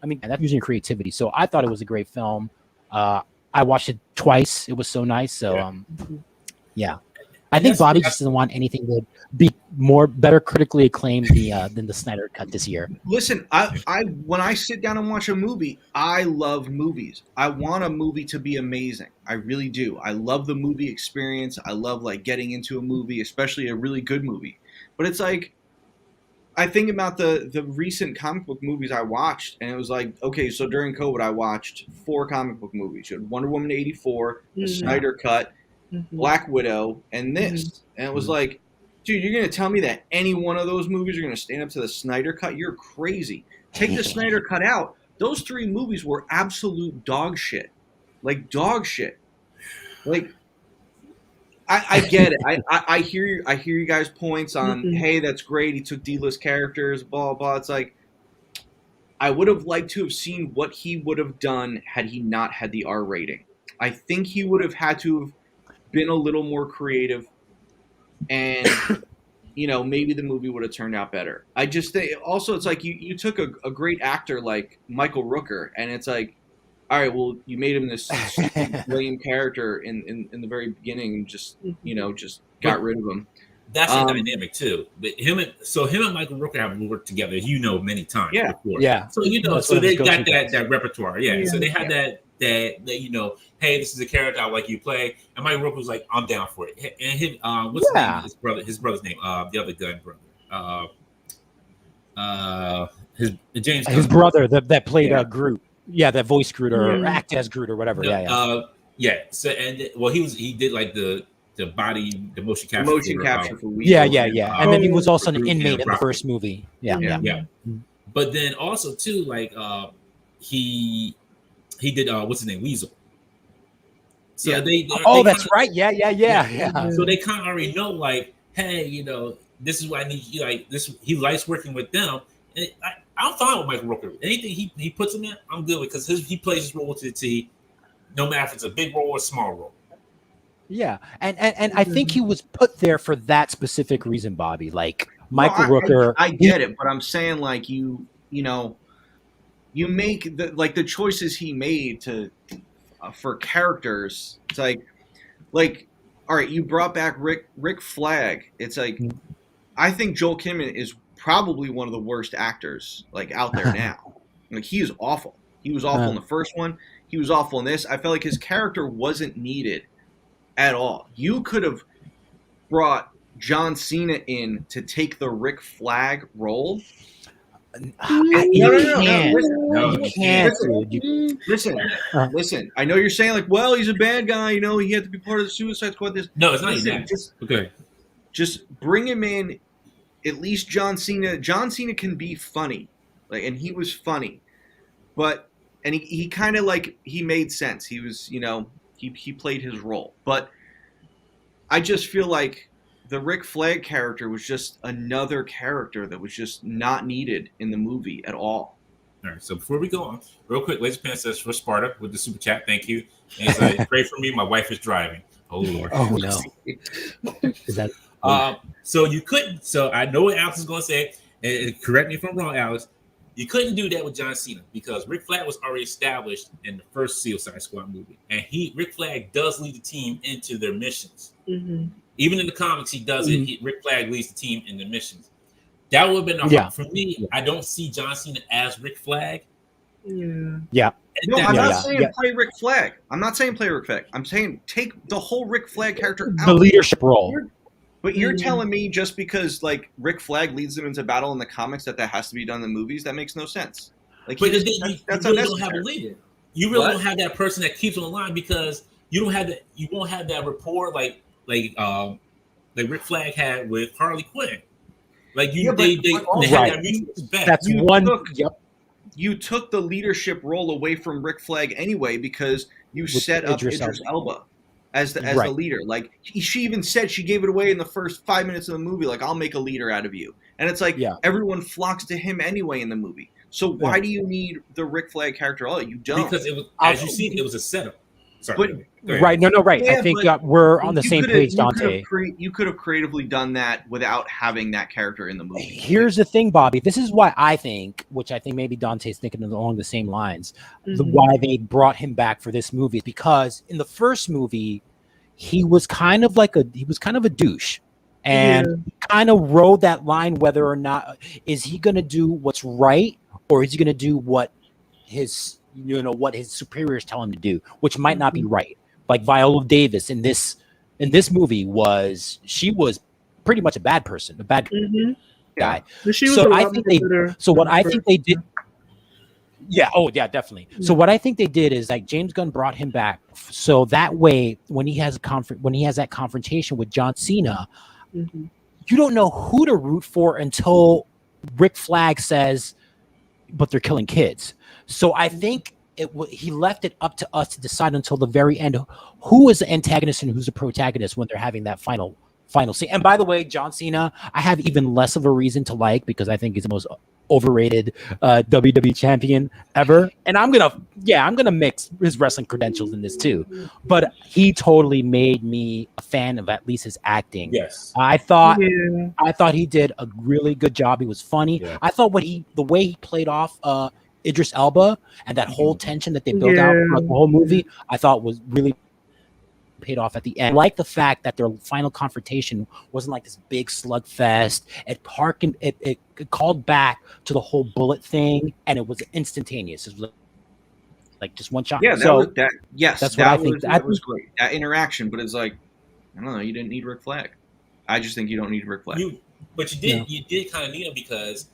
I mean, that's using creativity. So I thought it was a great film. I watched it twice. It was so nice. So yeah. I think Bobby just doesn't want anything to be better critically acclaimed than the Snyder Cut this year. Listen, I when I sit down and watch a movie, I love movies. I want a movie to be amazing. I really do. I love the movie experience. I love like getting into a movie, especially a really good movie. But it's like I think about the recent comic book movies I watched, and it was like, okay, so during COVID, I watched 4 comic book movies. You had Wonder Woman 84, the Snyder Cut, Black Widow, and this. And it was like, dude, you're going to tell me that any one of those movies are going to stand up to the Snyder Cut? You're crazy. Take the Snyder Cut out. Those 3 movies were absolute dog shit. Like, dog shit. Like, I get it. I hear you guys' points on, hey, that's great. He took D-list characters, blah, blah. It's like, I would have liked to have seen what he would have done had he not had the R rating. I think he would have had to have been a little more creative, and maybe the movie would have turned out better. I just think also it's like you took a great actor like Michael Rooker, and it's like, all right, well, you made him this lame character in the very beginning, and just got rid of him. That's a dynamic too. But him and Michael Rooker have worked together, many times before. Yeah. So so they got that repertoire. Yeah. So they had that you know, hey, this is a character I like you play, and Michael Rooker was like, I'm down for it. And his what's his name? His brother's name, the other gun brother, his James his Gunn. brother that played Groot. Yeah, that voiced Groot or act as Groot or whatever. So he did like the motion capture for Weasel. Yeah. And then he was also an inmate in the first movie. Yeah. But then also too, like he did what's his name, Weasel. So that's right. Yeah. So they kind of already know, like, hey, you know, this is what I need. Like this, he likes working with them. And I'm fine with Michael Rooker. Anything he puts him in, I'm good with, because he plays his role to the T, no matter if it's a big role or a small role. Yeah, and I think he was put there for that specific reason, Bobby. Like Michael Rooker, I get it, but I'm saying, like, you know, you make the choices he made to for characters. It's like all right, you brought back Rick Flag. It's like, I think Joel Kinnaman is probably one of the worst actors like out there now. Like, he is awful. He was awful in the first one. He was awful in this. I felt like his character wasn't needed at all. You could have brought John Cena in to take the Rick Flag role. No. Listen. I know you're saying, like, well, he's a bad guy. You know, he had to be part of the Suicide Squad. No, it's not even that. Just bring him in. At least John Cena. John Cena can be funny, like, and he was funny, and he kind of, like, he made sense. He was, you know, he played his role. But I just feel like the Rick Flag character was just another character that was just not needed in the movie at all. All right, so before we go on, real quick, Laser Pan says for Sparta with the super chat, thank you. And he's like, pray for me, my wife is driving. Oh Lord. Oh no. Is that? So you couldn't. So I know what Alex is going to say, and correct me if I'm wrong, Alex. You couldn't do that with John Cena because Rick Flag was already established in the first Suicide Squad movie, and Rick Flag does lead the team into their missions. Mm-hmm. Even in the comics, he does it. Rick Flag leads the team in the missions. That would have been for me. I don't see John Cena as Rick Flag. Yeah. No, I'm not saying play Rick Flag. I'm not saying play Rick Flag. I'm saying take the whole Rick Flag character out. The leadership role. But you're telling me just because, like, Rick Flag leads them into battle in the comics that has to be done in the movies? That makes no sense. Like, but that's really don't have a leader. You really don't have that person that keeps on the line, because you don't have that. You won't have that rapport like Rick Flag had with Harley Quinn. Like, they had that mutual respect. That's You took the leadership role away from Rick Flag anyway, because you set up Idris Elba as the leader. Like, she even said, she gave it away in the first 5 minutes of the movie, like, I'll make a leader out of you. And it's like, everyone flocks to him anyway in the movie. So why do you need the Rick Flag character? Oh, you don't. Because it was, as you see, it was a setup. Sorry. Right. No, right. I think we're on the same page, Dante. You could have creatively done that without having that character in the movie. Here's the thing, Bobby. This is why I think, which I think maybe Dante's thinking along the same lines, why they brought him back for this movie is because in the first movie, he was kind of a douche, and kind of rode that line whether or not is he going to do what's right or is he going to do what his superiors tell him to do, which might not be right. Like Viola Davis in this movie was pretty much a bad person, a bad guy. What I think they did. Yeah. Oh, yeah, definitely. So what I think they did is, like, James Gunn brought him back so that way when he has that confrontation with John Cena, you don't know who to root for until Rick Flag says, "But they're killing kids." So I think he left it up to us to decide until the very end who is the antagonist and who's the protagonist when they're having that final scene. And by the way, John Cena, I have even less of a reason to like, because I think he's the most overrated WWE champion ever. And I'm gonna mix his wrestling credentials in this too. But he totally made me a fan of at least his acting. Yes, I thought he did a really good job. He was funny. Yeah. I thought the way he played off Idris Elba and that whole tension that they built out throughout the whole movie, I thought was really paid off at the end. I like the fact that their final confrontation wasn't like this big slugfest. It called back to the whole bullet thing, and it was instantaneous. It was like just one shot. Yeah, that was that. Yes, that's what I think. That was great. That interaction, but it's like, I don't know. You didn't need Rick Flag. I just think you don't need Rick Flag. But you did. No. You did kind of need him because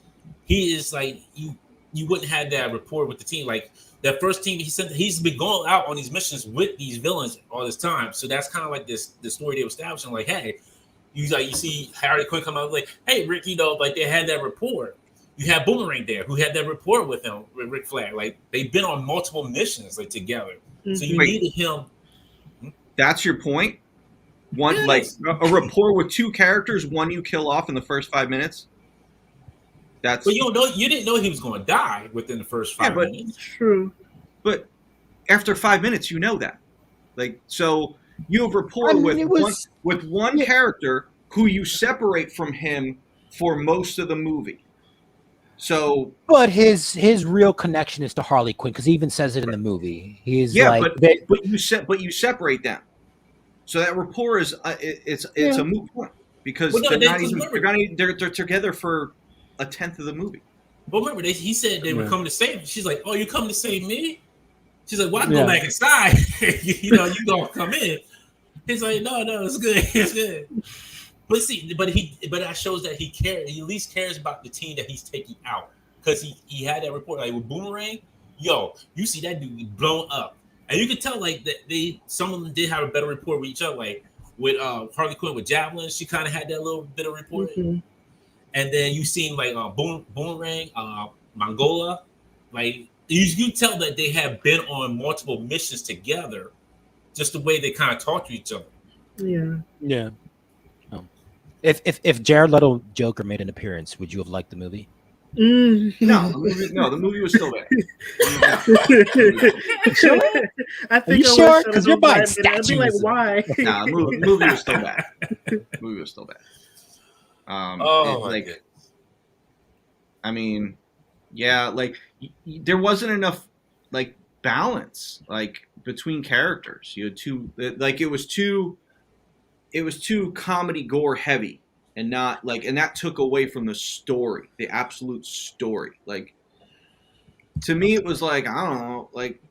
he is like you. You wouldn't have that rapport with the team. Like that first team he sent, he's been going out on these missions with these villains all this time. So that's kind of like the story they were establishing. Like, hey, you see Harley Quinn come out like, hey, Rick, like they had that rapport. You had Boomerang there who had that rapport with him, with Rick Flag. Like they've been on multiple missions like together. Mm-hmm. So you needed him. That's your point. One like a rapport with two characters, one you kill off in the first 5 minutes. That's. But you didn't know he was going to die within the first 5 minutes. True. But after 5 minutes, you know that. Like so, you have rapport with one character who you separate from him for most of the movie. So, but his real connection is to Harley Quinn because he even says it in the movie. He's but you separate them, so that rapport is it's a moot point because they're together for a tenth of the movie. But remember, he said they were coming to save him. She's like, "Oh, you coming to save me?" She's like, "Well, I go back inside. you gonna come in?" He's like, "No, it's good, it's good." But see, but that shows that he cares. He at least cares about the team that he's taking out because he had that report like with Boomerang. You see that dude blown up, and you can tell like that some of them did have a better rapport with each other. Like with Harley Quinn with Javelin, she kind of had that little bit of rapport. Mm-hmm. And then you seen like Boomerang, Mongola, like you tell that they have been on multiple missions together, just the way they kind of talk to each other. Yeah. If Jared Leto Joker made an appearance, would you have liked the movie? No, the movie was still there. I think sure? Because you're buying statues. I'd be like, why? Nah, the movie was still bad. The movie was still bad. I mean, yeah, like there wasn't enough like balance like between characters. You had two, like it was too comedy gore heavy and not like, and that took away from the story, the absolute story. Like to me, it was like, I don't know, like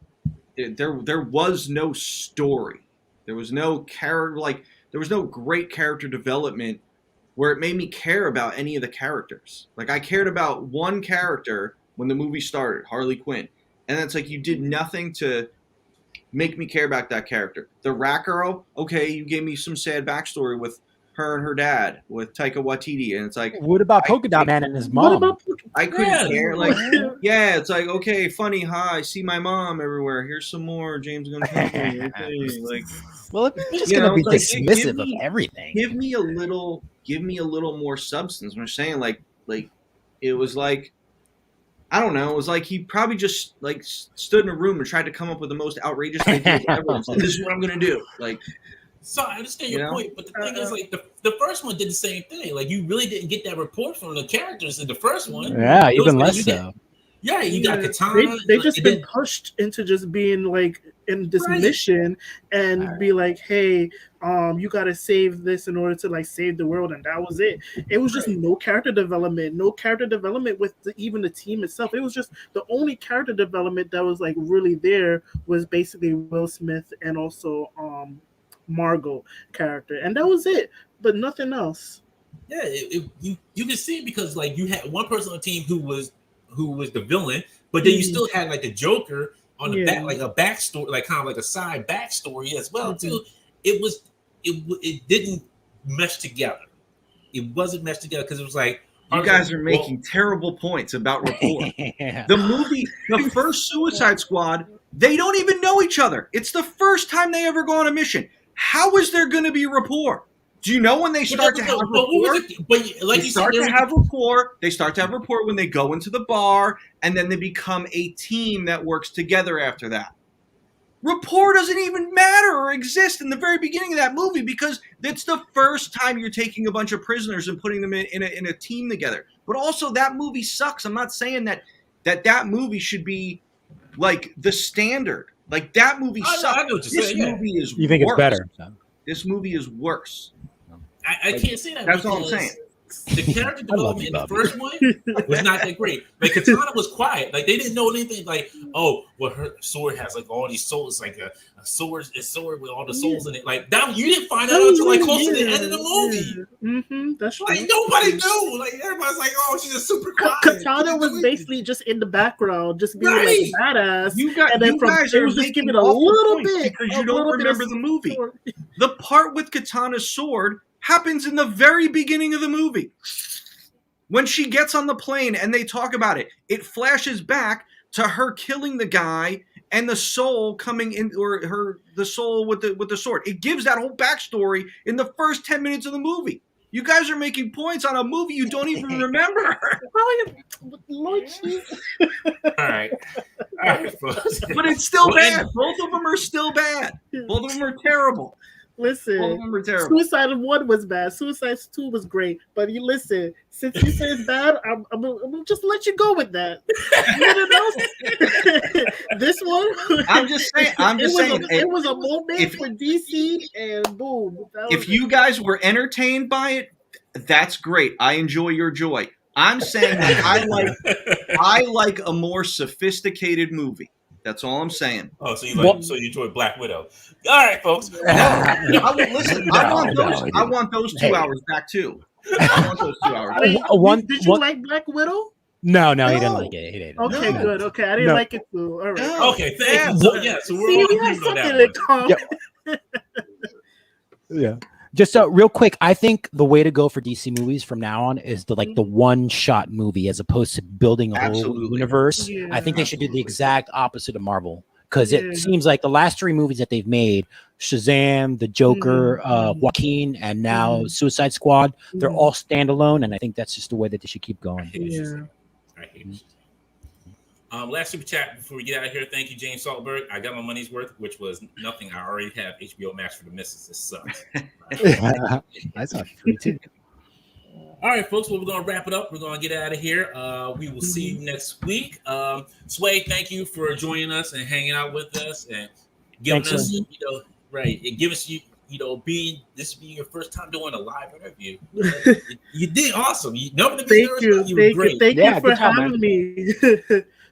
there was no story. There was no character, like there was no great character development where it made me care about any of the characters. Like I cared about one character when the movie started, Harley Quinn. And it's like you did nothing to make me care about that character. The Rat Girl, okay, you gave me some sad backstory with her and her dad, with Taika Waititi, and it's like, what about Polka Dot Man and his mom? I couldn't care. Like, yeah, it's like, okay, funny, I see my mom everywhere. Here's some more James Gunn. Okay, like, well, it's just gonna be like, dismissive of everything. Give me a little more substance. I'm saying, like it was like, I don't know. It was like he probably just like stood in a room and tried to come up with the most outrageous idea ever. And said, this is what I'm gonna do. Like, so I understand your point, but the thing is, like the first one did the same thing. Like you really didn't get that report from the characters in the first one. Yeah, even less so. Yeah, you got Katana. They just been pushed into just being like in this mission and be like, hey, you gotta save this in order to like save the world, and that was it. It was just no character development with even the team itself. It was just the only character development that was like really there was basically Will Smith and also Margot character, and that was it, but nothing else. Yeah, you can see it because like you had one person on the team who was the villain, but then you still had like the Joker on the back, like a backstory, like kind of like a side backstory as well too. It didn't mesh together. It wasn't meshed together because it was like you guys are making terrible points about rapport. The movie, the first Suicide Squad, they don't even know each other. It's the first time they ever go on a mission. How is there going to be rapport? Do you know when they start to have rapport? They start to have rapport when they go into the bar, and then they become a team that works together after that. Rapport doesn't even matter or exist in the very beginning of that movie because it's the first time you're taking a bunch of prisoners and putting them in a team together. But also, that movie sucks. I'm not saying that movie should be like the standard. Like that movie sucks. I know what you're saying. Movie is you think worse. It's better? This movie is worse. I can't say that. That's all I'm saying. The character development in the first one was not that great. Like Katana was quiet. Like they didn't know anything. Like, oh, well, her sword has like all these souls, like a sword with all the souls in it. Like that, you didn't find out until like close to the end of the movie. Mm-hmm, that's like true. nobody knew. Like everybody's like, oh, she's a super quiet. Katana was basically just in the background, just being like a badass. And then from guys there, are just give making it a little bit because you don't remember the movie. The part with Katana's sword happens in the very beginning of the movie. When she gets on the plane and they talk about it, it flashes back to her killing the guy and the soul coming in, or the soul with the sword. It gives that whole backstory in the first 10 minutes of the movie. You guys are making points on a movie you don't even remember. Lord Jesus. All right. But it's still bad. Both of them are still bad. Both of them are terrible. Listen, Both of them are terrible. Suicide 1 was bad. Suicide 2 was great. But you listen, since you say it's bad, I'm gonna just let you go with that. This one, I'm just saying. It was a moment for DC, and boom. If you guys were entertained by it, that's great. I enjoy your joy. I'm saying that I like a more sophisticated movie. That's all I'm saying. Oh, so you enjoy Black Widow. All right, folks. I want those 2 hours back too. I want those 2 hours. Did you like Black Widow? No, he didn't like it. He didn't. Okay, good. Okay, I didn't like it too. All right. Okay, thank you. So we're all agreeing on that one. Yeah. Just real quick, I think the way to go for DC movies from now on is the one-shot movie as opposed to building a whole universe. Yeah. I think they should do the exact opposite of Marvel because it seems like the last 3 movies that they've made, Shazam, the Joker, Joaquin, and now Suicide Squad, they're all standalone, and I think that's just the way that they should keep going. I hate it. Last super chat before we get out of here. Thank you, James Saltberg. I got my money's worth, which was nothing. I already have HBO Max for the missus. This sucks. That's not free too. All right, folks. Well, we're gonna wrap it up. We're gonna get out of here. We will see you next week. Sway, thank you for joining us and hanging out with us and giving us, it gives us being your first time doing a live interview. You did awesome. Thank you for having me.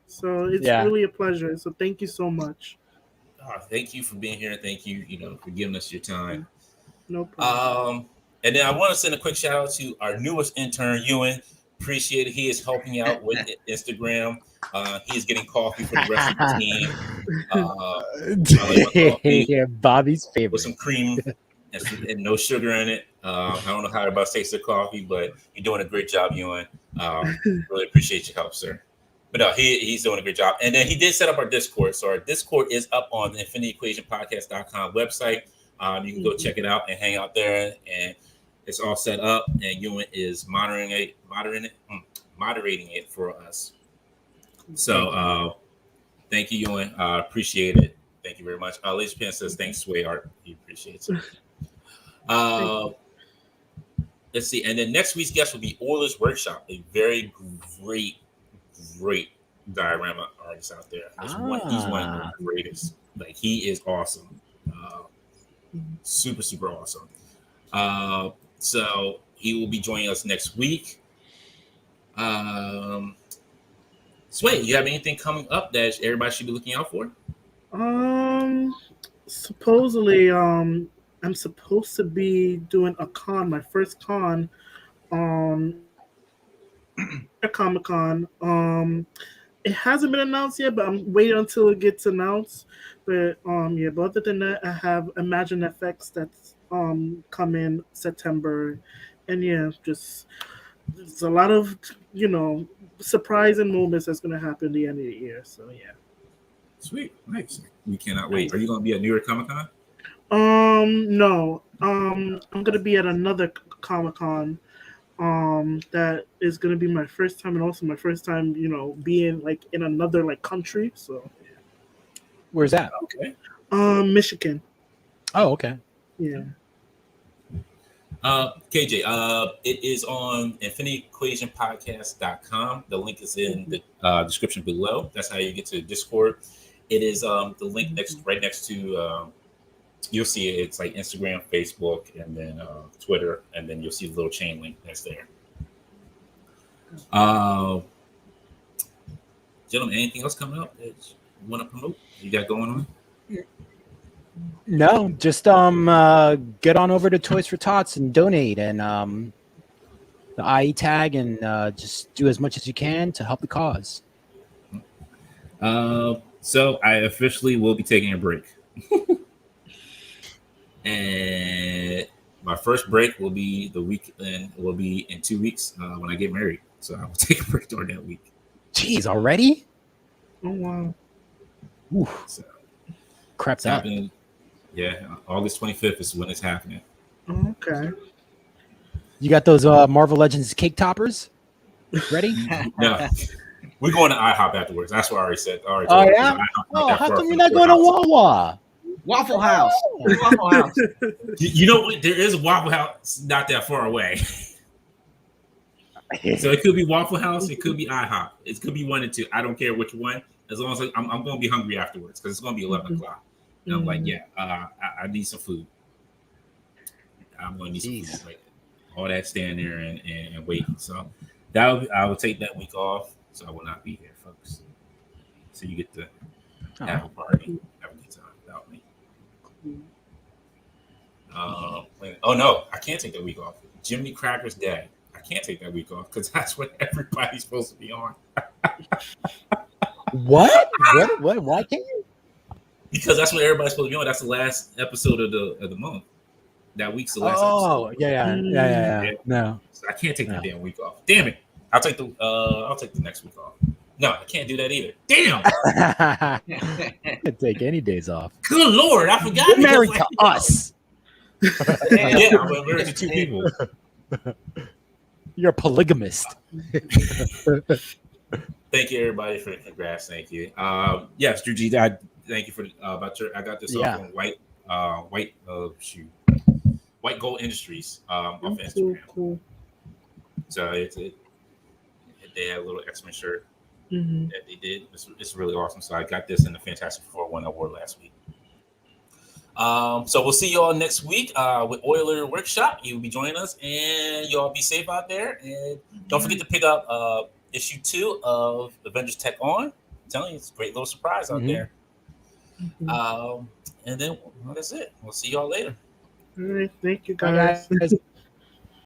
So it's really a pleasure. So thank you so much. Thank you for being here. Thank you, for giving us your time. No problem. And then I want to send a quick shout out to our newest intern, Ewan. Appreciate it. He is helping out with Instagram. He is getting coffee for the rest of the team. Yeah, Bobby's favorite. With some cream and no sugar in it. I don't know how everybody takes their coffee, but you're doing a great job, Ewan. Really appreciate your help, sir. But no, he's doing a great job. And then he did set up our Discord. So our Discord is up on the InfinityEquationPodcast.com website. You can go check it out and hang out there. And it's all set up. And Ewan is moderating it for us. So thank you, Ewan. Appreciate it. Thank you very much. Laser Pen says thanks, Sway Art. He appreciates it. Let's see. And then next week's guest will be Oiler's Workshop, a very great diorama artist out there. He's one of the greatest. Like, he is awesome. Super awesome. So he will be joining us next week. Sway, you have anything coming up that everybody should be looking out for? Supposedly, I'm supposed to be doing a con, my first con, Comic Con. It hasn't been announced yet, but I'm waiting until it gets announced. But but other than that, I have Imagine FX that's come in September, and just there's a lot of surprising moments that's gonna happen at the end of the year. So sweet, nice. We cannot wait. Are you gonna be at New York Comic Con? No. I'm gonna be at another Comic Con. That is gonna be my first time, and also my first time, being like in another country. So, where's that? Okay. Michigan. Oh, okay. Yeah. KJ, it is on InfinityEquationPodcast.com. The link is in the description below. That's how you get to Discord. It is the link right next to. You'll see it. It's like Instagram, Facebook, and then Twitter, and then you'll see the little chain link that's there. Gentlemen, anything else coming up that you want to promote? You got going on? No, just get on over to Toys for Tots and donate, and the IE tag, and just do as much as you can to help the cause. So I officially will be taking a break. And my first break will be the week, and will be in 2 weeks when I get married. So I will take a break during that week. Jeez, already? Oh wow. Ooh, So crap it's that. happening. Yeah, August 25th is when it's happening. Okay. You got those Marvel Legends cake toppers ready? No, we're going to IHOP afterwards. That's what I already said. I already Oh told you, yeah. 'cause IHOP not Oh, that how far come from you're the not going to courthouse. Wawa? Waffle House. Waffle House. You know what? There is a Waffle House not that far away. So it could be Waffle House. It could be IHOP. It could be 1 and 2. I don't care which one. As long as I'm going to be hungry afterwards because it's going to be 11 o'clock. And I'm like, yeah, I need some food. I'm going to need some food. Like, all that stand there and waiting. So I will take that week off. So I will not be here, folks. So you get to have a party, have a good time without me. Oh no, I can't take that week off. Jiminy Cracker's Day. I can't take that week off because that's what everybody's supposed to be on. What? What? Why can't you? Because that's what everybody's supposed to be on. That's the last episode of the month. That week's the last Oh, episode. yeah. No. So I can't take the damn week off. Damn it. I'll take the next week off. No, I can't do that either. Damn. Can't take any days off. Good Lord, I forgot. You're married to us. Yeah, I'm married to 2 people. You're a polygamist. Thank you, everybody, for the congrats. Thank you. Yes, Drew G. Thank you for about your. I got this off on White Gold Industries off Instagram. Cool. So they had a little X-Men shirt that they did. It's really awesome. So I got this in the Fantastic Four one award last week. So we'll see you all next week with Oiler Workshop. You'll be joining us, and y'all be safe out there. And don't forget to pick up issue 2 of Avengers Tech On. I'm telling you, it's a great little surprise out there. And then that's it. We'll see y'all later. All right, thank you guys. Bye, guys.